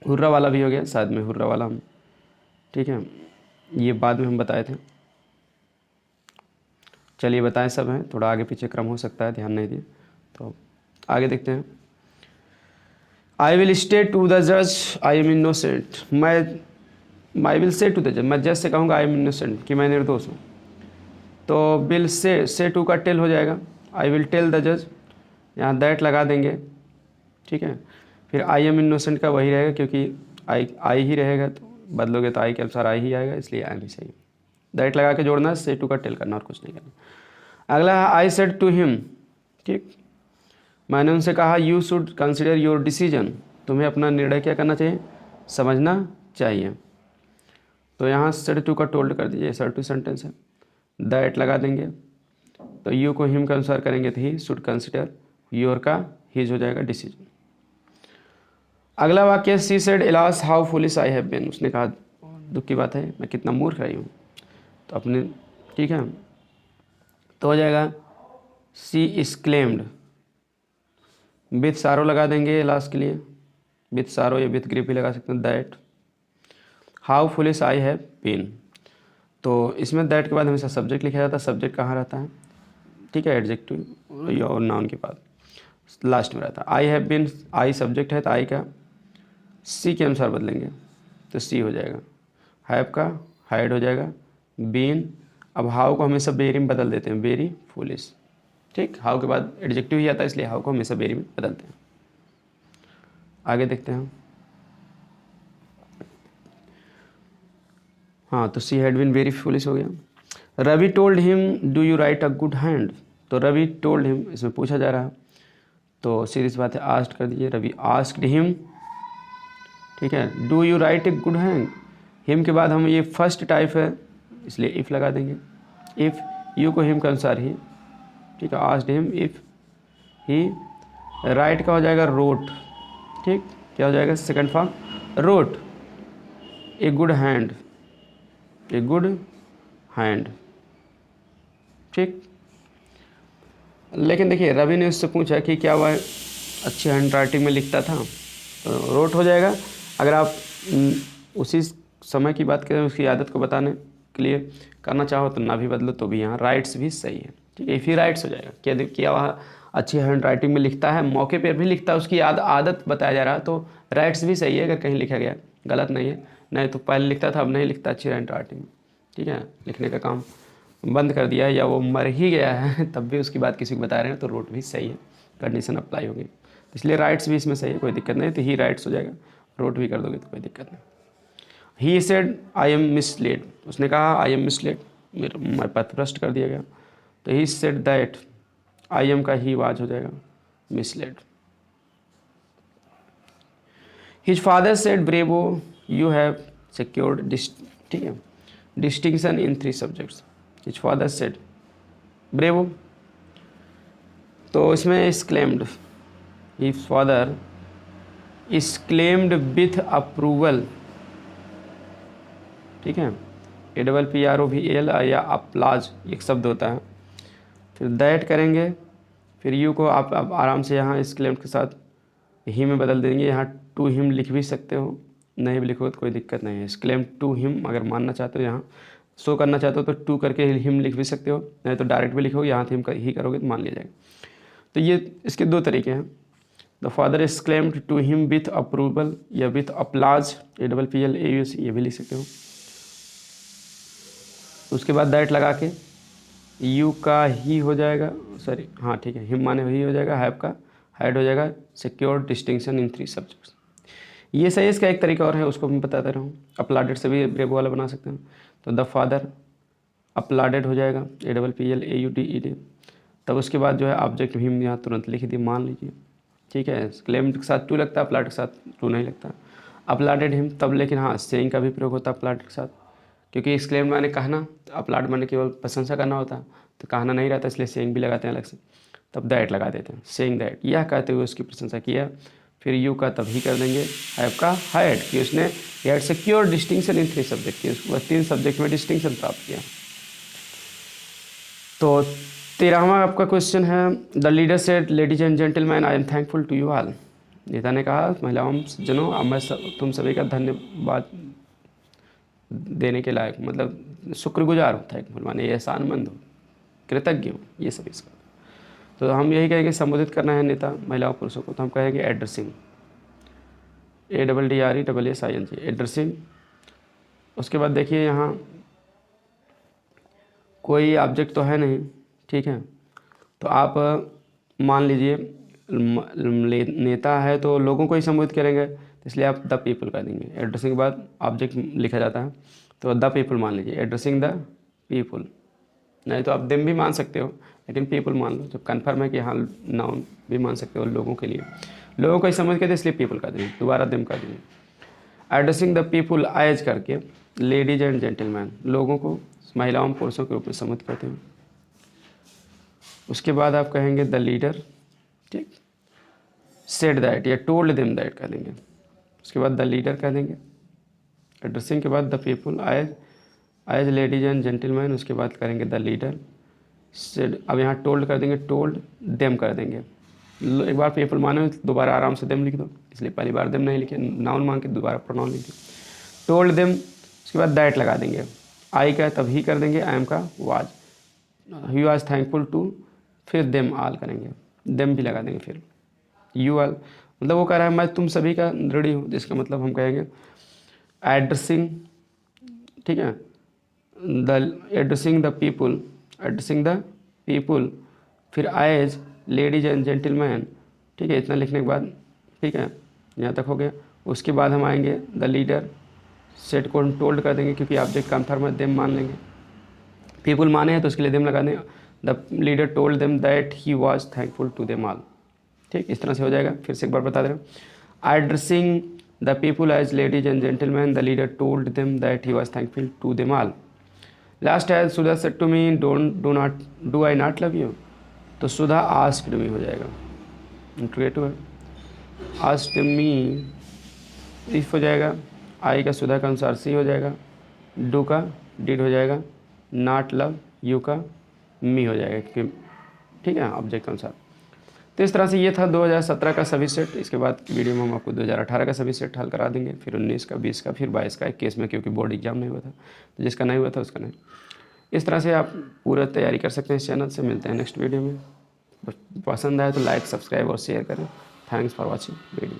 हुर्रा वाला भी हो गया, शायद में हुर्रा वाला हम, ठीक है, ये बाद में हम बताए थे, चलिए बताएं सब हैं, थोड़ा आगे पीछे क्रम हो सकता है ध्यान नहीं दिए, तो आगे देखते हैं। I will say to the जज आई एम इनोसेंट, मैं विल से टू द जज, मैं जज से कहूँगा आई एम इनोसेंट कि मैं निर्दोष हूँ, तो विल से टू का टेल हो जाएगा, आई विल टेल द जज, यहाँ दैट लगा देंगे, ठीक है, फिर आई एम इनोसेंट का वही रहेगा क्योंकि आई ही रहेगा, तो बदलोगे तो आई के अनुसार आई ही आएगा, इसलिए आई भी सही, दैट लगा के जोड़ना, से टू का टेल करना और कुछ नहीं करना। अगला है आई सेड टू हिम, ठीक, मैंने उनसे कहा you should consider your decision, तुम्हें अपना निर्णय क्या करना चाहिए समझना चाहिए, तो यहाँ सेड टू का टोल्ड कर दीजिए, सर टू सेंटेंस है, दैट लगा देंगे, तो यू को हिम के अनुसार करेंगे तो ही शुड कंसिडर, योर का हिज हो जाएगा डिसीजन। अगला वाक्य she said alas how foolish I have been, उसने कहा दुख की बात है मैं कितना मूर्ख रही हूँ, तो अपने, ठीक है, तो हो जाएगा सी एक्सक्लेम्ड, विथ सारो लगा देंगे लास्ट के लिए, विथ सारो या विथ ग्रीफ भी लगा सकते हैं, that how foolish I have been, तो इसमें दैट के बाद हमेशा सब्जेक्ट लिखा जाता है, सब्जेक्ट कहाँ रहता है, ठीक है, एडजेक्टिव और नाउन के बाद लास्ट में रहता है, I have been, I subject है तो आई का सी के अनुसार बदलेंगे तो सी हो जाएगा, हैव का हाइड हो जाएगा, बीन, अब हाउ को हमेशा बेरी में बदल देते हैं, बेरी फुलिश, ठीक, हाउ के बाद एडजेक्टिव ही आता है इसलिए हाउ को हमेशा बेरी में बदलते हैं। आगे देखते हैं, हाँ तो she had been very foolish हो गया। Ravi told him do you write a good hand, तो रवि टोल्ड हिम इसमें पूछा जा रहा है, तो सीधी सी बात है आस्क्ड कर दीजिए, रवि आस्क्ड हिम, ठीक है। Do you right a good hand, him के बाद हम ये फर्स्ट टाइप है इसलिए इफ़ लगा देंगे, इफ़ यू को हिम के अनुसार ही, ठीक है। Asked him if he, right का हो जाएगा रोट, ठीक, क्या हो जाएगा second form wrote a good hand, a good hand, ठीक। लेकिन देखिए रवि ने उससे पूछा कि क्या वह अच्छी हैंड राइटिंग में लिखता था, तो रोट हो जाएगा। अगर आप उसी समय की बात करें, उसकी आदत को बताने के लिए करना चाहो तो ना भी बदलो तो भी यहाँ राइट्स भी सही है, ठीक है। फिर राइट्स हो जाएगा, क्या वह अच्छी हैंड राइटिंग में लिखता है, मौके पर भी लिखता है, उसकी आदत बताया जा रहा है, तो राइट्स भी सही है अगर कहीं लिखा गया, गलत नहीं है। नहीं तो पहले लिखता था अब नहीं लिखता अच्छी हैंड राइटिंग में, ठीक है, लिखने का काम बंद कर दिया है या वो मर ही गया है तब भी उसकी बात किसी को बता रहे हैं, तो रोट भी सही है, कंडीशन अप्लाई होगी, इसलिए राइट्स भी इसमें सही है, कोई दिक्कत नहीं। तो ही राइट्स हो जाएगा, रोट भी कर दोगे तो कोई दिक्कत नहीं। He said I am misled, उसने कहा आई एम मिसलेड, मेरा पथभ्रष्ट कर दिया गया, तो he said that, I am का ही वाज हो जाएगा misled. His father said bravo you have secured, ठीक है, distinction in 3 subjects. His father said bravo, तो इसमें exclaimed, his father exclaimed with approval, ठीक है, APPROVAL या अप्लाज एक शब्द होता है। फिर दैट करेंगे, फिर यू को आप आराम से यहाँ इस क्लेम्ड के साथ ही में बदल देंगे, यहाँ टू हिम लिख भी सकते हो, नहीं भी लिखो तो कोई दिक्कत नहीं है। इस क्लेम टू हिम अगर मानना चाहते हो, यहाँ शो करना चाहते हो तो टू करके हिम लिख भी सकते हो, नहीं तो डायरेक्ट भी लिखो, यहाँ हिम ही करोगे तो मान लिया जाएगा। तो ये इसके 2 तरीके हैं। The father exclaimed to him with approval या विथ अप्लाज, APPLAUS ये भी लिख सकते हो। उसके बाद दैट लगा के यू का ही हो जाएगा, सॉरी हाँ ठीक है, हिम माने ही हो जाएगा, हैव का हैड हो जाएगा, सिक्योर डिस्टिंक्शन इन 3 सब्जेक्ट्स। ये सही है। इसका एक तरीका और है, उसको मैं बताता रहा हूँ, अपलाडेड से भी ब्रेवो वाला बना सकते हैं। तो द फादर अपलाडेड हो जाएगा, APPLAUDED। तब उसके बाद जो है ऑब्जेक्ट हिम यहाँ तुरंत लिख दिए, मान लीजिए, ठीक है। क्लेम के साथ टू लगता है, अपलाड के साथ टू नहीं लगता। अपलाडेड हिम तब, लेकिन हाँ सेइंग का भी प्रयोग होता है अपलाडेड के साथ, क्योंकि इस क्लेम मैंने कहना, अपलाड मैंने केवल प्रशंसा करना होता है, तो कहना नहीं रहता, इसलिए सेइंग भी लगाते हैं अलग से। तब दैट लगा देते हैं, सेइंग दैट, यह कहते हुए उसकी प्रशंसा किया। फिर यू का तभी कर देंगे, हैव का हैड, कि उसने had secure distinction in 3 subject की, उसको 3 सब्जेक्ट में डिस्टिंक्शन प्राप्त किया। तो 13वां आपका क्वेश्चन है, the leader said ladies and gentleman I am thankful to you all. नेता ने कहा महिलाओं जनों, अब मैं तुम सभी का धन्यवाद देने के लायक, मतलब शुक्रगुजार हूँ, थैंकफुल माने एहसानमंद हूँ, कृतज्ञ हूँ, ये सब इसका। तो हम यही कहेंगे संबोधित करना है नेता महिलाओं पुरुषों को, तो हम कहेंगे एड्रेसिंग, ADDRESSING, एड्रेसिंग। उसके बाद देखिए यहाँ कोई ऑब्जेक्ट तो है नहीं, ठीक है, तो आप मान लीजिए नेता है तो लोगों को ही संबोधित करेंगे, तो इसलिए आप द पीपल कर देंगे। एड्रेसिंग के बाद ऑब्जेक्ट लिखा जाता है, तो द पीपल मान लीजिए, एड्रेसिंग द पीपल, नहीं तो आप देम भी मान सकते हो, लेकिन पीपल मान लो, जब कन्फर्म है कि हाँ नाउन भी मान सकते हो, लोगों के लिए, लोगों को ही समझ के थे इसलिए पीपल कर देंगे, दोबारा देम कर देंगे। एड्रेसिंग द पीपल एज करके लेडीज एंड जेंटलमैन, लोगों को महिलाओं पुरुषों के रूप में संबोधित करते हैं। उसके बाद आप कहेंगे द लीडर, ठीक, सेड दैट या टोल्ड देम दैट कह देंगे। उसके बाद द लीडर कह देंगे, एड्रेसिंग के बाद the people as ladies and gentleman. उसके बाद करेंगे द लीडर सेड, अब यहाँ टोल्ड कर देंगे, टोल्ड देम कर देंगे। एक बार पीपल माने दोबारा आराम से देम लिख दो, इसलिए पहली बार देम नहीं लिखे, नाउन मान के दोबारा प्रोनाउन लिख दो, टोल्ड देम। उसके बाद दैट लगा देंगे, आई का तब ही कर देंगे, आई एम का was, he was thankful to, फिर देम आल करेंगे, देम भी लगा देंगे, फिर यू आल, मतलब वो कह रहा है मैं तुम सभी का ऋणी हूँ, जिसका मतलब हम कहेंगे एड्रेसिंग, ठीक है, the addressing the people, addressing the people, फिर एज लेडीज एंड जेंटलमैन, ठीक है, इतना लिखने के बाद, ठीक है, यहाँ तक हो गया। उसके बाद हम आएंगे द लीडर, सेट को टोल्ड कर देंगे, क्योंकि ऑब्जेक्ट कन्फर्म है, देम मान लेंगे, पीपुल माने हैं तो उसके लिए देम लगा दें। The leader told them that he was thankful to them all. ठीक, इस तरह से हो जाएगा। फिर से एक बार बता दे रहा हूँ। Addressing the people as ladies and gentleman the leader told them that he was thankful to them all. Last है Sudha said to me do I not love you, तो सुधा आस्क्ड मी हो जाएगा। इंट्रोगेटिव है, आस्क्ड मी इफ हो जाएगा, आई का सुधा का अनुसार सी हो जाएगा, डू का डिड हो जाएगा, नॉट लव यू का मी हो जाएगा क्योंकि ठीक है ऑब्जेक्ट के अनुसार। तो इस तरह से ये था 2017 का सभी सेट। इसके बाद की वीडियो में हम आपको 2018 का सभी सेट हल करा देंगे, फिर 19 का, 20 का, फिर 22 का, 21 में क्योंकि बोर्ड एग्जाम नहीं हुआ था, तो जिसका नहीं हुआ था उसका नहीं। इस तरह से आप पूरा तैयारी कर सकते हैं इस चैनल से। मिलते हैं नेक्स्ट वीडियो में। पसंद आए तो लाइक, सब्सक्राइब और शेयर करें। Thanks for watching video.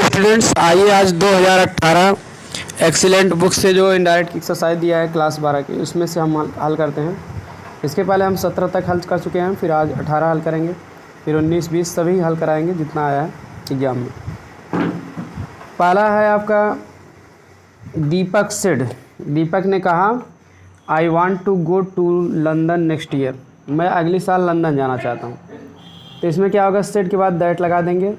Students आइए आज 2018 एक्सीलेंट बुक से जो इनडायरेक्ट एक्सरसाइज दिया है क्लास 12 की, उसमें से हम हल करते हैं। इसके पहले हम 17 तक हल कर चुके हैं, फिर आज 18 हल करेंगे, फिर 19, 20 सभी हल कराएंगे जितना आया है एग्जाम में। पहला है आपका दीपक सेड। दीपक ने कहा I want to go to London next year, मैं अगले साल लंदन जाना चाहता हूँ। तो इसमें क्या होगा, सेड के बाद दैट लगा देंगे,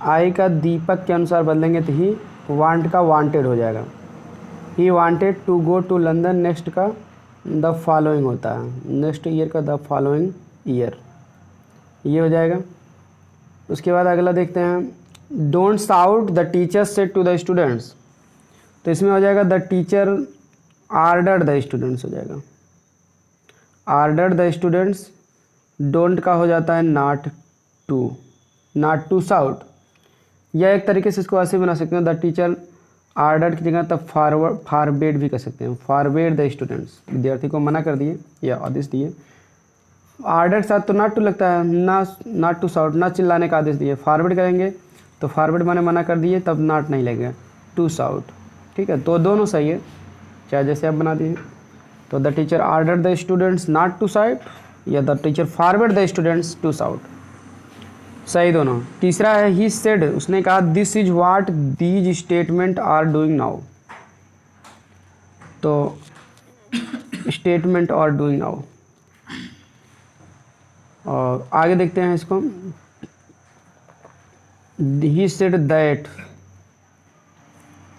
आई का दीपक के अनुसार बदलेंगे तो ही, वांट का वांटेड हो जाएगा। He wanted to go to London, next का द फॉलोइंग होता है, नेक्स्ट ईयर का द फॉलोइंग ईयर, ये हो जाएगा। उसके बाद अगला देखते हैं, don't shout the teacher said to the students. तो इसमें हो जाएगा the teacher order the students हो जाएगा, आर्डर द स्टूडेंट्स। डोंट का हो जाता है नॉट टू शाउट, या एक तरीके से इसको ऐसे बना सकते हैं, द टीचर आर्डर की जगह तब फॉरबेड भी कर सकते हैं, फॉरबेड द स्टूडेंट्स, विद्यार्थी को मना कर दिए या आदेश दिए। आर्डर के साथ तो नॉट टू लगता है, नॉट टू शाउट, ना चिल्लाने का आदेश दिए। फॉरवर्ड करेंगे तो फॉरवर्ड माने मना कर दिए, तब नॉट नहीं लगेगा, टू शाउट। ठीक है, तो दोनों सही है, चाहे जैसे आप बना दिए। तो the teacher order the students not to shout, या the teacher forward the students to shout, सही दोनों। तीसरा है ही सेड, उसने कहा this is what these statement are doing now, तो स्टेटमेंट आर डूइंग नाउ। और आगे देखते हैं इसको, ही सेड दैट,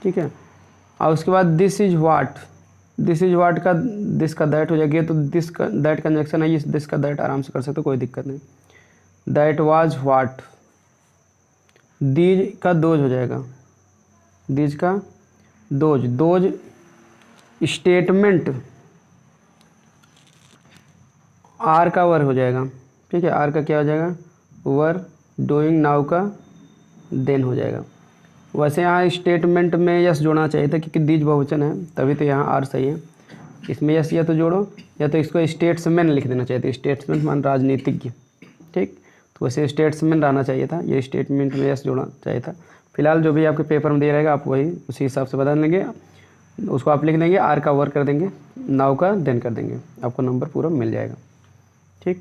ठीक है। और उसके बाद this is what, this is what का दिस का दैट हो जाएगा, तो दिस का दैट कंजक्शन है, इस दिस का दैट आराम से कर सकते हो, कोई दिक्कत नहीं। दैट वाज व्हाट, दीज का दोज हो जाएगा, दीज का दोज, दोज स्टेटमेंट आर का वर हो जाएगा। ठीक है, आर का क्या हो जाएगा, वर, डूइंग नाउ का देन हो जाएगा। वैसे यहाँ स्टेटमेंट में यस जोड़ना चाहिए था क्योंकि दीज बहुवचन है, तभी तो यहाँ आर सही है। इसमें यस या तो जोड़ो, या तो इसको स्टेट्समैन लिख देना चाहिए था, स्टेट्समैन मान राजनीतिज्ञ। ठीक, तो वैसे स्टेट्समैन रहना चाहिए था, ये स्टेटमेंट में यस जोड़ना चाहिए था। फिलहाल जो भी आपके पेपर में दिया रहेगा आप वही उसी हिसाब से बदल लेंगे, उसको आप लिख देंगे, आर का वर कर देंगे, नाउ का देन कर देंगे, आपको नंबर पूरा मिल जाएगा। ठीक,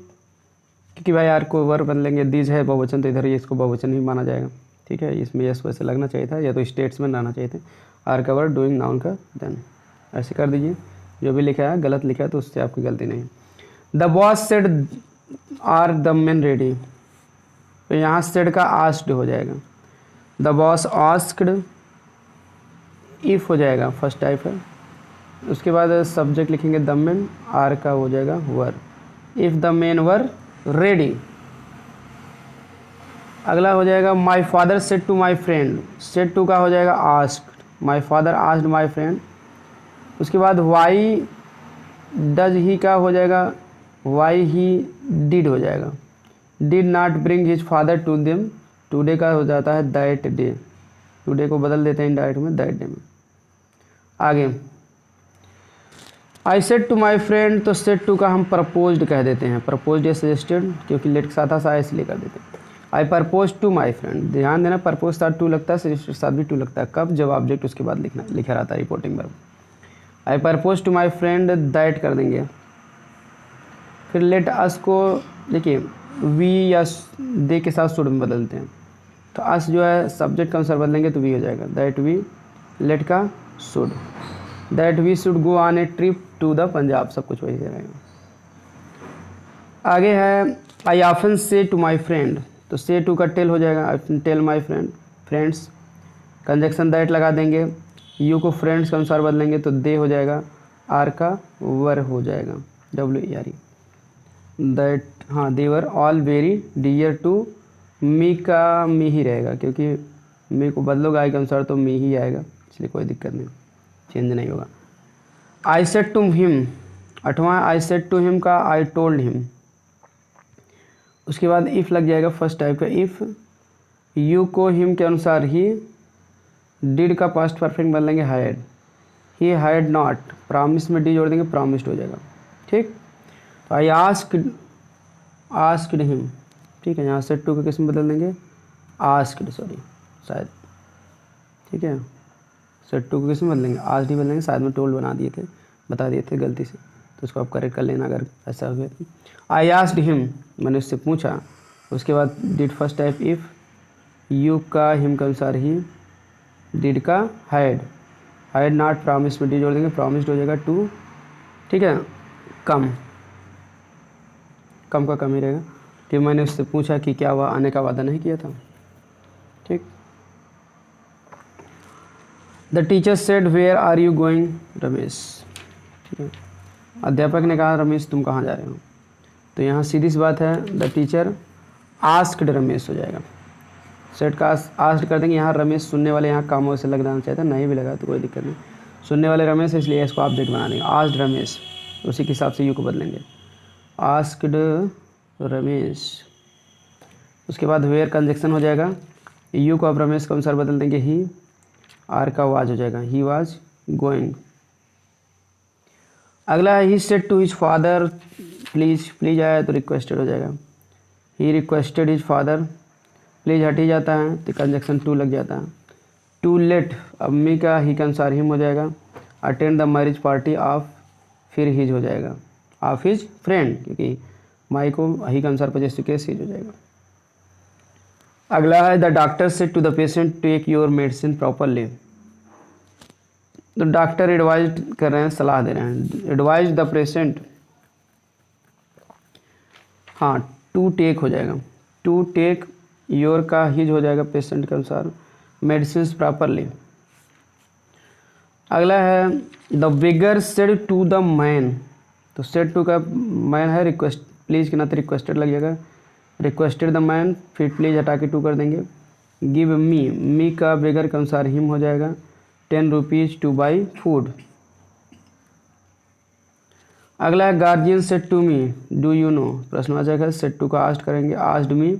क्योंकि भाई आर को वर बदलेंगे, दीज है बहुवचन तो इधर ये इसको बहुवचन ही माना जाएगा। ठीक है, इसमें यस वैसे लगना चाहिए था, या तो स्टेट्समैन रहना चाहिए था, आर का वर, डूइंग नाउन का देन, ऐसे कर दीजिए। जो भी लिखा है गलत लिखा है तो उससे आपकी गलती नहीं। The boss said are the men ready, तो यहाँ सेड का आस्क्ड हो जाएगा, द बॉस आस्क्ड, इफ हो जाएगा, फर्स्ट टाइप है। उसके बाद सब्जेक्ट लिखेंगे द मेन, आर का हो जाएगा were, if the men were ready. अगला हो जाएगा my father said to my friend, said to का हो जाएगा asked, my father asked my friend. उसके बाद वाई डज ही का हो जाएगा, वाई ही डिड हो जाएगा, did not bring his father to them, today का हो जाता है दैट डे, टूडे को बदल देते हैं इंडायरेक्ट में दैट डे में। आगे I said to my friend, तो सेड टू का हम प्रपोज्ड कह देते हैं, प्रपोज्ड या सजेस्टेड, क्योंकि लेट के साथ आ इसलिए कर देते हैं। I propose to my friend, ध्यान देना प्रपोज साथ टू लगता है, सजेस्टेड साथ भी टू लगता है, कब, जब ऑब्जेक्ट उसके बाद लिखा रहता है reporting verb. I propose to my friend that कर देंगे। फिर लेट अस को देखिए वी या दे के साथ शुड में बदलते हैं, तो अस जो है सब्जेक्ट का अनुसार बदलेंगे तो वी हो जाएगा, दैट वी, लेट का should, that we should go on a trip to the Punjab, सब कुछ वही रहेगा। आगे है I often say to my friend, तो से टू का टेल हो जाएगा, I tell my friend, friends, conjunction that लगा देंगे, यू को फ्रेंड्स के अनुसार बदलेंगे तो दे हो जाएगा, आर का वर हो जाएगा, WERE, दैट, हाँ they were all very dear to me का मी ही रहेगा, क्योंकि मी को बदलोगे आई के अनुसार तो मी ही आएगा, इसलिए कोई दिक्कत नहीं, चेंज नहीं होगा। आई सेड टू हिम, 8वां आई सेड टू हिम का आई टोल्ड हिम, उसके बाद इफ़ लग जाएगा फर्स्ट टाइप का इफ़, यू को हिम के अनुसार ही, डिड का पास्ट परफेक्ट बदलेंगे had, he had not, promise में डी जोड़ देंगे प्रॉमिस्ड हो जाएगा, ठीक। तो आई आस्क्ड हिम, ठीक है, यहाँ से टू को किस में बदल देंगे, आस्क्ड, सॉरी शायद, ठीक है, सेट टू को किस में बदलेंगे, आज डी बदलेंगे, शायद में टोल्ड बता दिए थे गलती से, तो उसको आप करेक्ट कर लेना अगर ऐसा हो गया तो। आई आस्क्ड हिम, मैंने उससे पूछा, उसके बाद did first type if, you का हिम के अनुसार ही, डिड का हाइड नॉट, प्रॉमिस में डी जोड़ देंगे प्रॉमिस्ड हो जाएगा टू, ठीक है, कम का कम ही रहेगा, कि मैंने उससे पूछा कि क्या वह आने का वादा नहीं किया था, ठीक। The teacher said where are you going Ramesh, ठीक है, अध्यापक ने कहा रमेश तुम कहाँ जा रहे हो, तो यहाँ सीधी सी बात है, द टीचर आस्क्ड रमेश हो जाएगा, सेट का आस्क्ड कर देंगे, यहाँ रमेश सुनने वाले, यहाँ कामों से लगना चाहिए था, नहीं भी लगा तो कोई दिक्कत नहीं, सुनने वाले रमेश है इसलिए इसको ऑब्जेक्ट बना देंगे, आस्क्ड रमेश, उसी के हिसाब से यू को बदलेंगे, आस्क्ड रमेश, उसके बाद वेयर कंजक्शन हो जाएगा, यू को अब रमेश के अनुसार बदल देंगे ही, आर का वाज हो जाएगा, ही वाज गोइंग। अगला है he said to his father please आया तो रिक्वेस्टेड हो जाएगा, he requested his father, please हट ही जाता है तो कंजक्शन टू लग जाता है, टू लेट, अब मी का ही के अनुसार हिम हो जाएगा, attend the marriage party of, फिर हिज हो जाएगा, ऑफ हिज फ्रेंड, क्योंकि माई को ही के अनुसार पजेसिव केस हिज हो जाएगा। अगला है the doctor said to the patient take your medicine properly, तो डॉक्टर एडवाइज कर रहे हैं, सलाह दे रहे हैं, एडवाइज द पेशेंट, हाँ टू टेक हो जाएगा, टू टेक, योर का हिज हो जाएगा पेशेंट के अनुसार, मेडिसिन प्रॉपरली। अगला है the beggar said to the man, तो सेड टू का मैन है, रिक्वेस्ट प्लीज़ के नाते रिक्वेस्टेड लग जाएगा, रिक्वेस्टेड द मैन, फिर प्लीज़ हटा के टू कर देंगे, गिव मी का बिगर के अनुसार हिम हो जाएगा, 10 रुपीज़ टू बाई फूड। अगला है guardian said to me do you know, प्रश्न आ जाएगा, सेड टू का आस्ट करेंगे, आस्ड मी,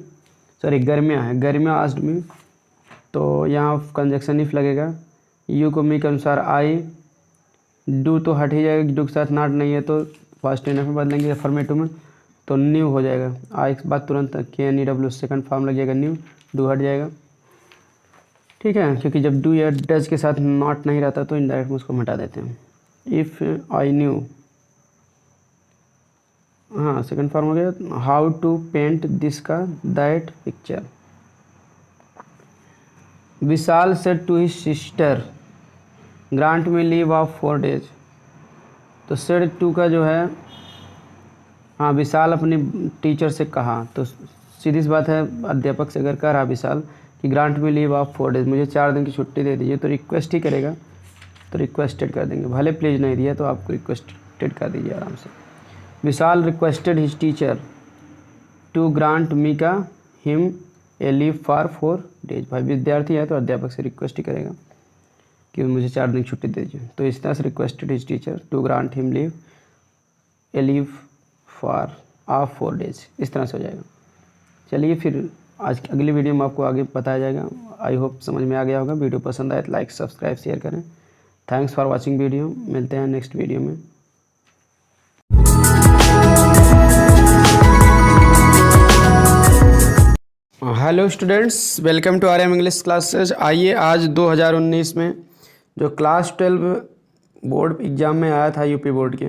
सॉरी गर्मियाँ है, गर्मियाँ आस्ड मी, तो यहाँ कंजक्शन इफ लगेगा, यू को मी के अनुसार आई, डू तो हट ही जाएगा, डू के साथ नॉट नहीं है तो फर्स्ट टेनर में बदलेंगे अफर्मेटिव में, तो न्यू हो जाएगा, आई के बाद तुरंत KNEW सेकंड फॉर्म लग जाएगा न्यू, डू हट जाएगा, ठीक है, क्योंकि जब डू या डज के साथ नॉट नहीं रहता तो इनडायरेक्ट में उसको हटा देते हैं। इफ़ आई न्यू, हाँ सेकंड फॉर्म हो गया, हाउ टू पेंट दिस का that picture. Vishal said to his sister grant me leave of 4 days, तो सेड टू का जो है, हाँ विशाल अपनी टीचर से कहा, तो सीधी सी बात है, अध्यापक से अगर कह रहा विशाल कि grant me leave of 4 days, मुझे 4 दिन की छुट्टी दे दीजिए, तो रिक्वेस्ट ही करेगा, तो रिक्वेस्टेड कर देंगे, भले प्लीज़ नहीं दिया तो आपको रिक्वेस्टेड कर दीजिए आराम से। Vishal requested his teacher to grant me का him a leave for 4 days, भाई विद्यार्थी है तो अध्यापक से रिक्वेस्ट ही करेगा कि मुझे 4 दिन छुट्टी दे दीजिए, तो इस तरह से requested his teacher to grant him leave a leave for of 4 days, इस तरह से हो जाएगा। चलिए फिर आज की अगली वीडियो में आपको आगे बताया जाएगा, आई होप समझ में आ गया होगा। वीडियो पसंद आए तो लाइक सब्सक्राइब शेयर करें। थैंक्स फॉर वॉचिंग वीडियो, मिलते हैं नेक्स्ट वीडियो में। Hello students, welcome to RM English classes. आइए आज 2019 में जो क्लास 12 बोर्ड एग्ज़ाम में आया था यूपी बोर्ड के,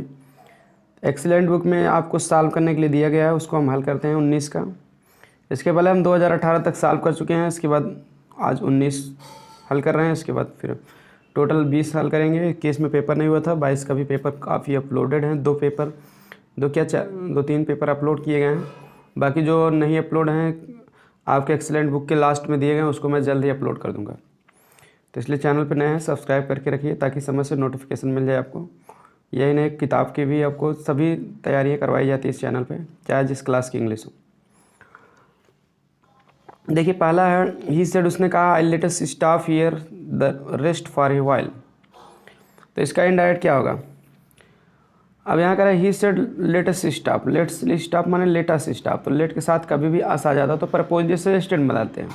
एक्सीलेंट बुक में आपको सॉल्व करने के लिए दिया गया है, उसको हम हल करते हैं 19 का। इसके पहले हम 2018 तक सॉल्व कर चुके हैं, इसके बाद आज 19 हल कर रहे हैं, इसके बाद फिर टोटल 20 हल करेंगे। 21 में पेपर नहीं हुआ था, 22 का भी पेपर काफ़ी अपलोडेड हैं। 2-3 पेपर अपलोड किए गए हैं, बाकी जो नहीं अपलोड हैं आपके एक्सीलेंट बुक के लास्ट में दिए गए हैं, उसको मैं जल्द ही अपलोड कर दूंगा। तो इसलिए चैनल पर नए हैं सब्सक्राइब करके रखिए ताकि समय से नोटिफिकेशन मिल जाए आपको। यही नहीं, किताब की भी आपको सभी तैयारियाँ करवाई जाती है इस चैनल पे, चाहे जिस क्लास की इंग्लिश हो। देखिए पहला है ही सेड, उसने कहा I let us stop here the rest for a while. तो इसका इनडायरेक्ट क्या होगा? अब यहाँ कह रहा है he said let us stop, let's stop माने लेट अस स्टॉप, तो लेट के साथ कभी भी अस आ जाता तो प्रपोज से स्टेटमेंट बदलते हैं,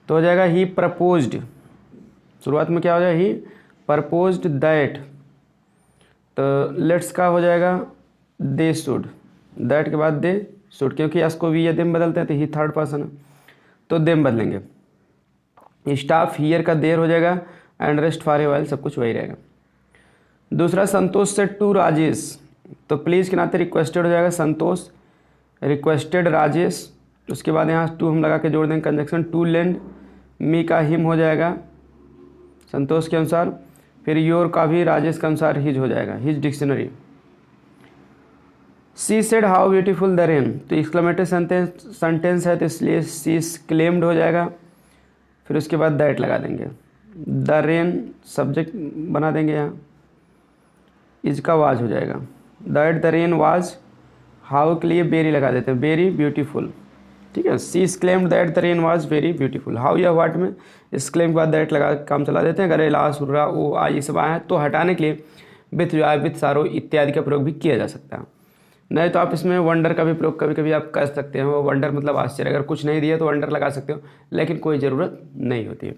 तो हो जाएगा ही प्रपोज्ड। शुरुआत में क्या हो जाएगा? ही प्रपोज्ड दैट, तो लेट्स का हो जाएगा दे शुड, दैट के बाद दे शुड, क्योंकि एस को वी या देम बदलते हैं तो ही थर्ड पर्सन है तो देम बदलेंगे। स्टाफ हियर का देर हो जाएगा and rest for a while, सब कुछ वही रहेगा। दूसरा संतोष से टू राजेश, तो प्लीज़ के नाते रिक्वेस्टेड हो जाएगा संतोष, रिक्वेस्टेड राजेश। उसके बाद यहाँ टू हम लगा के जोड़ देंगे कंजक्शन, टू लेंड मी का हिम हो जाएगा संतोष के अनुसार, फिर योर का भी राजेश के अनुसार हिज हो जाएगा, his dictionary. She said how beautiful the rain, तो एक्सक्लेमेटरी सेंटेंस है तो इसलिए सी क्लेम्ड हो जाएगा। फिर उसके बाद दैट लगा देंगे, द रेन सब्जेक्ट बना देंगे, यहाँ इज का वाज हो जाएगा, that the rain was, how के लिए बेरी लगा देते हैं, वेरी ब्यूटीफुल। ठीक है, she claimed that the rain was very beautiful. How या व्हाट में इस क्लेम के बाद दैट लगा काम चला देते हैं। अगर ला सुर्रा ओ आ ये सब आए हैं तो हटाने के लिए विथ जो विथ सारो इत्यादि का प्रयोग भी किया जा सकता है। नहीं तो आप इसमें वंडर का भी प्रयोग कभी कभी आप कर सकते हैं। वो वंडर मतलब आश्चर्य, अगर कुछ नहीं दिया तो वंडर लगा सकते हो, लेकिन कोई ज़रूरत नहीं होती है।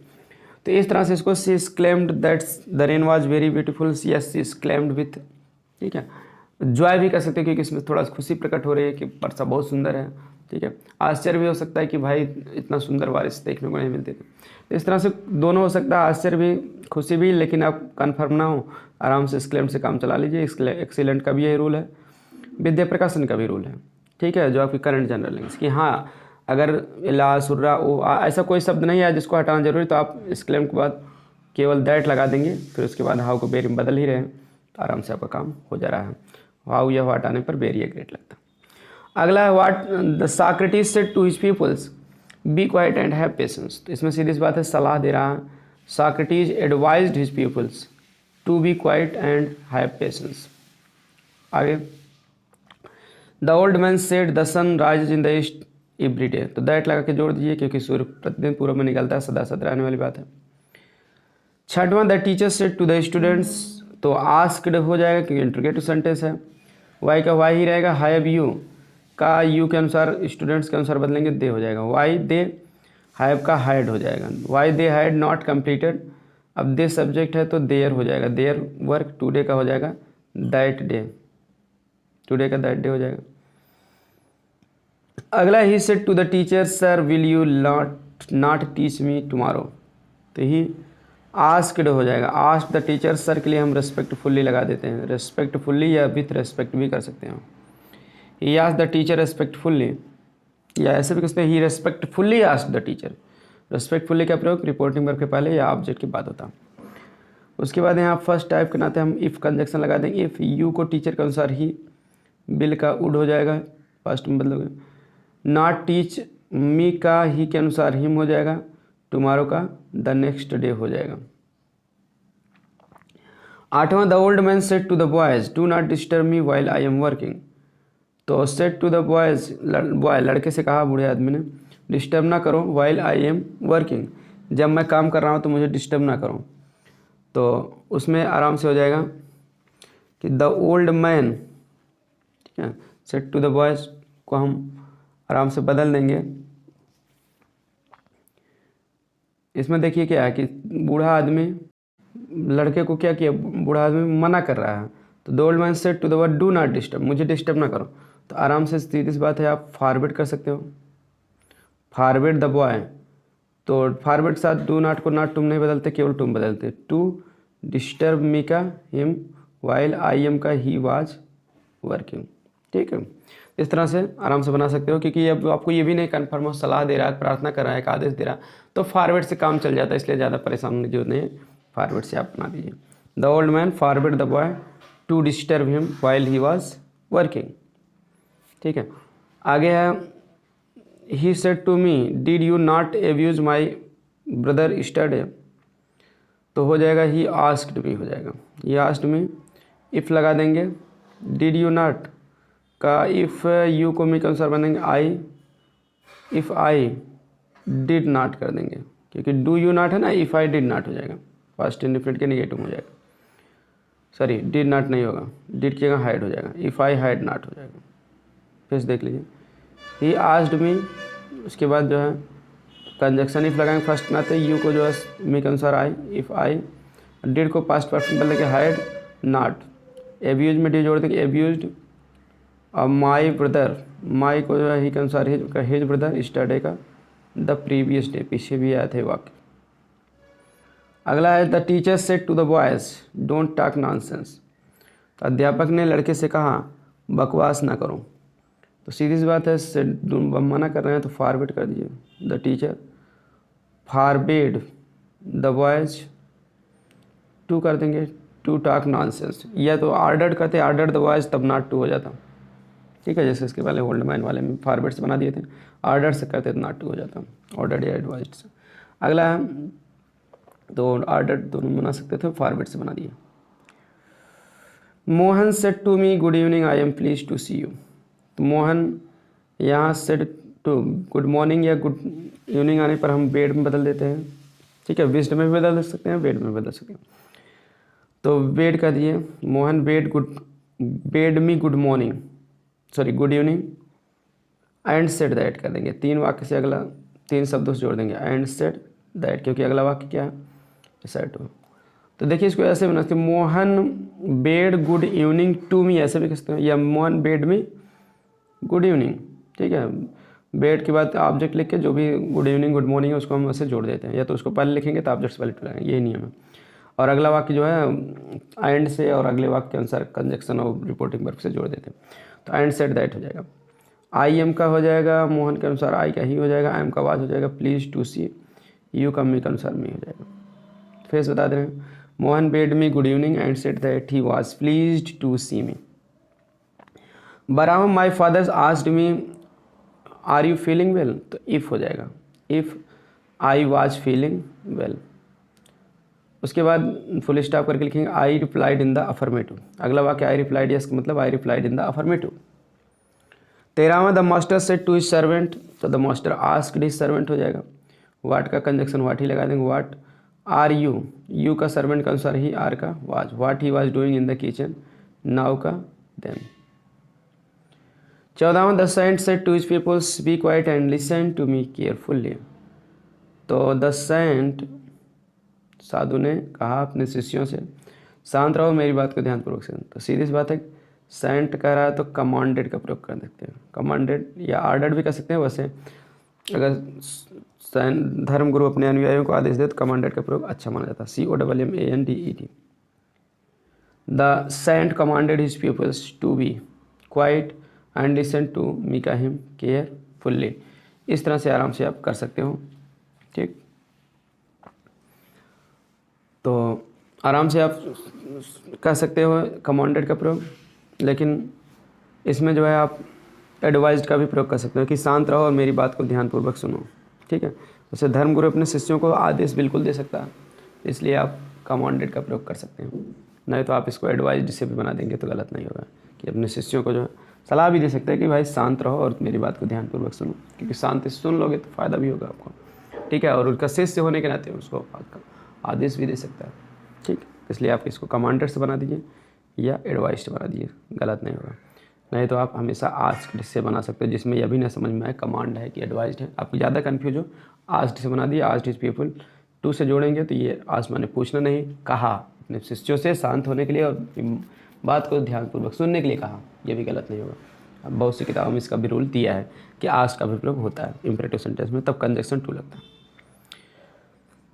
तो इस तरह से इसको she claimed that's the rain was very beautiful, she claimed with, ठीक है, जॉय भी कर सकते हैं क्योंकि इसमें थोड़ा खुशी प्रकट हो रही है कि वर्षा बहुत सुंदर है। ठीक है, आश्चर्य भी हो सकता है कि भाई इतना सुंदर बारिश देखने को नहीं मिलती थी। तो इस तरह से दोनों हो सकता है, आश्चर्य भी खुशी भी, लेकिन आप कन्फर्म ना हो आराम से क्लेम्ड से काम चला लीजिए। एक्सीलेंट का भी यही रूल है, विद्या प्रकाशन का भी रूल है। ठीक है, जो आपकी करंट जनरल इंग्लिश की, हाँ अगर ला सुर्रा ओ ऐसा कोई शब्द नहीं है जिसको हटाना जरूरी, तो आप इस क्लेम के बाद केवल दैट लगा देंगे, फिर उसके बाद हाउ को बेरी में बदल ही रहे हैं तो आराम से आपका काम हो जा रहा है। हाउ या हटाने पर बेरी या ग्रेट लगता है। अगला है what the Socrates said to his peoples, be quiet and have patience. तो इसमें सीधी सी बात है, सलाह दे रहा है। Socrates advised his peoples to be quiet and have patience. आगे the old man said the sun rise in the east every day, तो दैट लगा के जोड़ दीजिए क्योंकि सूर्य प्रतिदिन पूर्व में निकलता है, सदा सदा रहने वाली बात है। छठवां the teacher said to the students, तो आस्क्ड हो जाएगा क्योंकि इंटरोगेटिव सेंटेंस है। वाई का वाई ही रहेगा, हैव यू का यू के अनुसार स्टूडेंट्स के अनुसार बदलेंगे, दे हो जाएगा। वाई दे, हैव का हैड हो जाएगा। Why they had not completed, अब दे सब्जेक्ट है तो देयर हो जाएगा, देयर वर्क। टुडे का हो जाएगा दैट डे, टुडे का दैट डे हो जाएगा। अगला he said to the teacher sir will you not teach me tomorrow, तो ही आस्क्ड हो जाएगा। आस्क्ड द टीचर, सर के लिए हम रेस्पेक्टफुल्ली लगा देते हैं, रेस्पेक्टफुल्ली या विथ रेस्पेक्ट भी कर सकते हैं। He asked the teacher respectfully, या ऐसे भी कहते हैं he respectfully asked the teacher. Respectfully का प्रयोग रिपोर्टिंग वर्ब के पहले या ऑब्जेक्ट के बाद होता है। उसके बाद यहाँ फर्स्ट टाइप के नाते हम इफ़ कंजक्शन लगा देंगे। इफ़ यू को टीचर के अनुसार ही, बिल का वुड हो जाएगा, फर्स्ट में बदलोगे। नॉट टीच मी का ही के अनुसार हिम हो जाएगा, टुमारो का द नेक्स्ट डे हो जाएगा। आठवां the old man said to the boys do not disturb me while I am working, तो said to the boys, boy लड़के से कहा बूढ़े आदमी ने, डिस्टर्ब ना करो वाइल आई एम वर्किंग, जब मैं काम कर रहा हूँ तो मुझे डिस्टर्ब ना करो। तो उसमें आराम से हो जाएगा कि द ओल्ड मैन, ठीक है, सेड टू द बॉयज को हम आराम से बदल देंगे। इसमें देखिए क्या है कि बूढ़ा आदमी लड़के को क्या किया, बूढ़ा आदमी मना कर रहा है, तो the old man said to the boy do not disturb, मुझे डिस्टर्ब ना करो। तो आराम से सीधी सी बात है, आप फॉरवर्ड कर सकते हो, फॉरवर्ड द बॉय, तो फॉरवर्ड के साथ डू नॉट को नॉट तुम नहीं बदलते, केवल तुम बदलते। टू डिस्टर्ब मी का हिम, वाइल आई एम का ही वाज वर्किंग। ठीक है, इस तरह से आराम से बना सकते हो, क्योंकि अब आपको ये भी नहीं कन्फर्म हो, सलाह दे रहा है, प्रार्थना कर रहा है, एक आदेश दे रहा है, तो फॉरवर्ड से काम चल जाता है, इसलिए ज़्यादा परेशान होने की जरूरत नहीं है, फॉरवर्ड से आप बना दीजिए। The old man forward the boy to disturb him while he was working. ठीक है, आगे है he said to me did you not abuse my brother yesterday, तो हो जाएगा ही आस्क्ड मी, हो जाएगा ही आस्क्ड मी। इफ़ लगा देंगे, डिड यू नॉट का इफ़ यू को मी के अनुसार बनेंगे आई, इफ़ आई डिड नॉट कर देंगे, क्योंकि डू यू नॉट है ना, इफ़ आई डिड नॉट हो जाएगा, पास्ट इंडेफिनिट के नेगेटिव हो जाएगा, सॉरी डिड नॉट नहीं होगा, डिड की जगह हाइड हो जाएगा, इफ़ आई हाइड नॉट हो जाएगा। फिर से देख लीजिए, ही आस्क्ड मी, उसके बाद जो है कंजक्शन इफ लगाएंगे फर्स्ट में आते, यू को जो है मी के अनुसार आई, इफ़ आई, डिड को पास्ट परफेक्ट बदल के हाइड नॉट, एब्यूज में डी जोड़ देंगे एब्यूज्ड, और माई ब्रदर, माई को जो है ही के अनुसार हिज ब्रदर स्टरडे का द प्रीवियस डे, पीछे भी आए थे वाक्य। अगला है the teacher said to the boys don't talk nonsense, तो अध्यापक ने लड़के से कहा बकवास ना करो, तो सीधी सी बात है मना कर रहे हैं तो फॉरवर्ड कर दीजिए, the teacher forbade the boys to कर देंगे टू टॉक नॉनसेंस, या तो ऑर्डर्ड करते ऑर्डर द बॉयज़ तब नॉट टू हो जाता। ठीक है, जैसे इसके पहले ओल्ड मैन वाले में फॉरवर्ड से बना दिए थे, ऑर्डर से करते तो नॉट टू हो जाता, ऑर्डर या एडवाइज्ड से। अगला है तो ऑर्डर दोनों बना सकते थे, फॉरवर्ड से बना दिए। Mohan said to me good evening I am pleased to see you, तो मोहन यहाँ सेड टू गुड मॉर्निंग या गुड इवनिंग आने पर हम बेड में बदल देते हैं। ठीक है, विस्ड में भी बदल सकते हैं, बेड में बदल सकते हैं, तो बेड का दिए, Mohan bade me good morning, sorry good evening and said that कर देंगे, 3 वाक्य से अगला 3 शब्दों से जोड़ देंगे एंड सेड दैट, क्योंकि अगला वाक्य क्या है सेड टू। तो देखिए इसको ऐसे बना सकते, Mohan bade good evening to me, ऐसे भी कह सकते हैं, या Mohan bade me good evening. ठीक है, बेड के बाद ऑब्जेक्ट लिख के जो भी गुड इवनिंग गुड मॉर्निंग है उसको हम ऐसे जोड़ देते हैं, या तो उसको पहले लिखेंगे तो ऑब्जेक्ट पहले लगाएंगे, यही नियम है। और अगला वाक्य जो है एंड से और अगले वाक्य के अनुसार कंजक्शन और रिपोर्टिंग वर्ब से जोड़ देते हैं, तो एंड सेड दैट हो जाएगा। आई एम का हो जाएगा मोहन के अनुसार आई का ही हो जाएगा, आई एम का वाज हो जाएगा प्लीज टू सी, यू का मी के अनुसार मी हो जाएगा। फेस बता दे रहे हैं, Mohan bade me good evening and said that he was pleased to see me. बराहम my fathers asked me are you feeling well, तो इफ़ हो जाएगा, if I was feeling well. उसके बाद फुल स्टॉप करके लिखेंगे I replied in the affirmative, अगला वाक्य आई रिप्लाइड यस का मतलब I replied in the affirmative. 13वां the master said to his servant, तो the master asked his servant हो जाएगा, वाट का कंजक्शन वाट ही लगा देंगे, वाट आर यू, यू का सर्वेंट के अनुसार ही, आर का was, what he was doing in the kitchen, now का देन। 14वां the saint said to his peoples be quiet and listen to me carefully, तो द सेंट साधु ने कहा अपने शिष्यों से शांत रहो मेरी बात को ध्यानपूर्वक सुनो, तो सीधी सी बात है सेंट कह रहा है तो कमांडेड का प्रयोग कर सकते हैं, कमांडेड या ऑर्डर्ड भी कर सकते हैं। वैसे अगर धर्मगुरु अपने अनुयायियों को आदेश दे तो कमांडेड का प्रयोग अच्छा माना जाता है, COMMANDED। The saint commanded his peoples to be quiet and listen to me का हिम केयरफुल्ली, इस तरह से आराम से आप कर सकते हो। ठीक, तो आराम से आप कर सकते हो कमांडेड का प्रयोग, लेकिन इसमें जो है आप एडवाइज्ड का भी प्रयोग कर सकते हो कि शांत रहो और मेरी बात को ध्यानपूर्वक सुनो। ठीक है, वैसे धर्मगुरु अपने शिष्यों को आदेश बिल्कुल दे सकता है, इसलिए आप कमांडेड का प्रयोग कर सकते हैं, नहीं तो आप इसको एडवाइज्ड से भी बना देंगे तो गलत नहीं होगा, कि अपने शिष्यों को जो है सलाह भी दे सकते हैं कि भाई शांत रहो और मेरी बात को ध्यानपूर्वक सुनो, क्योंकि शांति से सुन लोगे तो फ़ायदा भी होगा आपको। ठीक है, और उनका शिष्य होने के नाते उसको आदेश भी दे सकता है। ठीक, इसलिए आप इसको कमांडेड से बना दीजिए या एडवाइज से बना दीजिए, गलत नहीं होगा। नहीं तो आप हमेशा आस्क्ड से बना सकते हो, जिसमें यह भी ना समझ में आए कमांड है कि एडवाइज्ड है, आपको ज़्यादा कन्फ्यूज हो आस्क्ड से बना दिए, आस्क्ड हिज पीपल टू से जोड़ेंगे तो ये आस्क्ड माने पूछना नहीं, कहा अपने शिष्यों से शांत होने के लिए और बात को ध्यानपूर्वक सुनने के लिए कहा, यह भी गलत नहीं होगा। अब बहुत सी किताबों में इसका भी रूल दिया है कि आस्क्ड का भी प्रयोग होता है इम्परेटिव सेंटेंस में, तब कंजक्शन टू लगता है।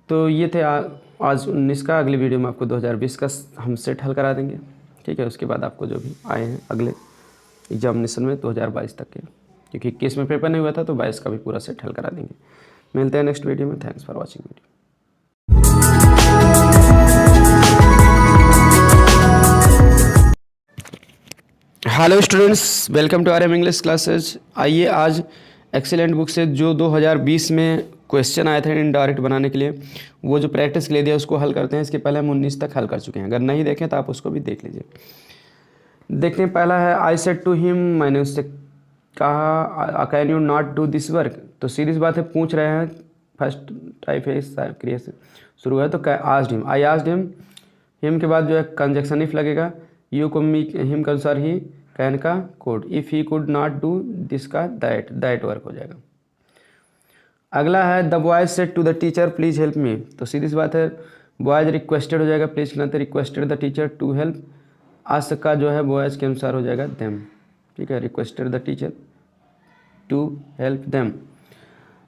तो ये थे आज 19 का, अगली वीडियो में आपको 2020 का हम सेट हल करा देंगे। ठीक है, उसके बाद आपको जो भी आए हैं अगले एग्जामिनेशन में 2022 तक के, क्योंकि 21 में पेपर नहीं हुआ था तो 22 का भी पूरा सेट हल करा देंगे। मिलते हैं नेक्स्ट वीडियो में। Thanks for watching video. Hello students, welcome to RM English classes. आइए आज एक्सीलेंट बुक से जो 2020 में क्वेश्चन आए थे इनडायरेक्ट बनाने के लिए, वो जो प्रैक्टिस के लिए दिया उसको हल करते हैं। इसके पहले हम 19 तक हल कर चुके हैं, अगर नहीं देखें तो आप उसको भी देख लीजिए। देखते हैं, पहला है आई सेड टू हिम, मैंने उससे कहा can you not do this work. तो सीरीज बात है, पूछ रहे हैं, फर्स्ट टाइप है इस क्रिया से शुरू है। तो आस्क्ड हिम, आई आस्क्ड हिम, हिम के बाद जो है कंजक्शन इफ लगेगा, यू को मी हिम के अनुसार ही, कैन का could, if he could not do this का दैट वर्क हो जाएगा। अगला है the boys said to the teacher please help me. तो सीधी सी बात है, बॉयज रिक्वेस्टेड हो जाएगा, प्लीज़ के नाते requested the teacher to help, ask का जो है बॉयज के अनुसार हो जाएगा देम। ठीक है, requested the teacher to help them.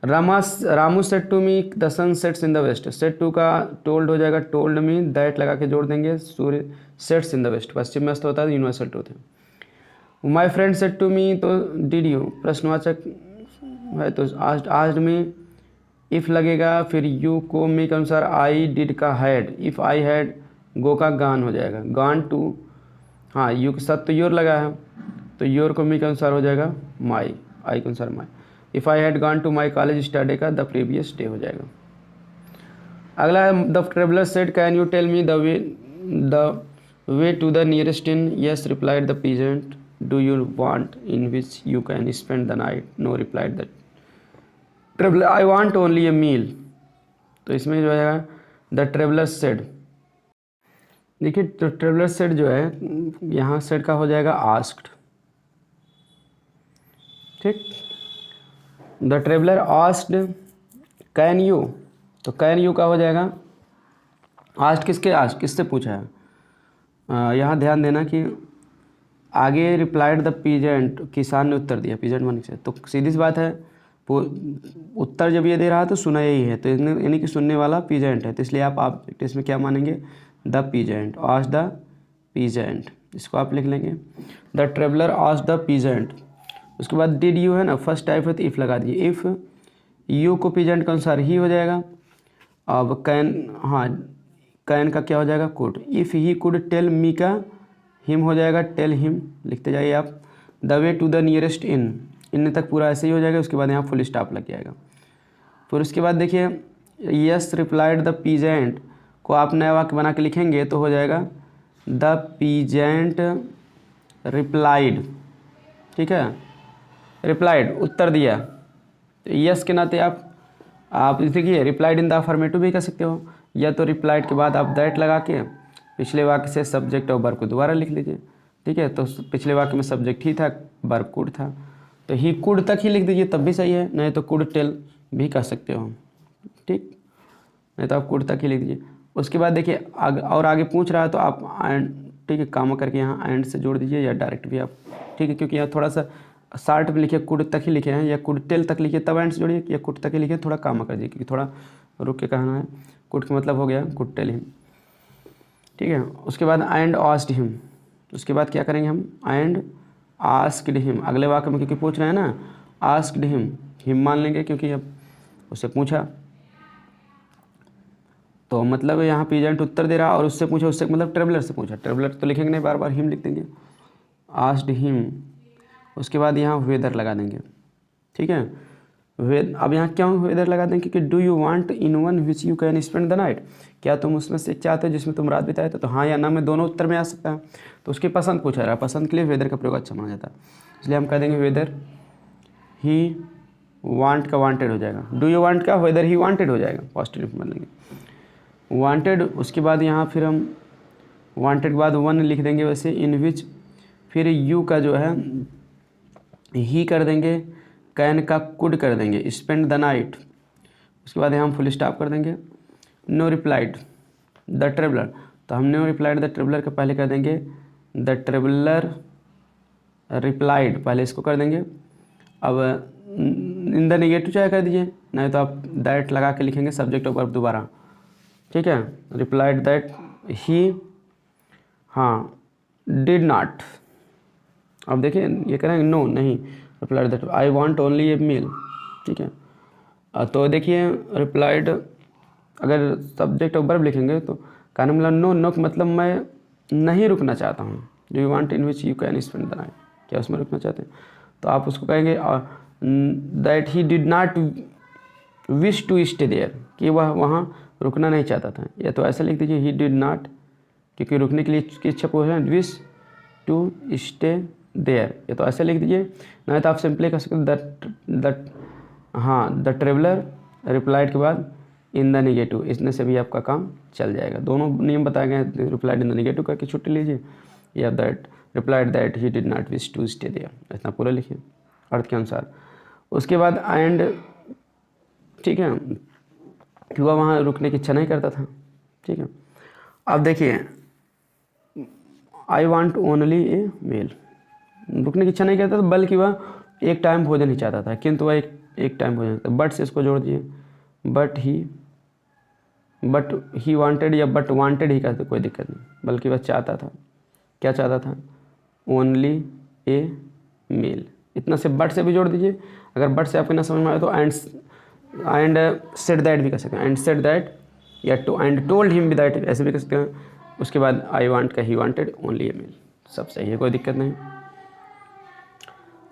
Ramu said to me the sun sets in the west, set to का टोल्ड हो जाएगा टोल्ड मी, दैट लगा के जोड़ देंगे, सूर्य सेट्स इन द वेस्ट, पश्चिम में अस्त होता है, यूनिवर्सल ट्रूथ है। My friend said to me, तो डिड यू प्रश्नवाचक है तो आस्क्ड मी, इफ़ लगेगा, फिर यू को मी के अनुसार आई डिड का हैड, इफ़ आई हैड गो का गान हो जाएगा, गान टू, हाँ यू के साथ तो योर लगा है तो योर को मी के अनुसार हो जाएगा माई, आई के अनुसार my. If I had gone to my college study का द प्रीवियस डे हो जाएगा। अगला है the traveller said can you tell me the way to the nearest inn, yes replied the peasant, do you want in which you can spend the night, no replied the traveller, I want only a meal. तो इसमें जो है the traveller said, देखिए तो traveller said जो है यहाँ said का हो जाएगा आस्क्ड। ठीक, the traveller asked can you, तो कैन यू का हो जाएगा आस्क्ड, किससे पूछा है। यहाँ ध्यान देना कि आगे रिप्लाइड द पीजेंट, किसान ने उत्तर दिया, पीजेंट माने से, तो सीधी सी बात है, उत्तर जब ये दे रहा है तो सुना यही है, तो यानी कि सुनने वाला पीजेंट है, तो इसलिए आप इसमें क्या मानेंगे, the peasant, asked the peasant, इसको आप लिख लेंगे the traveller asked the peasant. उसके बाद डिड यू है ना, फर्स्ट टाइप है तो इफ़ लगा दीजिए, इफ़ यू को पीजेंट के अनुसार ही हो जाएगा। अब कैन, हाँ कैन का क्या हो जाएगा could, if he could tell me का हिम हो जाएगा टेल हिम, लिखते जाइए आप। The way to the nearest inn तक पूरा ऐसे ही हो जाएगा, उसके बाद यहाँ फुल स्टॉप लग जाएगा। फिर उसके बाद देखिए यस रिप्लाइड द पीजेंट को आप नया वाक्य बना के लिखेंगे तो हो जाएगा द पीजेंट रिप्लाइड। ठीक है, रिप्लाइड उत्तर दिया, तो यस के नाते आप देखिए रिप्लाइड इन द अफर्मेटिव भी कर सकते हो, या तो रिप्लाइड के बाद आप दैट लगा के पिछले वाक्य से सब्जेक्ट और वर्ब को दोबारा लिख लीजिए। ठीक है, तो पिछले वाक्य में सब्जेक्ट ही था, वर्ब कुड था, तो ही कुड तक ही लिख दीजिए तब भी सही है, नहीं तो कुड टेल भी कर सकते हो। ठीक, नहीं तो आप कुड तक ही लिख दीजिए। उसके बाद देखिए और आगे पूछ रहा है तो आप एंड, ठीक है, काम करके यहाँ एंड से जोड़ दीजिए या डायरेक्ट भी आप, ठीक है, क्योंकि यहाँ थोड़ा सा शार्ट में लिखे कुड तक ही लिखे हैं, या कुड टेल तक लिखिए तब एंड से जोड़िए, या कुड तक ही लिखिए, थोड़ा काम कर दीजिए क्योंकि थोड़ा रुक के कहना है। कुड का मतलब हो गया कुड टेल हिम। ठीक है, उसके बाद एंड आस्क्ड हिम, उसके बाद क्या करेंगे हम, एंड आस्क्ड हिम, अगले वाक्य में क्योंकि पूछ रहे हैं ना, आस्क्ड हिम मान लेंगे क्योंकि अब उससे पूछा, तो मतलब यहाँ पीजेंट उत्तर दे रहा और उससे पूछा, उससे मतलब ट्रेवलर से पूछा, ट्रेवलर तो लिखेंगे नहीं, बार बार हिम लिख देंगे, आस्क्ड हिम। उसके बाद यहाँ वेदर लगा देंगे। ठीक है, अब यहाँ क्यों वेदर लगा देंगे, क्योंकि do you want in one which you can spend the night, क्या तुम उसमें से चाहते हो जिसमें तुम रात बिताए, तो हाँ या ना में दोनों उत्तर में आ सकता है, तो उसकी पसंद पूछा रहा है, पसंद के लिए वेदर का प्रयोग अच्छा माना जाता है, इसलिए हम कह देंगे वेदर ही वांट का वांटेड हो जाएगा, डू यू वांट का वेदर ही वांटेड हो जाएगा, पॉजिटिव मान लेंगे वांटेड। उसके बाद यहाँ फिर हम वांटेड के बाद वन लिख देंगे वैसे, इन विच, फिर यू का जो है ही कर देंगे, कैन का कुड कर देंगे, स्पेंड द नाइट, उसके बाद यहाँ हम फुल स्टॉप कर देंगे। नो रिप्लाइड द ट्रेवलर, तो हम नो रिप्लाइड द ट्रेवलर के पहले कर देंगे द ट्रेवलर रिप्लाइड, पहले इसको कर देंगे। अब इन द नेगेटिव चाहे कर दीजिए, नहीं तो आप दैट लगा के लिखेंगे सब्जेक्ट और वर्ब दोबारा। ठीक है, रिप्लाइड दैट ही, हाँ डिड नॉट, अब देखिए ये करेंगे नो नहीं, replied that I want only a meal, ठीक है। तो देखिए रिप्लाइड, अगर सब्जेक्ट और वर्ब लिखेंगे तो कहने मतलब नो, नो मतलब मैं नहीं रुकना चाहता हूँ। Do you want in which you can spend the night, क्या उसमें रुकना चाहते हैं, तो आप उसको कहेंगे that he did not wish to stay there, कि वह वहाँ रुकना नहीं चाहता था। या तो ऐसा लिख दीजिए ही डिड नॉट, क्योंकि रुकने के लिए की इच्छा पूछ रहे हैं, विश टू स्टे देयर। या तो ऐसे लिख दीजिए, नहीं तो आप सिंपली कह सकते दैट हाँ द ट्रेवलर रिप्लाइड के बाद इन द नेगेटिव, इसने से भी आपका काम चल जाएगा। दोनों नियम बताए गए हैं, रिप्लाइड इन द नेगेटिव करके छुट्टी लीजिए, या that replied that he did not wish to stay there, इतना पूरा लिखिए अर्थ के अनुसार। उसके बाद एंड, ठीक है, कि वह वहाँ रुकने की इच्छा नहीं करता था, ठीक है। अब देखिए आई वांट ओनली ए मील, रुकने की इच्छा नहीं करता था, बल्कि वह एक टाइम भोजन ही चाहता था, किंतु वह एक टाइम भोजन, बट से इसको जोड़ दिए, बट ही वांटेड, या बट वांटेड ही कहते कोई दिक्कत नहीं, बल्कि वह चाहता था, क्या चाहता था, ओनली ए मील। इतना से बट से भी जोड़ दीजिए, अगर बट से आपको ना समझ में आए तो एंड सेड दैट भी कर सकते हैं, एंड सेड दैट, या टू एंड टोल्ड हिम भी दैट, ऐसे भी कर सकते हैं। उसके बाद आई वांट का ही वांटेड ओनली ए मील, सब सही है, कोई दिक्कत नहीं।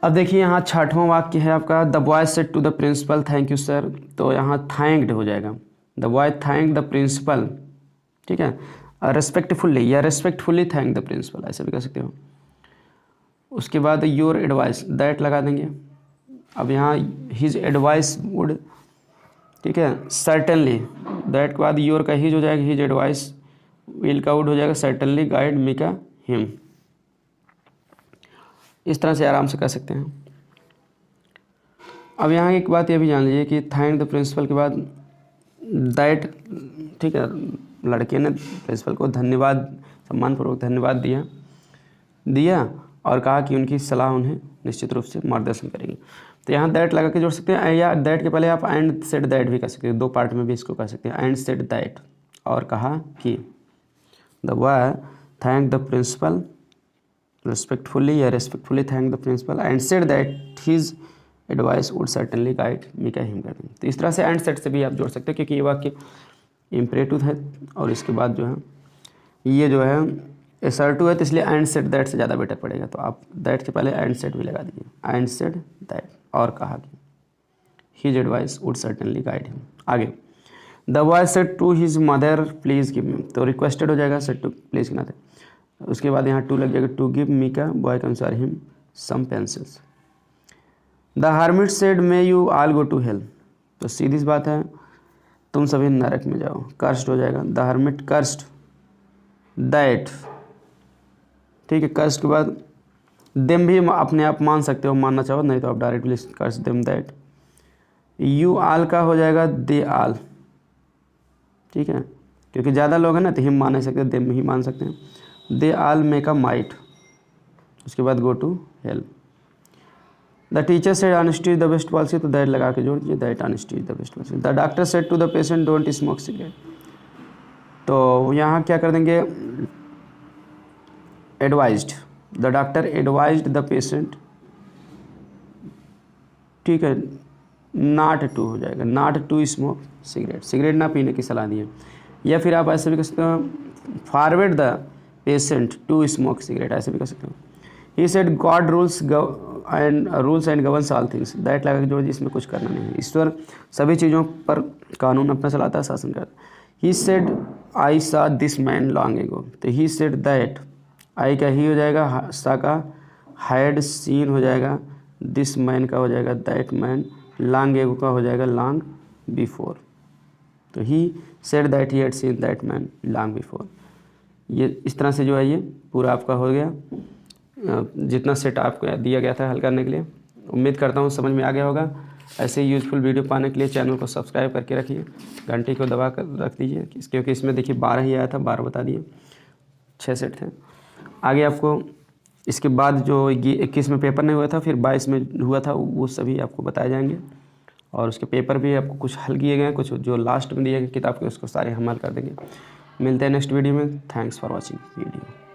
अब देखिए यहाँ 6वां वाक्य है आपका, the boy said to the principal thank you sir, तो यहाँ थैंक्ड हो जाएगा, the boy thank the principal, ठीक है, रेस्पेक्टफुल्ली या रेस्पेक्टफुल्ली थैंक द प्रिंसिपल, ऐसे भी कर सकते हो। उसके बाद योर एडवाइस दैट लगा देंगे। अब यहाँ हिज एडवाइस वुड, ठीक है, सर्टेनली, दैट के बाद योर का हिज हो जाएगा, हिज एडवाइस, विल का वुड हो जाएगा, सर्टेनली गाइड मी का हिम। इस तरह से आराम से कर सकते हैं। अब यहाँ एक बात ये भी जान लीजिए कि थैंक द प्रिंसिपल के बाद दैट, ठीक है, लड़के ने प्रिंसिपल को धन्यवाद, सम्मानपूर्वक धन्यवाद दिया और कहा कि उनकी सलाह उन्हें निश्चित रूप से मार्गदर्शन करेगी। तो यहाँ दैट लगा के जोड़ सकते हैं, या दैट के पहले आप एंड सेड दैट भी कर सकते हैं, दो पार्ट में भी इसको कर सकते हैं, एंड सेड दैट, और कहा कि the boy thank the principal respectfully या respectfully thank the principal and said that his advice would certainly guide me का हिम कर देंगे। तो इस तरह से एंड सेट से भी आप जोड़ सकते हैं, क्योंकि ये वाक्य इम्परेटिव है और इसके बाद जो है ये जो है असर्टिव है, तो इसलिए एंड सेट दैट से ज़्यादा बेटर पड़ेगा। तो आप दैट के पहले एंड सेट भी लगा दीजिए, एंड सेट दैट, और कहा कि his advice would certainly guide him. आगे the boy said to his mother please give me, तो रिक्वेस्टेड हो जाएगा सेड टू प्लीज़ के नाते। उसके बाद यहाँ टू लग जाएगा, टू गिव मी का बॉय के अनुसार him some pencils. The hermit said may you all go to hell, तो सीधी सी बात है, तुम सभी नरक में जाओ, कर्स्ड हो जाएगा, द हार्मिट कर्स्ड दैट, ठीक है, कर्स्ड के बाद देम भी अपने आप मान सकते हो, मानना चाहो, नहीं तो आप directly curse them that. You all का हो जाएगा दे आल, ठीक है, क्योंकि ज़्यादा लोग हैं ना तो हिम मान नहीं सकते, देम ही मान सकते हैं। दे आल मेक अ माइट, उसके बाद go to hell. The teacher said honesty is the best policy, तो दैट लगा के जोड़ दीजिए, that honesty is the best policy. The doctor said to the patient don't smoke cigarette, तो यहाँ क्या कर देंगे, advised, the doctor advised the patient, ठीक है, नॉट टू हो जाएगा, not to smoke cigarette, cigarette ना पीने की सलाह दी है। या फिर आप ऐसे भी कर सकते हो, forward the patient to smoke cigarette, ऐसे भी कर सकते हो। He said God rules and governs all things, that लगा के जोड़ दीजिए, इसमें कुछ करना नहीं है, ईश्वर सभी चीज़ों पर कानून अपना चलाता है, शासन करता है। ही सेड आई सा दिस मैन लॉन्ग एगो, तो ही सेड दैट, आई का ही हो जाएगा, सा का हैड सीन हो जाएगा, दिस मैन का हो जाएगा दैट मैन, लॉन्ग एगो का हो जाएगा लॉन्ग बिफोर, तो he said that he had seen that man long before. ये इस तरह से जो है ये पूरा आपका हो गया, जितना सेट आपको दिया गया था हल करने के लिए। उम्मीद करता हूँ समझ में आ गया होगा। ऐसे ही यूजफुल वीडियो पाने के लिए चैनल को सब्सक्राइब करके रखिए, घंटी को दबा कर रख दीजिए, क्योंकि इसमें देखिए 12 ही आया था, 12 बता दिए, 6 सेट थे। आगे आपको इसके बाद जो 21 में पेपर नहीं हुआ था, फिर 22 में हुआ था, वो सभी आपको बताए जाएंगे, और उसके पेपर भी आपको कुछ हल किए गए हैं, कुछ जो लास्ट में दिए गए किताब के उसको सारे हम हल कर देंगे। मिलते हैं नेक्स्ट वीडियो में। Thanks for watching video.